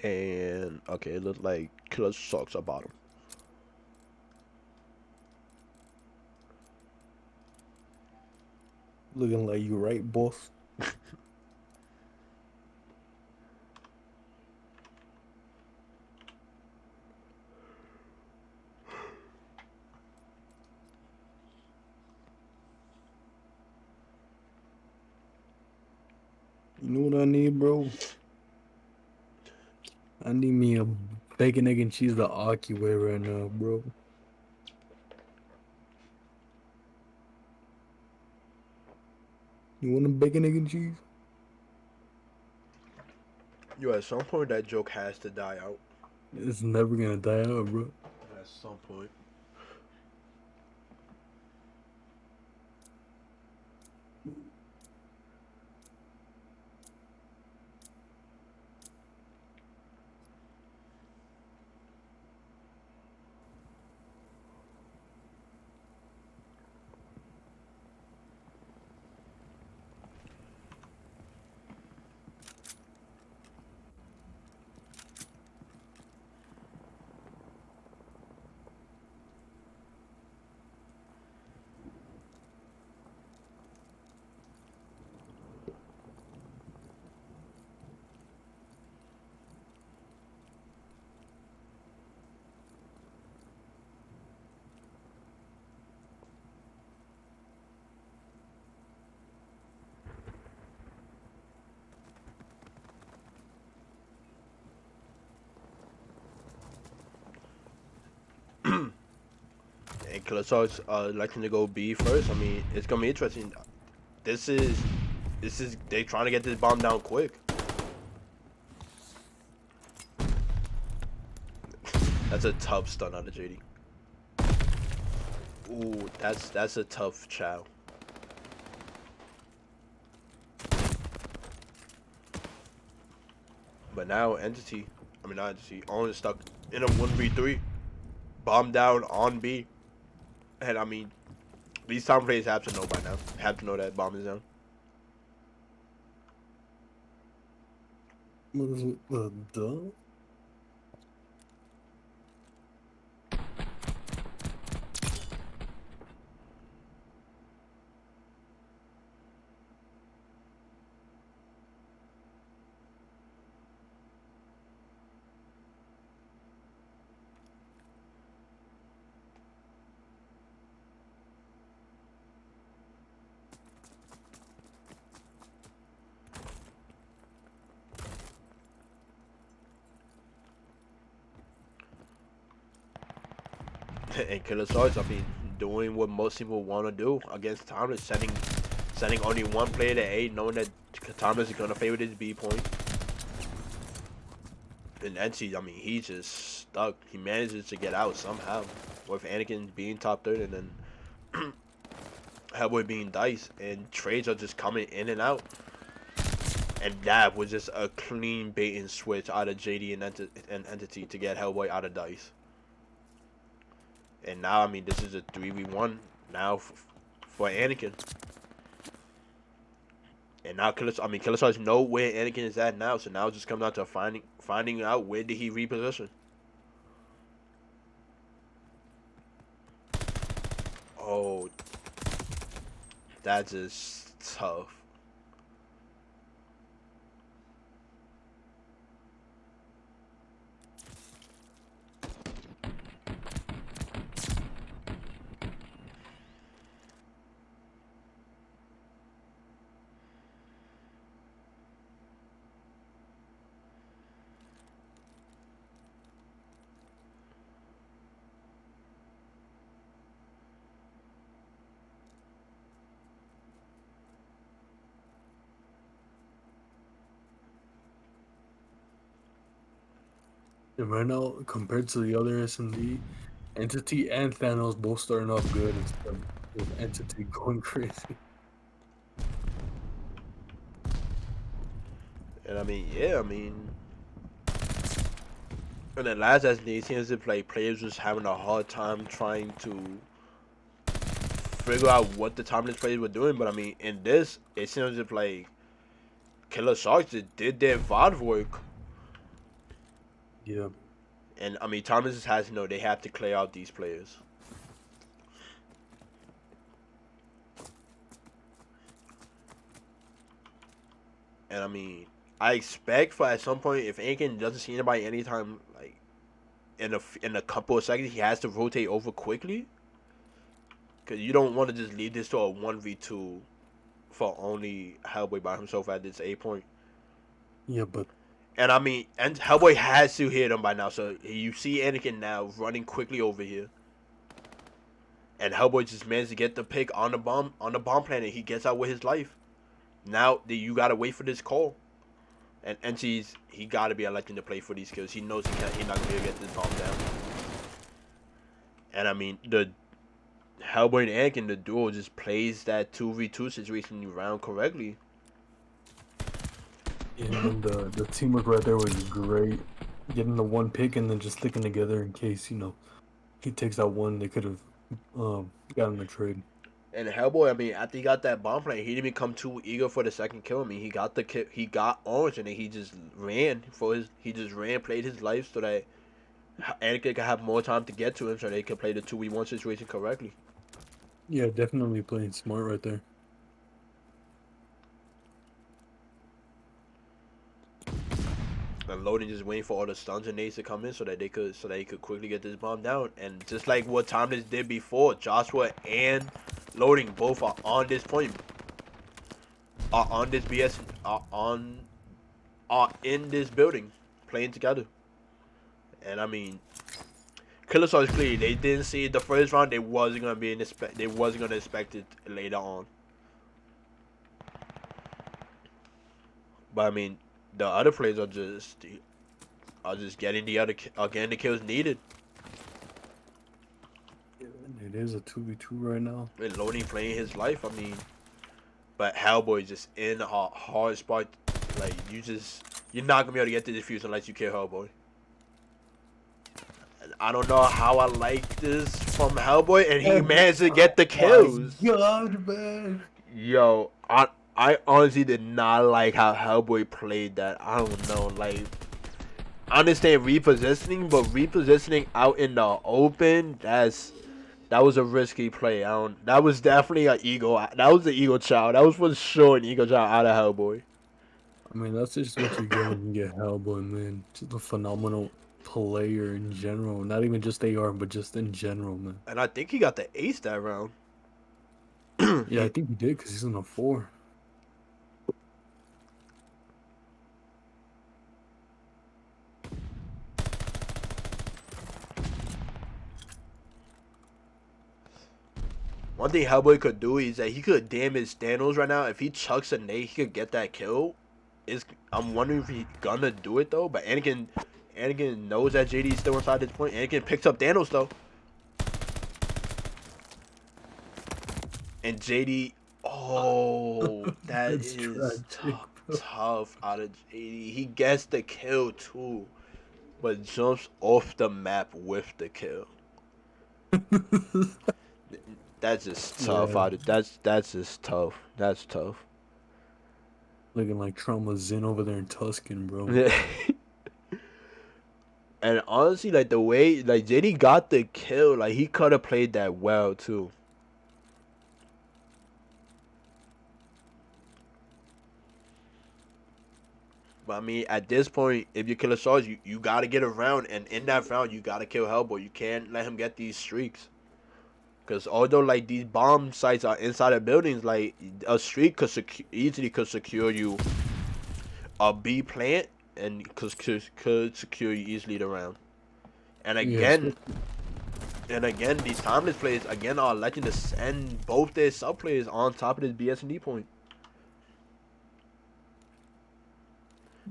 And okay, it looks like Killer Sharks are bottom. Looking like you right, boss. You know what I need, bro? I need me a bacon, egg, and cheese the Aki way right now, bro. You want a bacon, egg, and cheese? Yo, at some point that joke has to die out. It's never gonna die out, bro. At some point. And Killer Shark's electing to go B first. I mean, it's gonna be interesting. This is they trying to get this bomb down quick. That's a tough stun out of JD. Ooh, that's a tough chow. But now Entity, I mean not Entity, Owen is stuck in a 1v3. Bomb down on B. And I mean, these time players have to know by now. Have to know that bomb is down. What is it? Duh? And Killer Sharks, I mean, doing what most people want to do against Thomas, sending only one player to A, knowing that Thomas is gonna favor this B point. And Entity, I mean, he's just stuck. He manages to get out somehow, with Anakin being top third, and then Hellboy being Dice, and trades are just coming in and out. And that was just a clean bait and switch out of JD and Entity to get Hellboy out of Dice. And now, I mean, this is a 3v1 now for Anakin. And now Killer Sharks know where Anakin is at now, so now it just comes down to finding out where did he reposition. Oh, that's just tough. And right now, compared to the other SMD, Entity and Thanos both starting off good instead of Entity going crazy. And I mean, yeah, I mean, in the last SD, it seems to like players just having a hard time trying to figure out what the timeless players were doing. But I mean, in this, it seems to like Killer Sharks just did their VOD work. Yeah. And I mean, Thomas has to know they have to clear out these players. And I mean, I expect for at some point, if Anakin doesn't see anybody anytime, like in a couple of seconds, he has to rotate over quickly. Cause you don't want to just leave this to a 1v2 for only Hellboy by himself at this A point. Yeah, but And I mean, and Hellboy has to hit him by now. So you see Anakin now running quickly over here, and Hellboy just managed to get the pick on the bomb planet. He gets out with his life. Now you gotta wait for this call, and NC's he gotta be electing to play for these kills. He knows he can't. He's not gonna be able to get this bomb down. And I mean, the Hellboy and Anakin, the duo just plays that 2v2 situation around correctly. And the teamwork right there was great. Getting the one pick and then just sticking together in case, he takes out one, they could have gotten the trade. And Hellboy, I mean, after he got that bomb play, he didn't become too eager for the second kill. I mean, he got the kill, he got Orange, and then he just ran played his life so that Anakin could have more time to get to him, so they could play the 2v1 situation correctly. Yeah, definitely playing smart right there. And Loading just waiting for all the stuns and nades to come in so that he could quickly get this bomb down. And just like what Timeless did before, Joshua and Loading both are on this point, are on this BS, are in this building, playing together. And I mean, Killer Saw is clear. They didn't see it the first round. They wasn't gonna expect it later on. But I mean, the other players are just getting the kills needed. It is a 2v2 right now. And Loading playing his life. I mean, but Hellboy just in a hard spot. Like you're not gonna be able to get the defuse unless you kill Hellboy. And I don't know how I like this from Hellboy, and he managed to get the kills. My God, man. Yo, I honestly did not like how Hellboy played that. I don't know, like, I understand repositioning, but repositioning out in the open, that was a risky play. That was definitely an ego. That was an ego child. That was for sure an ego child out of Hellboy. I mean, that's just what you get when you get Hellboy, man. Just a phenomenal player in general. Not even just AR, but just in general, man. And I think he got the ace that round. Yeah, I think he did because he's in a 4. One thing Hellboy could do is that he could damage Thanos right now. If he chucks a nade, he could get that kill. I'm wondering if he's gonna do it though. But Anakin knows that JD's still inside this point. Anakin picks up Thanos though. And JD, oh, that That's is tragic, tough out of JD. He gets the kill too, but jumps off the map with the kill. That's just tough. Yeah. That's just tough. That's tough. Looking like Trauma Zen over there in Tuscan, bro. And honestly, like the way like JD got the kill, like he could have played that well too. But I mean, at this point, if you kill a Sarge, you gotta get a round, and in that round, you gotta kill Hellboy. You can't let him get these streaks. Because although like these bomb sites are inside of buildings, like a streak easily could secure you a B plant and could secure you easily the round. And again, these Timeless players again are electing to send both their sub players on top of this BS&D point.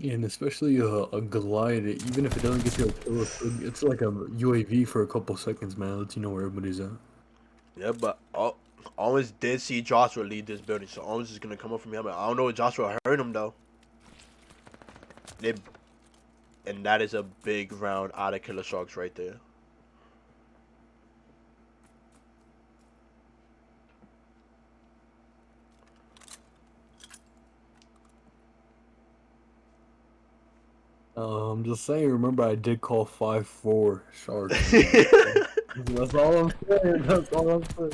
And especially a Goliath, even if it doesn't get you a kill, it's like a UAV for a couple seconds, man. Lets you know where everybody's at. Yeah, but Owens did see Joshua lead this building, so Owens is gonna come up from him. I don't know if Joshua heard him though. And that is a big round out of Killer Sharks right there. I'm just saying, remember I did call 5-4 Sharks. That's all I'm saying. That's all I'm saying.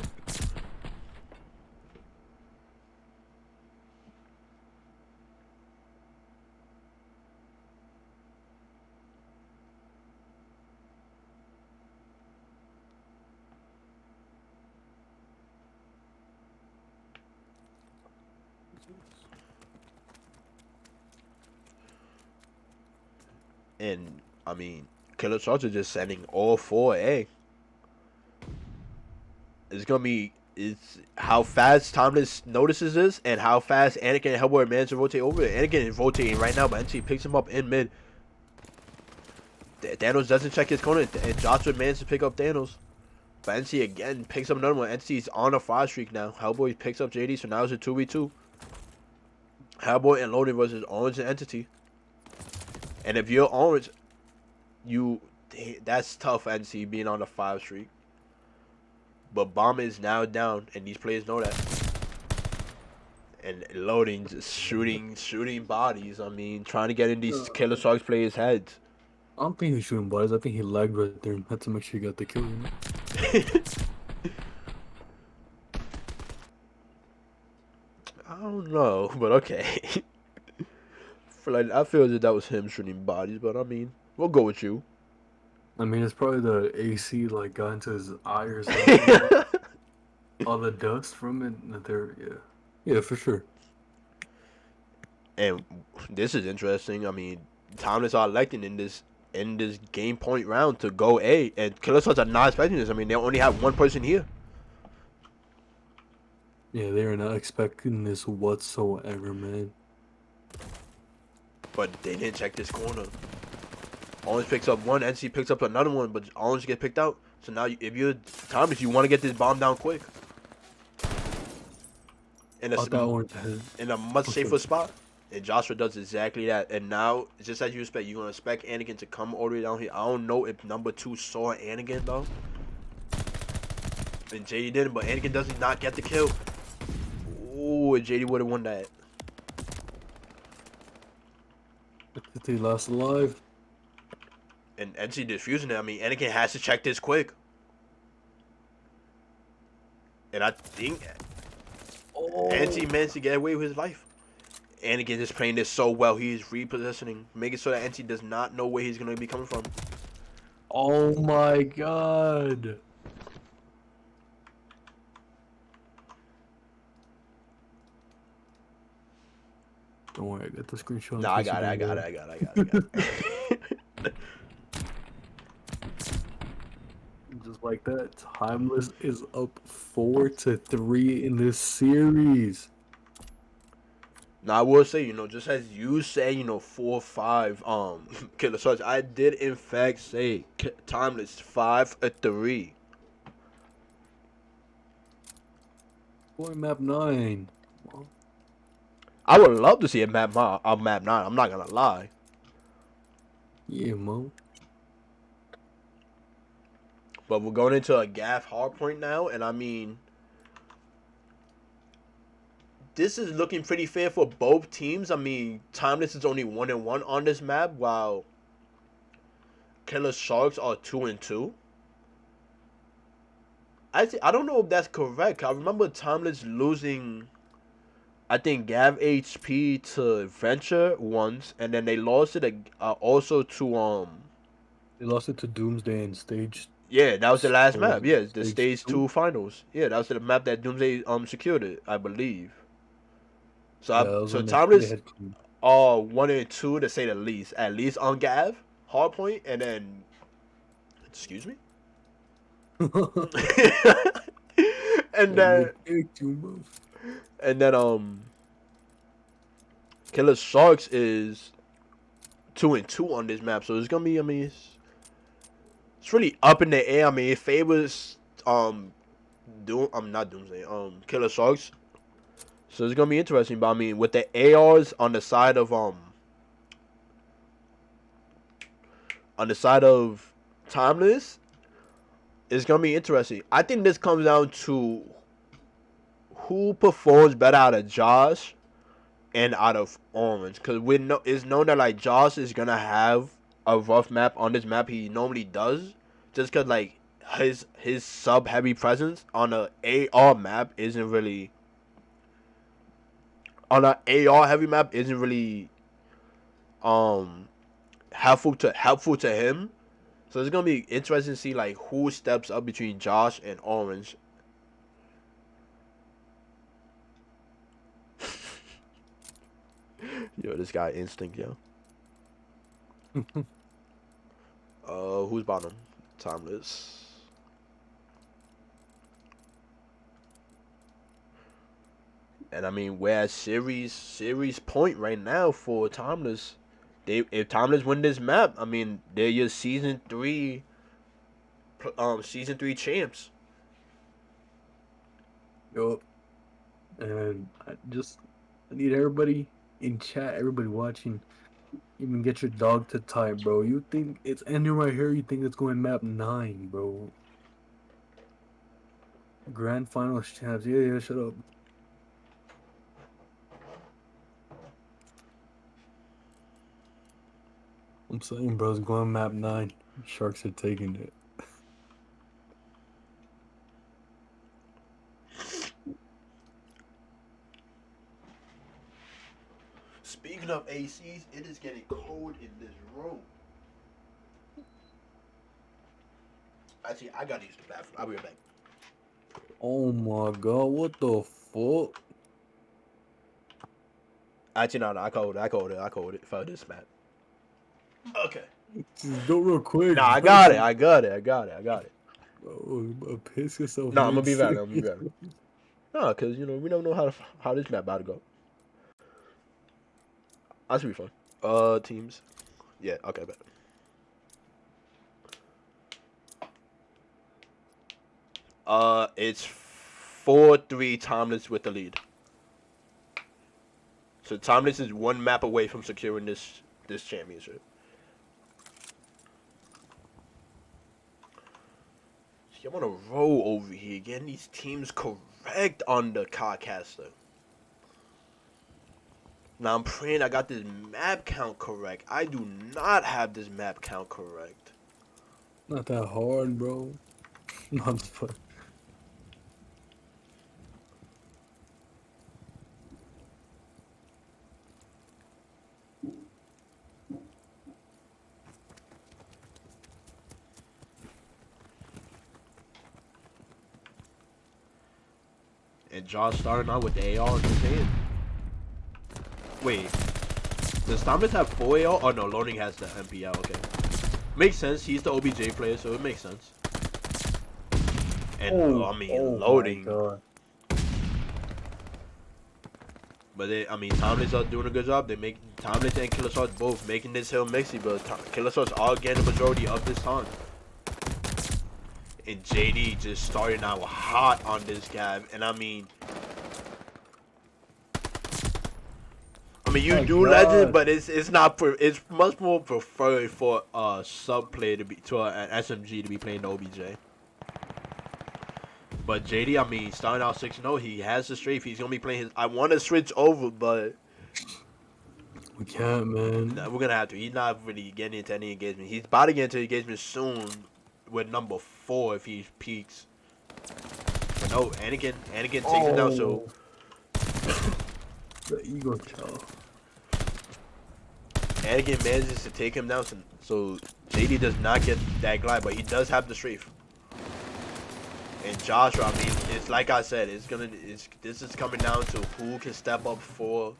And I mean, Killer Sharks are just sending all four A. It's gonna be it's how fast Timeless notices this and how fast Anakin and Hellboy manage to rotate over it. Anakin is rotating right now, but NC picks him up in mid. Thanos doesn't check his corner, and Joshua manages to pick up Thanos. But NC again picks up another one. NC's on a 5 streak now. Hellboy picks up JD, so now it's a 2v2. Hellboy and Loading versus Orange and Entity. And if you're Orange, that's tough, NC, being on a 5 streak. But Bomb is now down, and these players know that. And Loading just shooting bodies. I mean, trying to get in these Killer Sharks players' heads. I don't think he's shooting bodies. I think he lagged right there and had to make sure he got the kill. You know? I don't know, but okay. I feel that was him shooting bodies, but I mean, we'll go with you. I mean, it's probably the AC like got into his eye or something. All the dust from it. Yeah, for sure. And this is interesting. I mean, Timeless are electing in this game point round to go A, and Killer Sharks are not expecting this. I mean, they only have one person here. Yeah, they are not expecting this whatsoever, man. But they didn't check this corner. Orange picks up one, NC picks up another one, but Orange get picked out. So now, if you're Timeless, you want to get this bomb down quick. In a much safer spot. And Joshua does exactly that. And now, just as you expect, you're going to expect Anakin to come all the way down here. I don't know if number 2 saw Anakin, though. And JD didn't, but Anakin does not get the kill. Ooh, and JD would have won that. He lost alive. And NC defusing it. I mean, Anakin has to check this quick. And I think NC managed to get away with his life. Anakin is playing this so well. He is repositioning, making sure that NC does not know where he's going to be coming from. Oh my god. Don't worry, I got the screenshot. Nah, I got it. Just like that, Timeless is up 4-3 in this series. Now I will say, just as you say, 4-5, Killer Sharks, I did in fact say Timeless 5-3. Boy, map 9. I would love to see a map 9. I'm not gonna lie. Yeah, Mo. But we're going into a Gaff hardpoint now, and I mean, this is looking pretty fair for both teams. I mean, Timeless is only 1-1 on this map, while Killer Sharks are 2-2. I don't know if that's correct. I remember Timeless losing, I think, Gav HP to Venture once, and then they lost it also to They lost it to Doomsday and Stage. Yeah, that was the last map. Yeah, the Stage Stage 2 finals. Yeah, that was the map that Doomsday secured it, I believe. So so Timeless 1-2 to say the least. At least on Gav, hardpoint, and then excuse me? and then Killer Sharks is 2-2 on this map, so it's gonna be, I mean, it's really up in the air. I mean, it favors not Doomsday, Killer Sharks. So it's gonna be interesting. But I mean, with the ARs on the side of Timeless, it's gonna be interesting. I think this comes down to who performs better out of Josh and out of Orange, because it's known that like Josh is gonna have a rough map on this map. He normally does, just because like his sub heavy presence on a AR map isn't really helpful to him. So it's gonna be interesting to see like who steps up between Josh and Orange. Yo, this guy instinct, yo. Who's bottom? Timeless. And I mean, we're at series point right now for Timeless. If Timeless win this map, I mean, they're your season 3 champs. Yup. And I need everybody in chat, everybody watching, even get your dog to type, bro. You think it's ending right here? You think it's going map 9, bro? Grand finals champs. Yeah, shut up. I'm saying, bro, it's going map 9. Sharks are taking it. Speaking of ACs, it is getting cold in this room. Actually, I gotta use the bathroom. I'll be right back. Oh my god, what the fuck? Actually, no, I called it for this map. Okay. Just go real quick. Nah, I got it. Bro, piss yourself. Nah, I'm gonna be back. Nah, cause we never know how this map about to go. That should be fun. Teams. Yeah, okay, bet. It's 4-3 Timeless with the lead. So Timeless is one map away from securing this championship. See, I'm on a roll over here, getting these teams correct on the Cardcaster. Now I'm praying I got this map count correct. I do not have this map count correct. Not that hard, bro. Not fun. And Josh starting out with the AR in his hand. Wait, does Thomas have 4 AR? Oh no, Loading has the MPL, okay. Makes sense, he's the OBJ player, so it makes sense. And Loading. But Thomas are doing a good job. Thomas and Killersauce both making this hill mixy, but Killersauce are getting the majority of this time. And JD just starting out hot on this guy, and you do legend, but it's not. It's much more preferred for a sub player to an SMG to be playing the OBJ. But JD, starting out 6-0, he has the strafe. He's gonna be playing his. I want to switch over, but we can't, man. We're gonna have to. He's not really getting into any engagement. He's about to get into engagement soon with number 4 if he peaks. But no, Anakin takes him down. So the ego child. Anakin manages to take him down, so JD does not get that glide, but he does have the strafe. And Joshua, it's like I said, this is coming down to who can step up for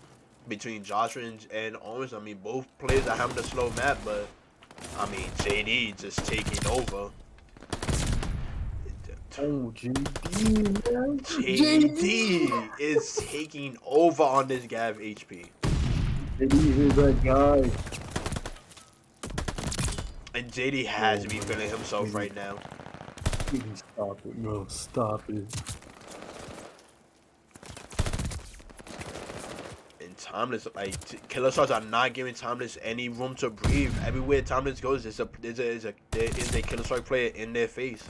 between Joshua and Owens. Both players are having a slow map, but JD just taking over. Oh, JD, man. JD is taking over on this Gav HP. JD is that guy. And JD has to be feeling himself right now. Stop it, bro. Stop it. And Timeless, Killersauce are not giving Timeless any room to breathe. Everywhere Timeless goes, there is a Killersauce player in their face.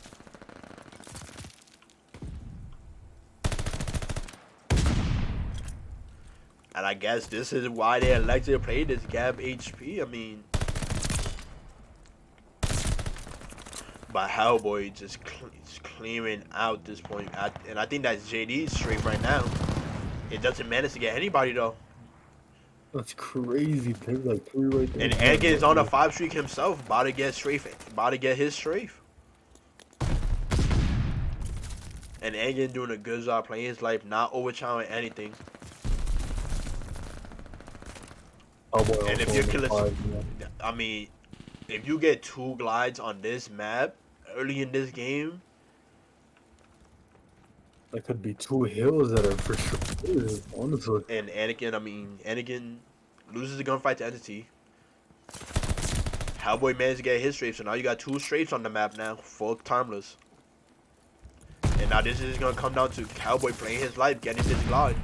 And I guess this is why they elected to play this Gab HP. But Hellboy just clearing out this point. And I think that's JD's straight right now. It doesn't manage to get anybody, though. That's crazy. There's like 3 right there. And Anakin is on a 5 streak himself. About to get his strafe. And Anakin doing a good job playing his life, not overshadowing anything. Oh boy, and if you're Killer, if you get 2 glides on this map early in this game, That could be 2 hills that are for sure. Honestly. and Anakin loses the gunfight to Entity. Hellboy managed to get his strafe, so now you got 2 strafes on the map now for Timeless. And now this is gonna come down to Cowboy playing his life, getting this glide.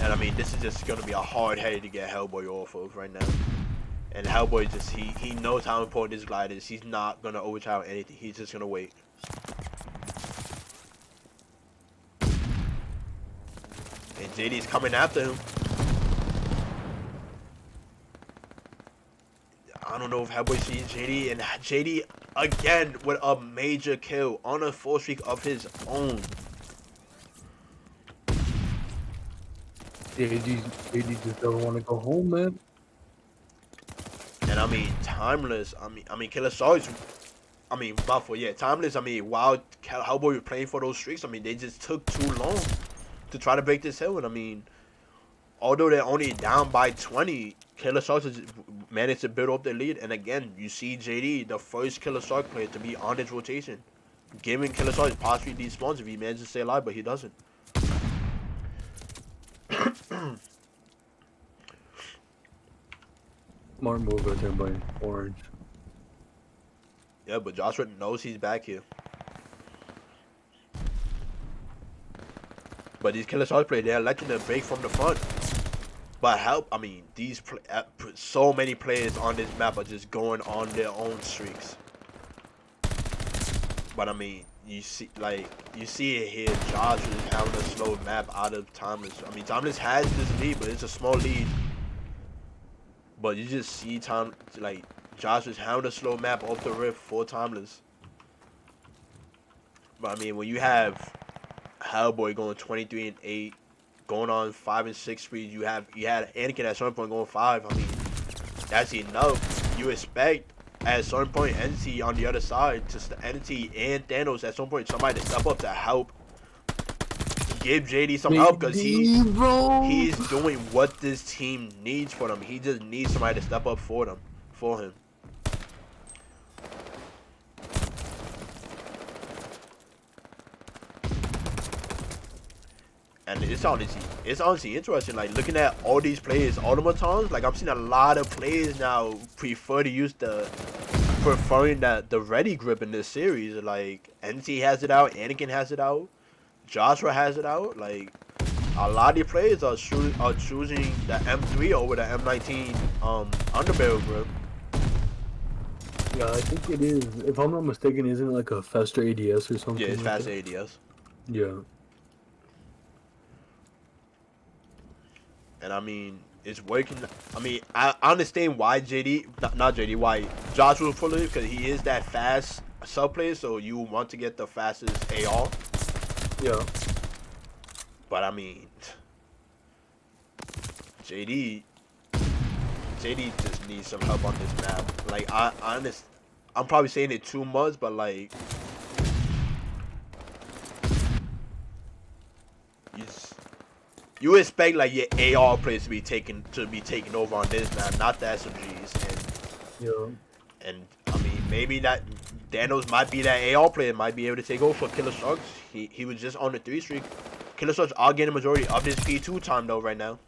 And I mean, this is just gonna be a hard head to get Hellboy off of right now. And Hellboy just he knows how important this glide is. He's not gonna overchild anything. He's just gonna wait. And JD's coming after him. I don't know if Hellboy sees JD, and JD again with a major kill on a 4 streak of his own. JD just doesn't want to go home, man. And I mean, Timeless. I mean, Killer Stars. I mean, Buffalo. Yeah, Timeless. I mean, while Hellboy was playing for those streaks, I mean, they just took too long to try to break this hill. And I mean, although they're only down by 20, Killer Shark has managed to build up their lead. And again, you see JD, the first Killer Shark player to be on this rotation, giving Killer Shark possibly these spawns if he manages to stay alive, but he doesn't. Smart move right there by Orange. Yeah, but Joshua knows he's back here. But these Killer Shark players, they're letting them break from the front. But I mean, so many players on this map are just going on their own streaks. But I mean, you see it here. Josh is having a slow map out of Timeless. I mean, Timeless has this lead, but it's a small lead. But you just see Josh is having a slow map off the rip for Timeless. But I mean, when you have Hellboy going 23-8, going on 5 and 6 speed, you had Anakin at some point going 5. I mean, that's enough. You expect at some point Entity on the other side, Entity and Thanos at some point somebody to step up to help give JD some help, because he's doing what this team needs for them. He just needs somebody to step up for him. And it's honestly interesting, like looking at all these players automatons. Like I'm seeing a lot of players now preferring the ready grip in this series. Like NT has it out, Anakin has it out, Joshua has it out. Like a lot of these players are choosing the M3 over the M19 underbarrel grip. Yeah, I think it is. If I'm not mistaken, isn't it like a faster ADS or something? Yeah, it's like faster that? ADS. Yeah. And I mean, it's working. I mean, I understand why why Joshua pull it, because he is that fast sub player, so you want to get the fastest AR. Yeah. But I mean, JD just needs some help on this map. Like I'm probably saying it too much, but like, you expect like your AR players to be taken over on this map, not the SMGs. And I mean, maybe that Thanos might be that AR player, might be able to take over for Killer Sharks. He was just on the 3 streak. Killer Sharks are getting a majority of this P2 time though right now.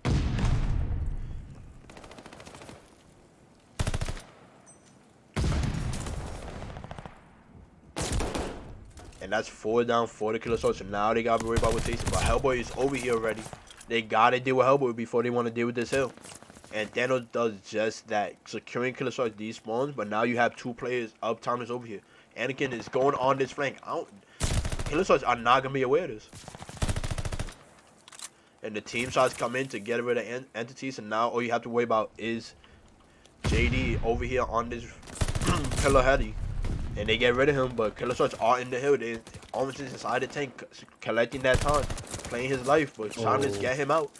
And that's 4 down for the Killer Sharks. So now they gotta worry about rotation. But Hellboy is over here already. They gotta deal with Hellboy before they want to deal with this hill. And Thanos does just that, securing Killer Sharks despawns. But now you have 2 players up Timeless over here. Anakin is going on this flank. Killer Sharks are not gonna be aware of this. And the team shots come in to get rid of entities. And now all you have to worry about is JD over here on this Killer Heady. And they get rid of him, but Killer Sharks are in the hill. They almost inside the tank, collecting that time, playing his life, but Timeless get him out.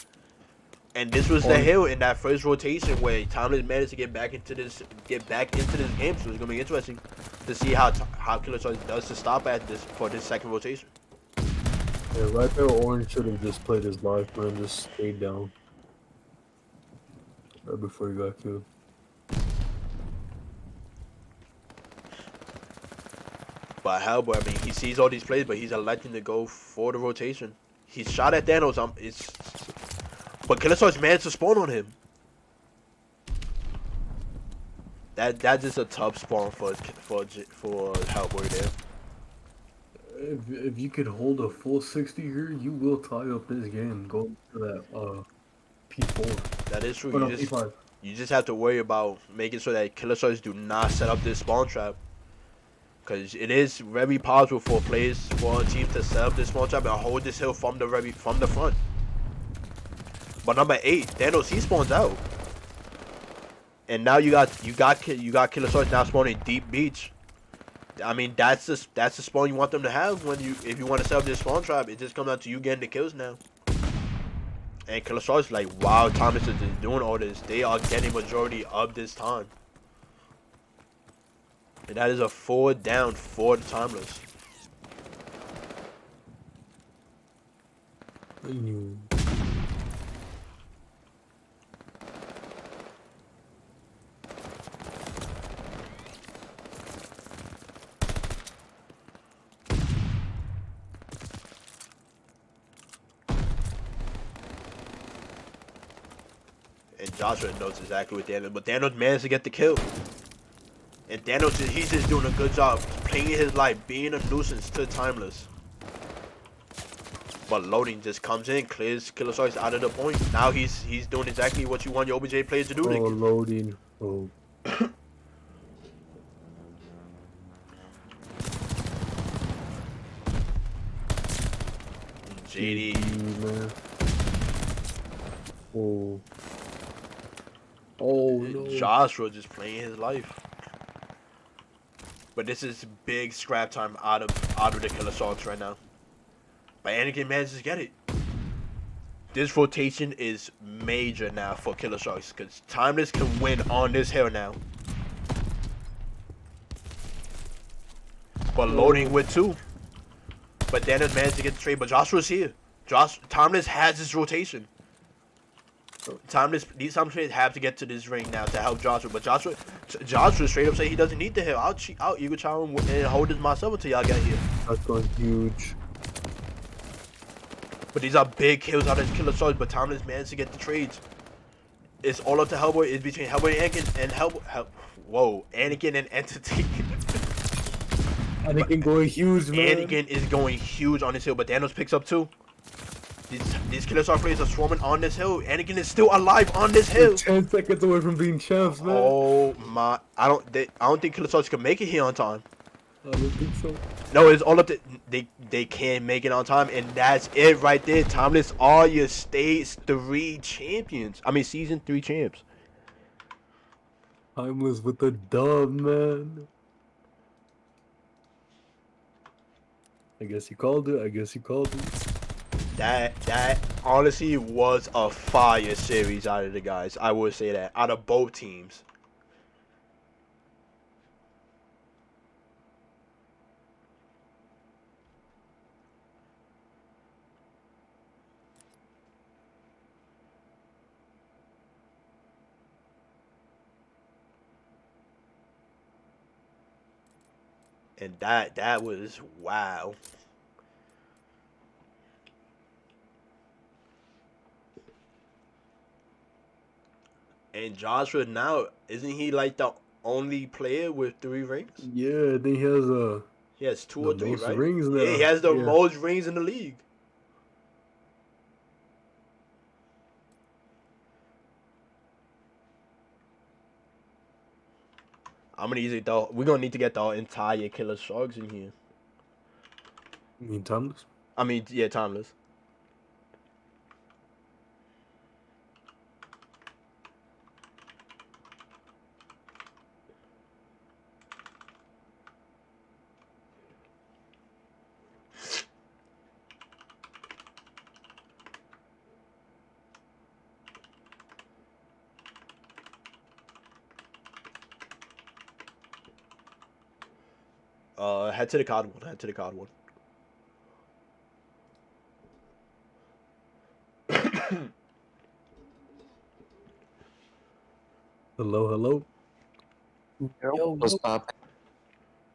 And this was the hill in that first rotation where Timeless managed to get back into this game. So it's gonna be interesting to see how Killer Sharks does to stop at this for this second rotation. Yeah, right there, Orange should have just played his life, man. Just stayed down right before he got killed. But Hellboy, I mean, he sees all these plays, but he's electing to go for the rotation. He shot at Thanos. But Killersource managed to spawn on him. That's just a tough spawn for Hellboy there. If you could hold a full 60 here, you will tie up this game going to that P4. That is true. Or no, P5. You just have to worry about making sure that Killersource do not set up this spawn trap. Because it is very possible for a team to set up this spawn trap and hold this hill from the front. But number 8, Thanos, he spawns out. And now you got Killersource now spawning deep beach. I mean, that's the spawn you want them to have if you want to set up this spawn trap. It just comes down to you getting the kills now. And Killersource like, wow, Thomas is doing all this. They are getting majority of this time. And that is a 4 down for the Timeless. And Joshua knows exactly what Thanos, but Thanos managed to get the kill. And Thanos, he's just doing a good job playing his life, being a nuisance to Timeless. But loading just comes in, clears Killersource out of the point. Now he's doing exactly what you want your OBJ players to do. Oh, loading. Oh. JD. Man. Oh. Oh no. Joshua just playing his life. But this is big scrap time out of the Killersource right now. But Anakin manages to get it. This rotation is major now for Killersource because Timeless can win on this hill now. But loading with 2. But Thanos managed to get the trade. But Joshua's here. Timeless has this rotation. These Timeless players have to get to this ring now to help Joshua. But Joshua straight up say he doesn't need the hill. I'll Eagle Chow and hold this myself until y'all get here. That's going huge. But these are big kills out of Killersource. But Timeless managed to get the trades. It's all up to Hellboy. It's between Hellboy and Anakin and Anakin and Entity. Anakin going huge, man. Anakin is going huge on this hill, but Thanos picks up 2. These Killersource players are swarming on this hill. Anakin is still alive on this hill. 10 seconds away from being champs, man. Oh my! I don't think Killersource can make it here on time. I don't think so. No, it's all up to they can't make it on time, and that's it right there. Timeless are your Stage 3 champions. I mean, Season 3 champs. Timeless with the dub, man. I guess he called it. That honestly was a fire series out of the guys. I would say that out of both teams. And that was wow. And Joshua now, isn't he like the only player with 3 rings? Yeah, I think he has 2 or 3, most right? rings now. Yeah, he has the most rings in the league. We're gonna need to get the entire Killersource in here. You mean Timeless? I mean, yeah, Timeless. Head to the card one. Hello. What's poppin'?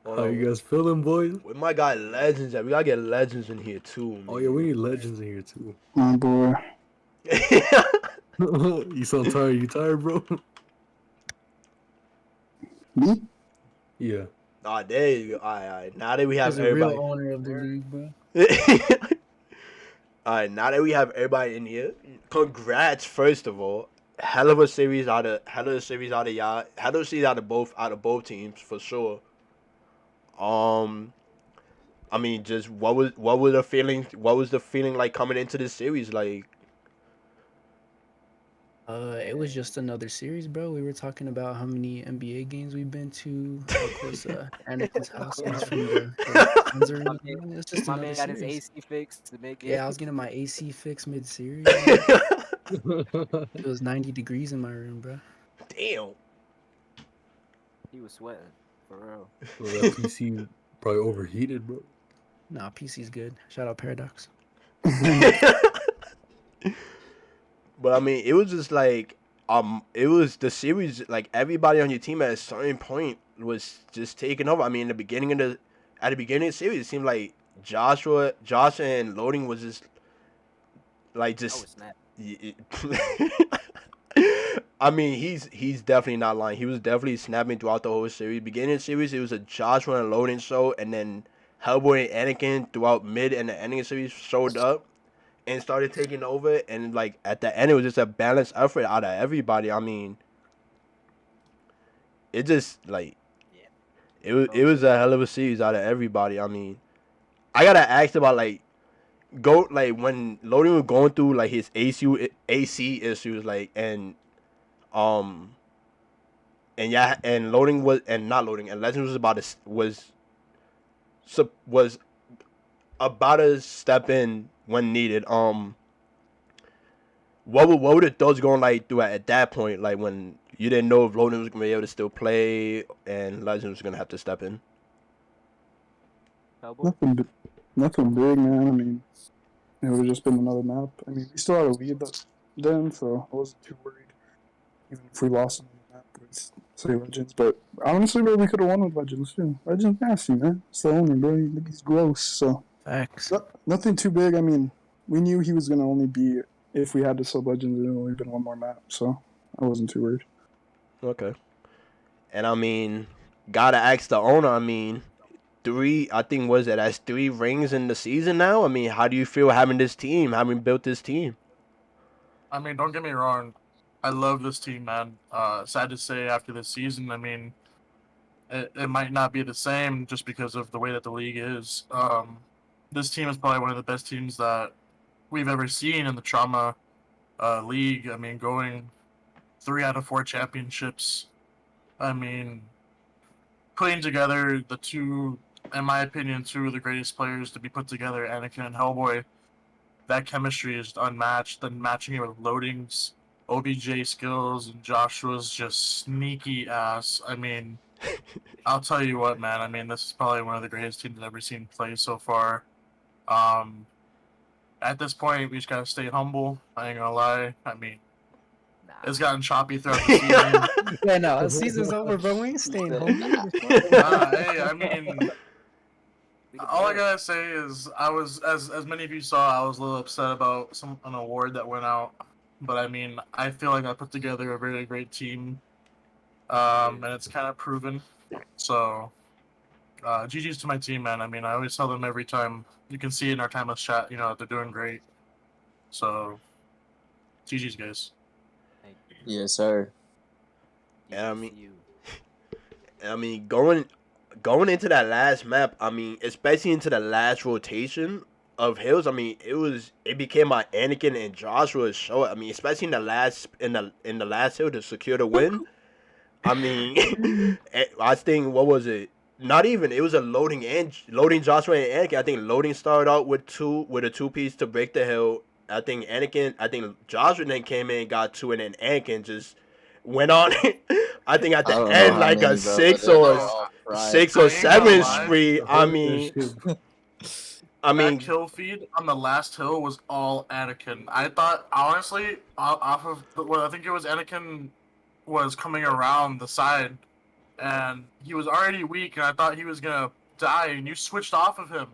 Hold How on. you guys feeling, boys? Where my guy Legends at? We gotta get Legends in here too, man. Oh yeah, we need legends in here too. Oh boy. You sound tired. You tired, bro? Me? Yeah. Ah, there you go. Alright. Now that we have He's a real everybody. owner of the league, bro. Alright, now that we have everybody in here, congrats first of all. Hell of a series out of y'all. Hell of a series out of both teams for sure. I mean, just what was the feeling? What was the feeling like coming into this series? Like, It was just another series, bro. We were talking about how many NBA games we've been to. Of course, Anakin's house is from the Suns arena. Man, it's just My another man got his series. AC fixed to make it. Yeah, I was getting my AC fixed mid-series. It was 90 degrees in my room, bro. damn. He was sweating for real. Bro, that PC probably overheated, bro. Nah, PC's good. Shout out Paradox. But I mean, it was just like, it was the series. Like everybody on your team at a certain point was just taking over. I mean, at the beginning of the series, it seemed like Josh and Loading was just like I just. was snapped. I mean, he's definitely not lying. He was definitely snapping throughout the whole series. Beginning of the series, it was a Joshua and Loading show, and then Hellboy and Anakin throughout mid and the ending of the series showed up and started taking over. And like at the end, it was just a balanced effort out of everybody. I mean, it just like it was a hell of a series out of everybody. I mean, I gotta ask about like when Loading was going through like his AC issues, like and Loading was and not Loading and Legends was about to step in when needed. What were the thoughts going like through at that point, like when you didn't know if Loading was gonna be able to still play and Legends was gonna have to step in? Hellboy? Nothing big, man. I mean, it would have just been another map. I mean, we still had a lead then, so I wasn't too worried. Even if we lost another map with, say, Legends. But honestly, bro, we could have won with Legends, too. Legends nasty, man. It's the owner, bro. He's gross, so. Facts. Nothing too big. I mean, we knew he was going to only be, if we had to sub Legends, it would only been one more map, so I wasn't too worried. Okay. And I mean, gotta ask the owner, I mean, that's 3 rings in the season now? I mean, how do you feel having built this team? I mean, don't get me wrong. I love this team, man. Sad to say after this season, I mean, it might not be the same just because of the way that the league is. This team is probably one of the best teams that we've ever seen in the Trauma League. I mean, going 3 out of 4 championships. I mean, putting together the two, in my opinion, two of the greatest players to be put together, Anakin and Hellboy. That chemistry is unmatched. Then matching it with Loading's OBJ skills and Joshua's just sneaky ass. I mean, I'll tell you what, man. I mean, this is probably one of the greatest teams I've ever seen play so far. At this point, we just gotta stay humble. I ain't gonna lie. I mean, it's gotten choppy throughout the season. Yeah, no, the season's over, bro. We ain't staying home. Hey, I mean, all I gotta say is I was, as many of you saw, I was a little upset about an award that went out. But I mean, I feel like I put together a very great team, and it's kind of proven. So, GG's to my team, man. I mean, I always tell them every time. You can see in our timeless chat, you know, they're doing great. So, GG's, guys. Yes, sir. Yeah, I mean, going into that last map, I mean, especially into the last rotation of Hills, I mean, it became my Anakin and Joshua's show. I mean, especially in the last hill to secure the win. I mean, I think what was it? Not even it was a loading Joshua and Anakin. I think Loading started out with a 2-piece to break the hill. I think Joshua then came in and got 2, and then Anakin just went on. I think at the end like a 6 or 7 spree. I mean, that kill feed on the last hill was all Anakin. I thought, honestly, off of I think it was Anakin was coming around the side, and he was already weak, and I thought he was gonna die, and you switched off of him,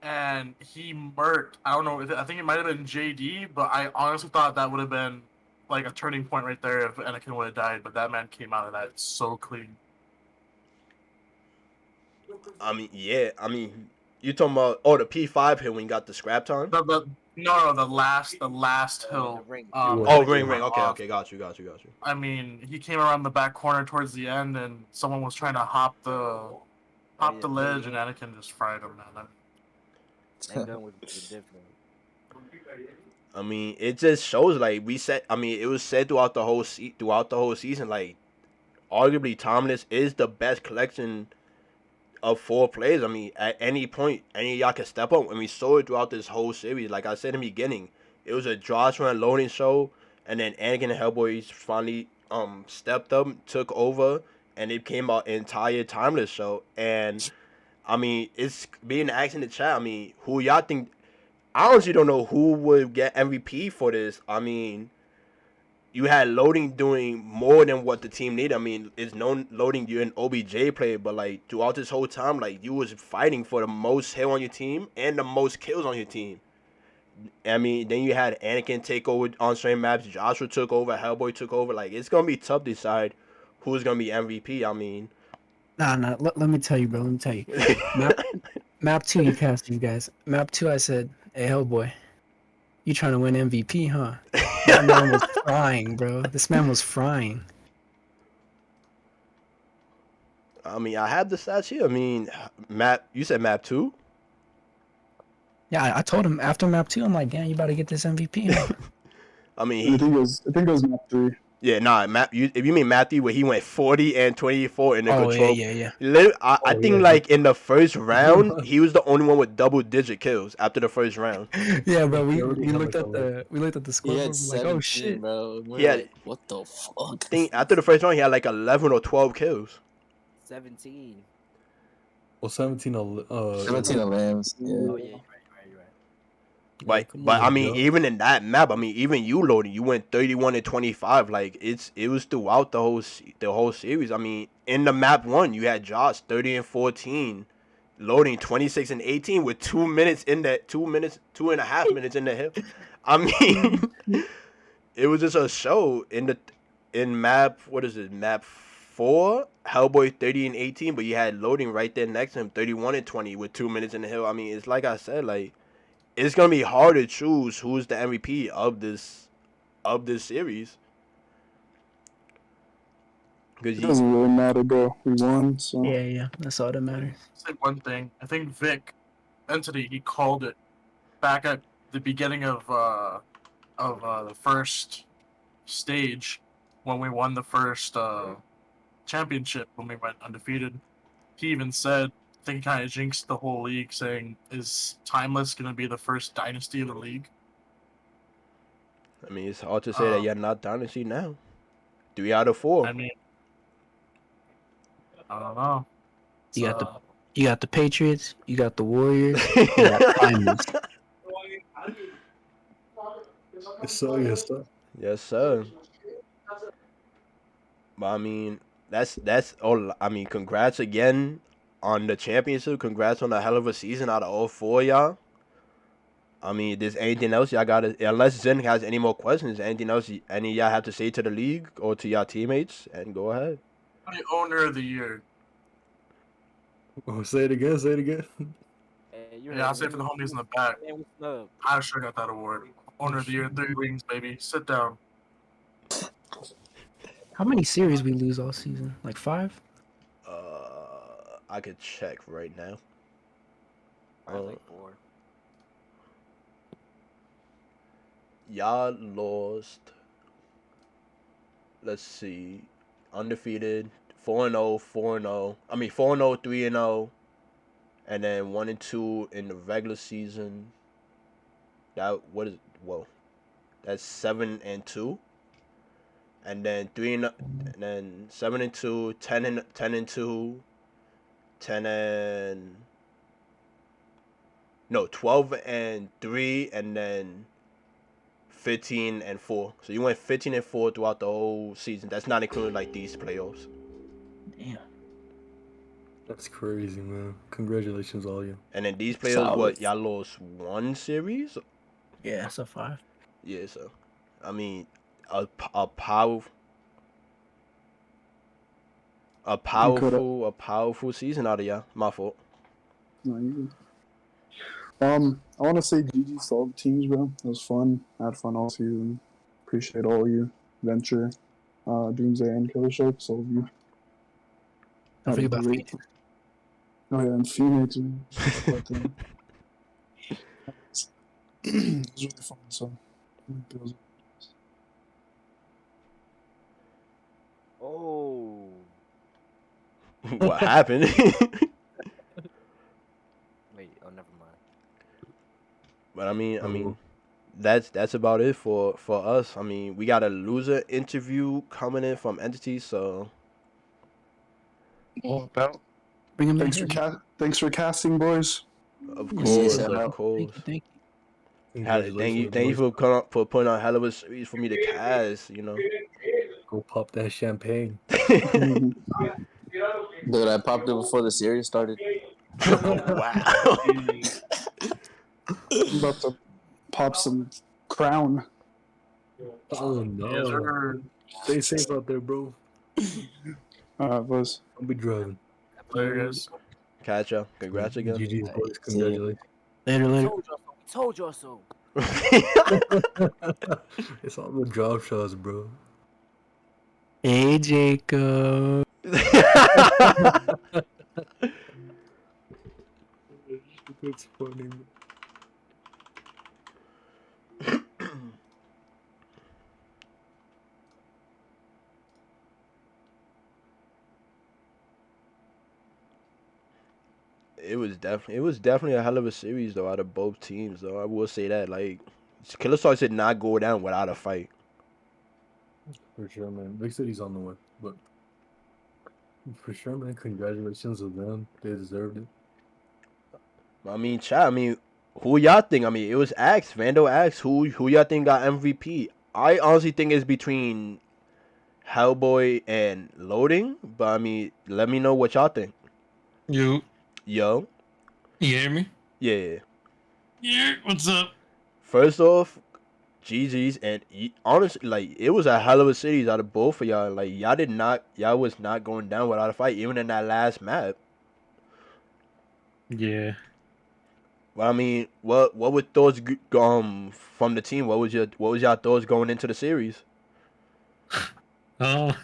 and he murked. I don't know. I think it might have been JD, but I honestly thought that would have been like a turning point right there if Anakin would have died. But that man came out of that so clean. I mean, yeah. I mean, you talking about the P5 hit when you got the scrap time? No, the last hill. ring. Oh, ring. Okay, got you. I mean, he came around the back corner towards the end, and someone was trying to hop the ledge, and Anakin just fried him, man. That gun was different. I mean, it just shows like we said. I mean, it was said throughout the whole season. Like, arguably, Thomas is the best collection of 4 players. I mean, at any point, any of y'all can step up, and we saw it throughout this whole series. Like I said in the beginning, it was a Josh Run loading show, and then Anakin and Hellboy finally stepped up, took over, and it came out entire timeless show. And I mean, it's being asked in the chat. I mean, who y'all think? I honestly don't know who would get MVP for this. I mean, you had Loading doing more than what the team needed. I mean, it's known Loading, you're an OBJ player, but like throughout this whole time, like you was fighting for the most hit on your team and the most kills on your team. I mean, then you had Anakin take over on certain maps, Joshua took over, Hellboy took over. Like, it's gonna be tough to decide who's gonna be MVP. I mean, Nah. Let me tell you, bro. Let me tell you. Map 2, you cast you guys. Map 2, I said, hey, Hellboy, you trying to win MVP, huh? That man was frying, bro. This man was frying. I mean, I have the stats here. I mean, you said map 2? Yeah, I told him after map 2, I'm like, damn, you about to get this MVP, huh? I mean, I think it was map 3. yeah, nah, if you mean Matthew, where he went 40 and 24 in the Oh, control. yeah. I think, like, in the first round, he was the only one with double-digit kills after the first round. Yeah, bro. We already looked had, at like, the He scoreboard. had We're 17, like, oh shit. bro. We're Yeah. like, what the fuck? I think after the first round, he had, like, 11 or 12 kills. 17. Well, 17 17 lambs. Yeah. Oh yeah, you're right. But come but on, I mean, Joe. even in that map, I mean, even you Loading, you went 31 and 25. Like, it was throughout the whole series. I mean, in the map 1, you had Josh 30 and 14, Loading 26 and 18 with 2 minutes in that 2.5 minutes in the hill. I mean, it was just a show in map, what is it, map 4, Hellboy 30 and 18, but you had Loading right there next to him 31 and 20 with 2 minutes in the hill. I mean, it's like I said, like, it's gonna be hard to choose who's the MVP of this series. It doesn't really matter, bro. We won, so Yeah. That's all that matters. Say one thing. I think Vic Entity, he called it back at the beginning of the first stage when we won the first championship when we went undefeated. He even said, I think he kind of jinxed the whole league, saying, "Is Timeless gonna be the first dynasty of the league?" I mean, it's hard to say that you're not dynasty now. 3 out of 4. I mean, I don't know. You got the Patriots, you got the Warriors, you got Diamonds. Yes, sir. Yes, sir. But I mean, that's all. I mean, congrats again on the championship. Congrats on a hell of a season out of all 4 of y'all. I mean, there's anything else y'all got to, unless Zen has any more questions, anything else any of y'all have to say to the league or to y'all teammates, and go ahead. The owner of the year. Oh, say it again. Hey, you Yeah, I'll say it for the homies in the back. Man, what's up? I sure got that award. Owner of the year, 3 rings, baby. Sit down. How many series we lose all season? Like 5? I could check right now. Probably like 4. Y'all lost. Let's see, undefeated, 4-0, 4-0. I mean 4-0, 3-0, and then 1-2 in the regular season. That's 7-2, and then 3-0, and then 7-2, 10-2, 12-3, and then 15-4. So you went 15-4 throughout the whole season. That's not including like these playoffs. Damn. That's crazy, man. Congratulations, all you. And then these players, Solid. what, y'all lost one series? Yeah, so 5. Yeah, so I mean, a powerful, a powerful season out of y'all. My fault. No, you good. I want to say GG's to all the teams, bro. It was fun. I had fun all season. Appreciate all of you. Venture, Doomsday, and Killer Sharks. All of you. Don't Had a forget about great- Phoenix. Oh yeah, and Phoenix. Man. But, it was really fun. So, it was- Oh. What happened? Wait. Oh, never mind. But I mean, that's about it for us. I mean, we got a loser interview coming in from Entity, so all about. Bring him Thanks in for here. thanks for casting, boys. of Yes, course, sir. of course. Thank you. Thank you for putting on a hell of a series for me to cast. You know. Go pop that champagne. Mhm. Dude, I popped it before the series started. Wow. I'm about to pop some Crown. Oh Yes, no. sir. Stay safe out there, bro. Boys. Don't be driving. Later, guys. Catch ya. Congrats again. GG's, boys. See ya. Congratulations. Later. Told y'all so. It's all the drop shots, bro. Hey, Jacob. That's funny. It was definitely a hell of a series though out of both teams though. I will say that like Killer Star did not go down without a fight. For sure, man. Big City's on the way, but for sure, man. Congratulations to them. They deserved it. I mean, chat. I mean, who y'all think? I mean, it was Axe. Vando Axe. Who y'all think got MVP? I honestly think it's between Hellboy and Loading. But I mean, let me know what y'all think. You Yo, hear me? yeah. Yeah, what's up? First off, GG's and honestly, like it was a hell of a series out of both of y'all. Like y'all was not going down without a fight, even in that last map. Yeah. Well, I mean, what were thoughts from the team? What was y'all thoughts going into the series, Oh,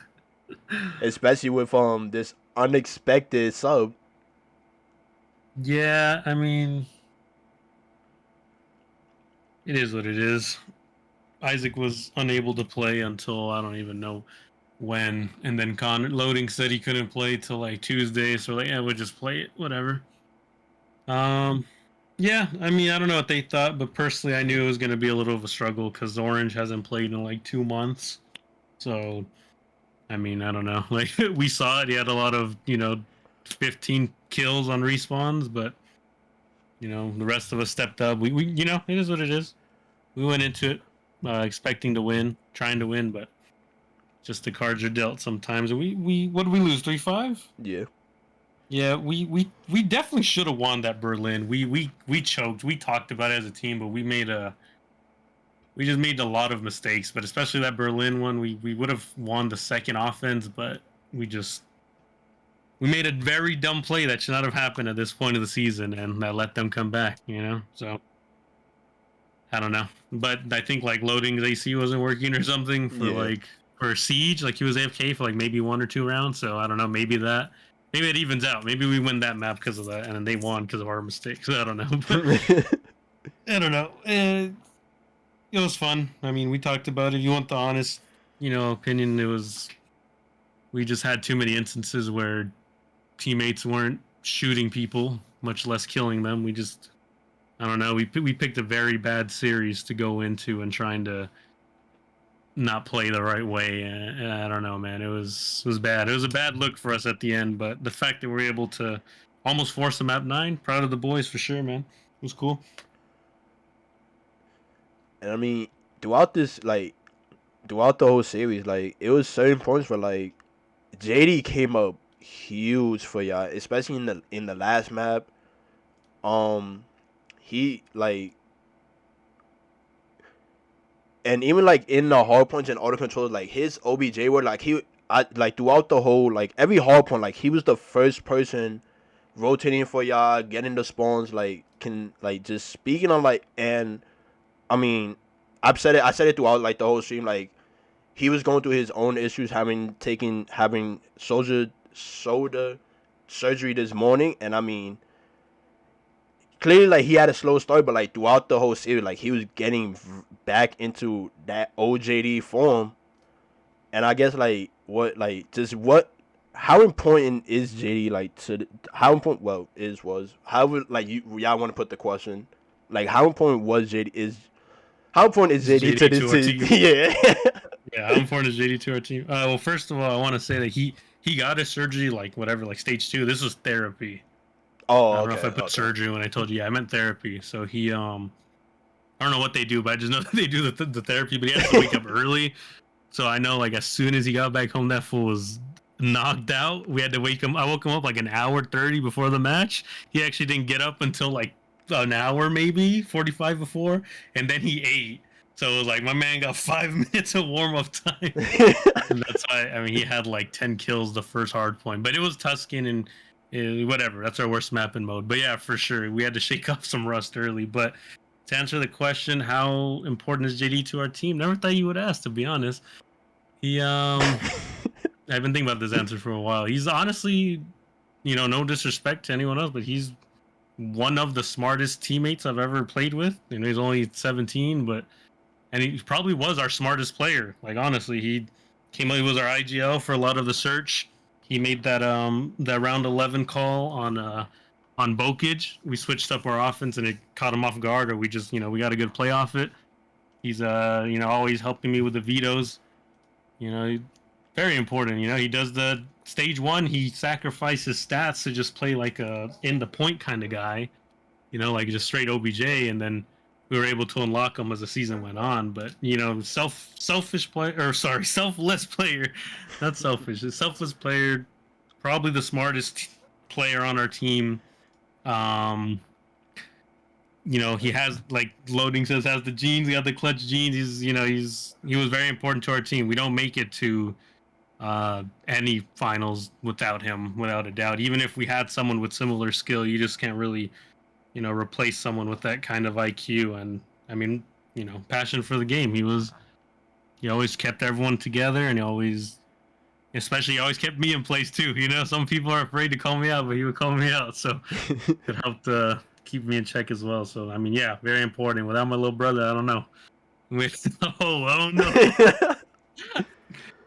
especially with this unexpected sub? yeah. I mean, it is what it is. Isaac was unable to play until I don't even know when, and then Loading said he couldn't play till like Tuesday, so like, yeah, we'll just play it, whatever. Yeah. I mean, I don't know what they thought, but personally, I knew it was going to be a little of a struggle because Orange hasn't played in like 2 months. So, I mean, I don't know. Like we saw it, he had a lot of 15 kills on respawns, but the rest of us stepped up. We it is what it is. We went into it expecting to win, trying to win, but just the cards are dealt sometimes. We what did we lose? 3-5? Yeah. Yeah, we definitely should have won that Berlin. We choked. We talked about it as a team, but we just made a lot of mistakes. But especially that Berlin one, we would have won the second offense, but we made a very dumb play that should not have happened at this point of the season, and that let them come back. So I don't know, but I think like Loading's AC wasn't working or something for Siege. Like he was AFK for like maybe 1 or 2 rounds. So I don't know. Maybe it evens out. Maybe we win that map because of that, and then they won because of our mistakes. I don't know. But I don't know. It was fun. I mean, we talked about it. If you want the honest, opinion, we just had too many instances where teammates weren't shooting people, much less killing them. I don't know. We picked a very bad series to go into and trying to not play the right way. I don't know, man. It was bad. It was a bad look for us at the end, but the fact that we're able to almost force a map 9, proud of the boys for sure, man. It was cool. And I mean, throughout the whole series, like it was certain points where like JD came up huge for y'all, especially in the last map. He like, and even like in the hard points and auto controls, like his OBJ were like like throughout the whole like every hard point, like he was the first person rotating for y'all, getting the spawns, like can like just speaking on like, and I mean, I said it throughout like the whole stream, like he was going through his own issues, having shoulder surgery this morning, and I mean, clearly like he had a slow start, but like throughout the whole series, like he was getting back into that OJD form, and I guess like how important is JD like how important was how like y'all want to put the question, like how important is JD to this team? Yeah. Yeah, how important is JD to our team? Well, first of all, I want to say that he got his surgery like whatever, like stage 2. This was therapy. Oh, I don't okay, know if I put surgery when I told you. Yeah, I meant therapy. So he I don't know what they do, but I just know that they do the therapy. But he has to wake up early. So I know like as soon as he got back home, that fool was knocked out. We had to wake him. I woke him up like an hour 30 before the match. He actually didn't get up until like an hour, maybe 45 before, and then he ate. So it was like my man got 5 minutes of warm up time. And that's why I mean he had like 10 kills the first hard point, but it was Tuscan and whatever. That's our worst map in mode. But yeah, for sure we had to shake off some rust early. But to answer the question, how important is JD to our team? Never thought you would ask, to be honest. He I've been thinking about this answer for a while. He's honestly, no disrespect to anyone else, but he's one of the smartest teammates I've ever played with. He's only 17, and he probably was our smartest player. Like honestly, he was our IGL for a lot of the search. He made that round 11 call on Bokage. We switched up our offense and it caught him off guard, or we just we got a good play off it. He's always helping me with the vetoes. Very important. He does the stage 1. He sacrifices stats to just play like a in the point kind of guy. Like just straight OBJ, and then we were able to unlock him as the season went on. But selfless player, not selfish. A selfless player, probably the smartest player on our team. He has like loading says has the genes. He got the clutch genes. He was very important to our team. We don't make it to any finals without him, without a doubt. Even if we had someone with similar skill, you just can't really replace someone with that kind of IQ and I mean passion for the game. He always kept everyone together, and he always kept me in place too. Some people are afraid to call me out, but he would call me out, so it helped keep me in check as well. So I mean, yeah, very important. Without my little brother, I don't know. I don't know.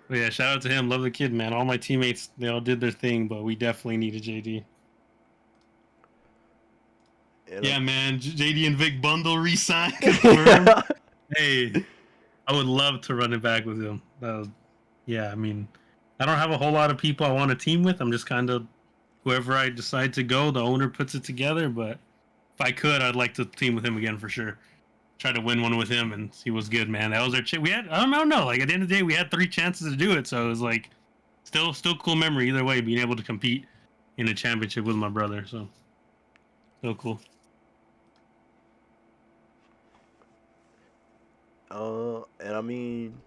But yeah, shout out to him. Love the kid, man. All my teammates, they all did their thing, but we definitely needed JD. Yeah, man. JD and Vic bundle re-sign confirmed. Hey, I would love to run it back with him. Yeah, I mean, I don't have a whole lot of people I want to team with. I'm just kind of whoever I decide to go, the owner puts it together. But if I could, I'd like to team with him again for sure. Try to win one with him, and he was good, man. That was our we had. I don't know. Like at the end of the day, we had 3 chances to do it, so it was like still cool memory either way. Being able to compete in a championship with my brother, so cool. And I mean,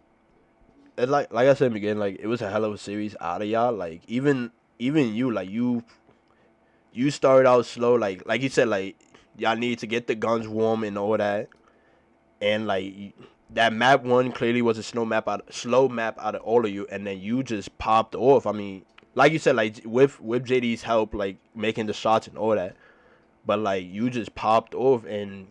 it's like I said again, like it was a hell of a series out of y'all. Like even you, like you started out slow, like you said, like y'all need to get the guns warm and all that. And like that map 1 clearly was a slow map out of all of you, and then you just popped off. I mean, like you said, like with JD's help, like making the shots and all that, but like you just popped off and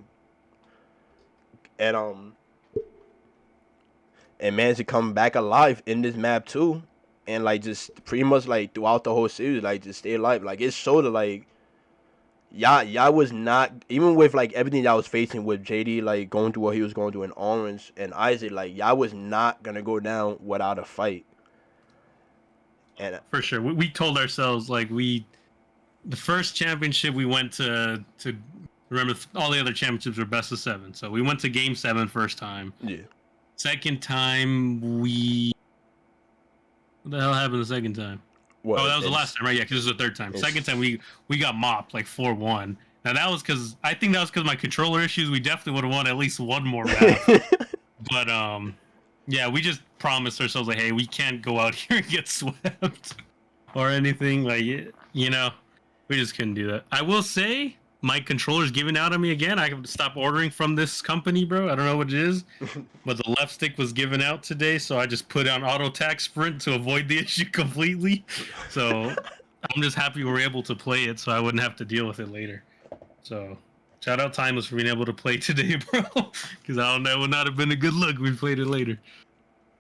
managed to come back alive in this map too, and like just pretty much like throughout the whole series, like just stay alive. Like it showed like y'all was not, even with like everything y'all was facing with JD, like going through what he was going through in Orange and Isaac, like y'all was not gonna go down without a fight. And for sure, we told ourselves like the first championship we went to remember all the other championships were best of 7, so we went to game 7 first time. Yeah. Second time what the hell happened the second time? What? Oh, that was the it's- last time, right? Yeah, because this was the third time. it's- Second time we got mopped like 4-1. Now that was because I think that was because my controller issues. We definitely would have won at least one more round. But yeah, we just promised ourselves like, hey, we can't go out here and get swept or anything. Like, you know, we just couldn't do that. I will say my controller's giving out on me again. I have to stop ordering from this company, bro. I don't know what it is, but the left stick was given out today, so I just put on auto tack sprint to avoid the issue completely. So I'm just happy we're able to play it, so I wouldn't have to deal with it later. So shout out Timeless for being able to play today, bro. Because I don't know, it would not have been a good look if we played it later.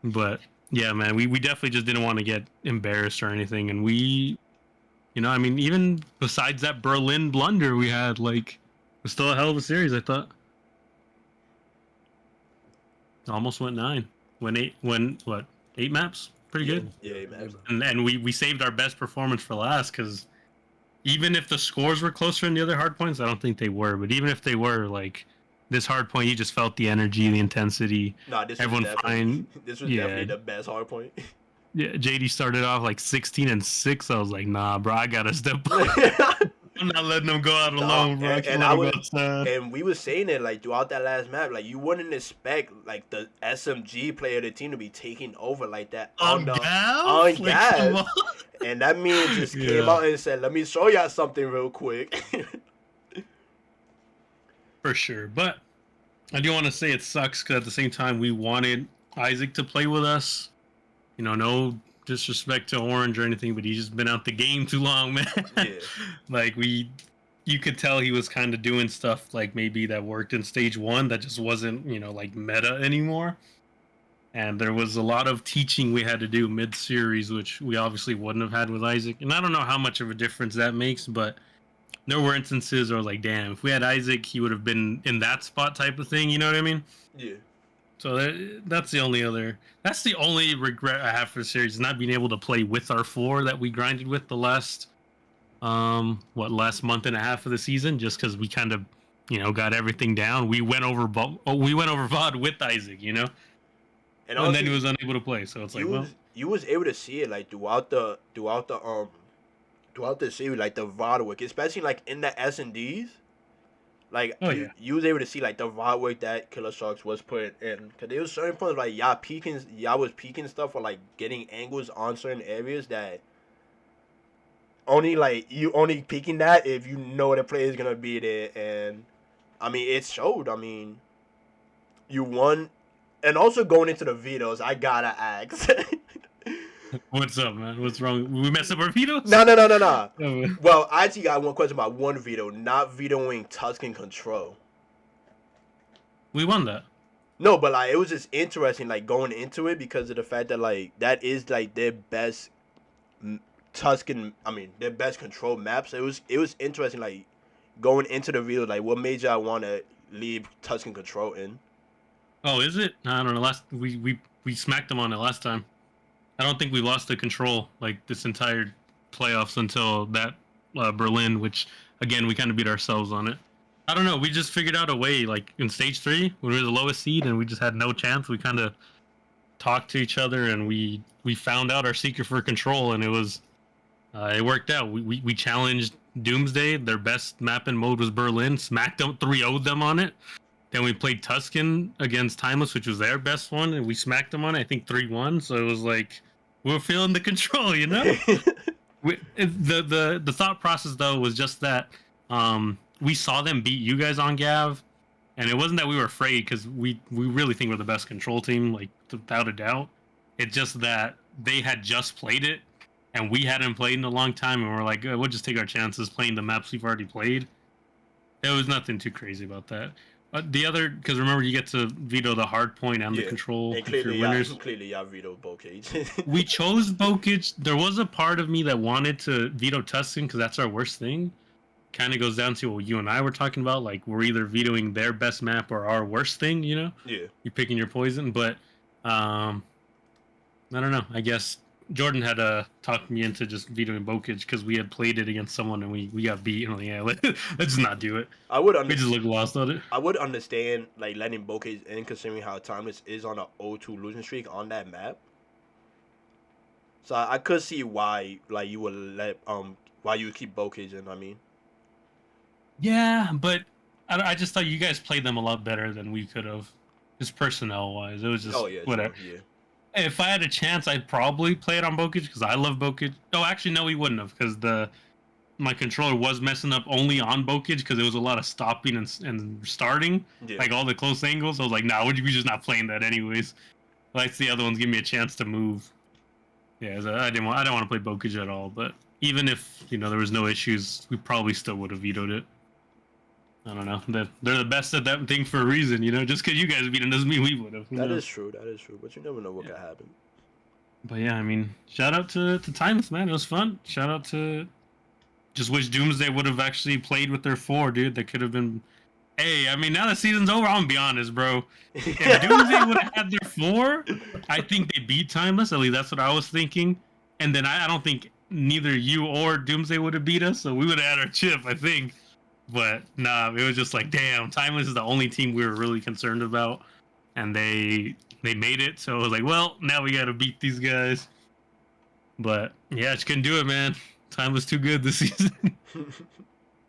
But yeah, man, we definitely just didn't want to get embarrassed or anything. And we, you know, I mean, even besides that Berlin blunder we had, like, it was still a hell of a series, I thought. Almost went 9. Went 8 maps? Pretty good. Yeah, man. And we saved our best performance for last, because even if the scores were closer in the other hard points, I don't think they were. But even if they were, like, this hard point, you just felt the energy, the intensity. Nah, this Everyone was definitely, fine. this was Yeah. definitely the best hard point. Yeah, JD started off like 16-6. I was like, nah, bro, I gotta step up. I'm not letting them go out alone, bro. I and can't I let them was- go outside. And we were saying it like throughout that last map, like you wouldn't expect like the SMG player of the team to be taking over like that On the gas? on Like, gas. come on. and that man just came Yeah. out and said, "Let me show y'all something real quick." For sure. But I do want to say it sucks because at the same time, we wanted Isaac to play with us. You know, no disrespect to Orange or anything, but he's just been out the game too long, man. Yeah. Like, you could tell he was kind of doing stuff like maybe that worked in stage 1 that just wasn't, you know, like meta anymore. And there was a lot of teaching we had to do mid-series, which we obviously wouldn't have had with Isaac. And I don't know how much of a difference that makes, but there were instances where I was like, damn, if we had Isaac, he would have been in that spot type of thing. You know what I mean? Yeah. So that's the only regret I have for the series, is not being able to play with our 4 that we grinded with the last month and a half of the season, just because we kind of, you know, got everything down. We went over VOD with Isaac, you know, and then honestly, he was unable to play. So it's like, well, you was able to see it like throughout the series, like the VOD work, especially like in the S&Ds. Like, Oh, you, yeah. you was able to see like the VOD work that Killer Sharks was putting in, cause there was certain points like y'all was peeking stuff or like getting angles on certain areas that only like you only peeking that if you know the player is gonna be there, and I mean it showed. I mean, you won, and also going into the vetoes, I gotta ask. what's up, man? What's wrong? We messed up our vetoes? No. No. Well, I actually got one question about one veto, not vetoing Tuscan Control. We won that. No, but like it was just interesting, like going into it because of the fact that like that is like their best their best control maps. It was interesting, like going into the veto, like what made y'all want to leave Tuscan Control in? Oh, is it? I don't know. We smacked them on it last time. I don't think we lost the control like this entire playoffs until that Berlin, which again we kind of beat ourselves on it. I don't know. We just figured out a way, like in stage 3 when we were the lowest seed and we just had no chance. We kind of talked to each other and we found out our secret for control, and it worked out. We challenged Doomsday. Their best map and mode was Berlin. Smacked them, 3-0'd them on it. Then we played Tuscan against Timeless, which was their best one, and we smacked them on it, I think 3-1. So it was like we were feeling the control, you know. The thought process though was just that we saw them beat you guys on Gav, and it wasn't that we were afraid, because we really think we're the best control team, like without a doubt. It's just that they had just played it, and we hadn't played in a long time, and we're like, we'll just take our chances playing the maps we've already played. There was nothing too crazy about that. The other, because remember, you get to veto the hard point and the Yeah, control and if you're clearly, winners. y'all vetoed Bocage. We chose Bokage. There was a part of me that wanted to veto Tuscan because that's our worst thing. Kind of goes down to what you and I were talking about. Like, we're either vetoing their best map or our worst thing, you know? Yeah. You're picking your poison. But, I don't know. I guess Jordan had talked me into just vetoing Bokage because we had played it against someone and we got beat. And I'm like, yeah, let's just not do it. I would We just look lost on it. I would understand like letting Bocage in, considering how Timeless is on an 0-2 losing streak on that map. So I could see why like you would let why you would keep Bokic in. I mean, Yeah, but I just thought you guys played them a lot better than we could have, just personnel wise. It was just oh yeah, whatever. true, yeah. If I had a chance, I'd probably play it on Bokic because I love Bokic. Oh, actually, no, we wouldn't have because my controller was messing up only on Bokic because there was a lot of stopping and starting, Yeah. like all the close angles. I was like, nah, we just not playing that anyways. Like the other ones give me a chance to move. Yeah, so I don't want to play Bokic at all. But even if there was no issues, we probably still would have vetoed it. I don't know. They're the best at that thing for a reason, Just because you guys beat them doesn't mean we would have. That is true. That is true. But you never know what could happen. But yeah, I mean, shout out to Timeless, man. It was fun. Shout out to. Just wish Doomsday would have actually played with their 4, dude. That could have been. Hey, I mean, now the season's over, I'm gonna be honest, bro. If Doomsday would have had their 4, I think they beat Timeless. At least that's what I was thinking. And then I don't think neither you or Doomsday would have beat us, so we would have had our chip, I think. But nah, it was just like, damn, Timeless is the only team we were really concerned about, and they made it. So it was like, well, now we got to beat these guys. But yeah, just couldn't do it, man. Timeless too good this season.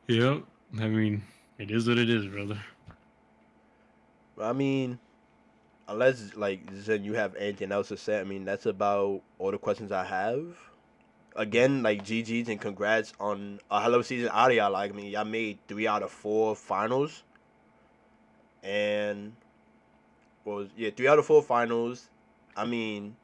Yep. I mean, it is what it is, brother. I mean, unless like Zen, you have anything else to say. I mean, that's about all the questions I have. Again, like GG's and congrats on a hell of a season out of y'all. Like, I mean, y'all made 3 out of 4 finals, and 3 out of 4 finals. I mean,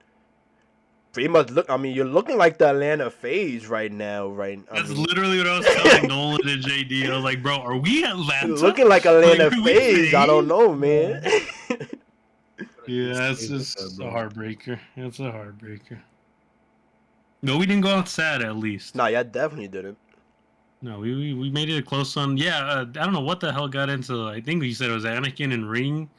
pretty much look. I mean, you're looking like the Atlanta FaZe right now, right? That's literally what I was telling Nolan and JD. I was like, bro, are we Atlanta? You're looking like Atlanta Like, are we FaZe. I don't FaZe? know, man. Yeah, that's just a heartbreaker. It's a heartbreaker. No, we didn't go out sad at least. Nah, y'all definitely didn't. No, we made it a close one. Yeah, I don't know what the hell got into. I think you said it was Anakin and Ring.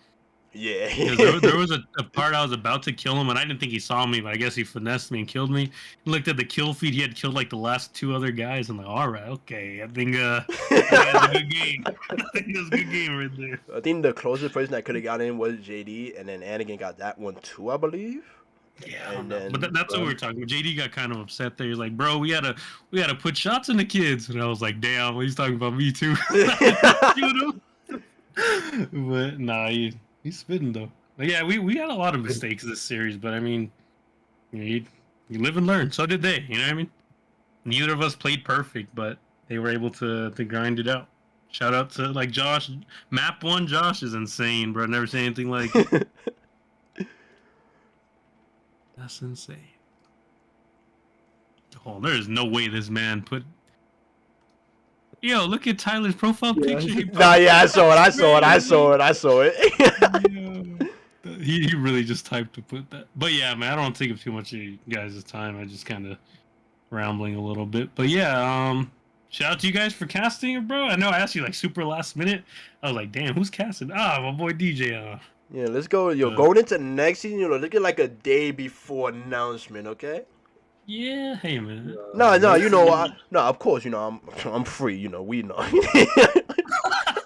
Yeah. Because there was a part I was about to kill him, and I didn't think he saw me, but I guess he finessed me and killed me. He looked at the kill feed; he had killed like the last 2 other guys. I'm like, all right, okay, I think that's a good game. I think that's a good game right there. I think the closest person that could have got in was JD, and then Anakin got that one too, I believe. Yeah, And but then, that's what we were talking about. JD got kind of upset there. He's like, "Bro, we gotta put shots in the kids," and I was like, "Damn, he's talking about me too." But nah, he's spitting though. But yeah, we had a lot of mistakes this series, but I mean, you live and learn. So did they. You know what I mean? Neither of us played perfect, but they were able to grind it out. Shout out to like Josh. Map 1 Josh is insane, bro. Never seen anything like it. That's insane. Oh, there is no way this man put. Yo, look at Tyler's profile picture. Nah, yeah, I saw it. He really just typed to put that. But yeah, man, I don't take up too much of you guys' time. I just kind of rambling a little bit. But yeah, shout out to you guys for casting it, bro. I know I asked you like super last minute. I was like, damn, who's casting? My boy DJ. Yeah, let's go. Going into next season, look at like a day before announcement, okay? Yeah, hey man. No, of course, I'm free, we know. I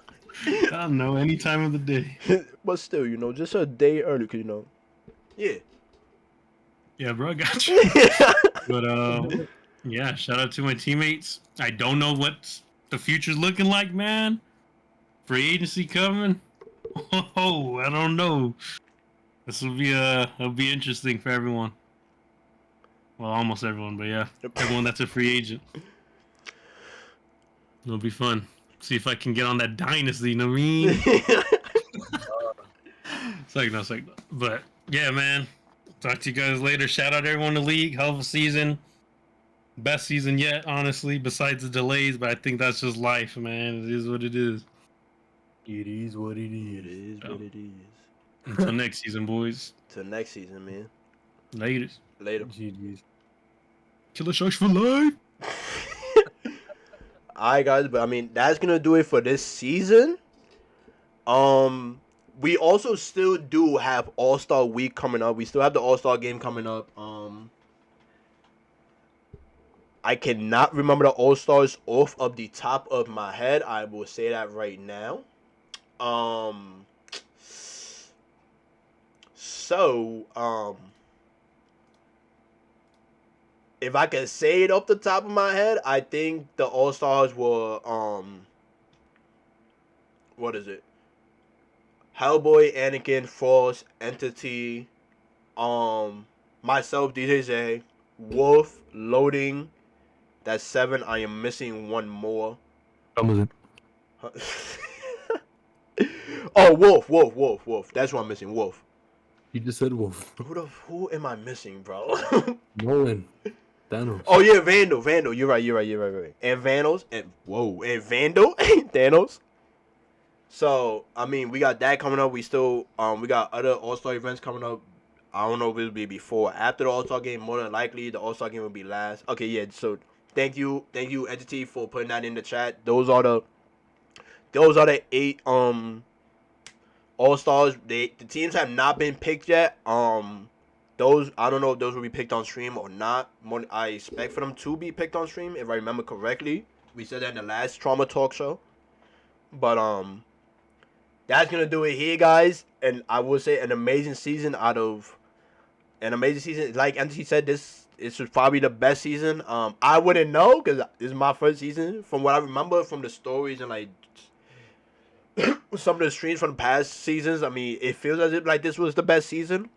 don't know, any time of the day. But still, just a day early, cause yeah. Yeah, bro, I got you. But yeah, shout out to my teammates. I don't know what the future's looking like, man. Free agency coming. Oh, I don't know. This will be it'll be interesting for everyone. Well, almost everyone, but yeah, everyone that's a free agent. It'll be fun. See if I can get on that dynasty. You know what I mean? It's like no. But yeah, man. Talk to you guys later. Shout out everyone in the league. Hell of a season. Best season yet, honestly, besides the delays. But I think that's just life, man. It is what it is. It is what it It is. is what it is. Until next season, boys. Till next season, man. Later. Later. GG's. Killer Sharks for life. Alright, guys, but I mean that's gonna do it for this season. We also still do have All-Star Week coming up. We still have the All-Star game coming up. I cannot remember the All-Stars off of the top of my head. I will say that right now. if I can say it off the top of my head, I think the All Stars were what is it? Hellboy, Anakin, Frost, Entity, myself, DJ Zay, Wolf, Loading. That's 7. I am missing one more. Amazon. Oh, Wolf. That's what I'm missing. Wolf. You just said Wolf. Who am I missing, bro? Nolan. Thanos. Oh yeah, Vandal. You're right. And Vandals and Vandal, Thanos. So I mean, we got that coming up. We still we got other All Star events coming up. I don't know if it'll be before or after the All Star game. More than likely, the All Star game will be last. Okay, yeah. So thank you, Entity, for putting that in the chat. Those are the 8 All Stars. The teams have not been picked yet. Those, I don't know if those will be picked on stream or not. I expect for them to be picked on stream if I remember correctly. We said that in the last Trauma Talk show. But that's gonna do it here, guys. And I will say an amazing season. Like Entity said, this was probably the best season. I wouldn't know because this is my first season. From what I remember from the stories and like some of the streams from the past seasons, I mean, it feels as if like this was the best season.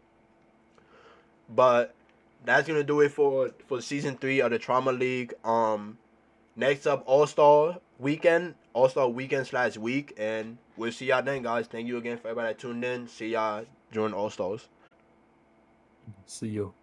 But that's gonna do it for season 3 of the Trauma League. Next up, All-Star Weekend /week, and we'll see y'all then, guys. Thank you again for everybody that tuned in. See y'all during All Stars. See you.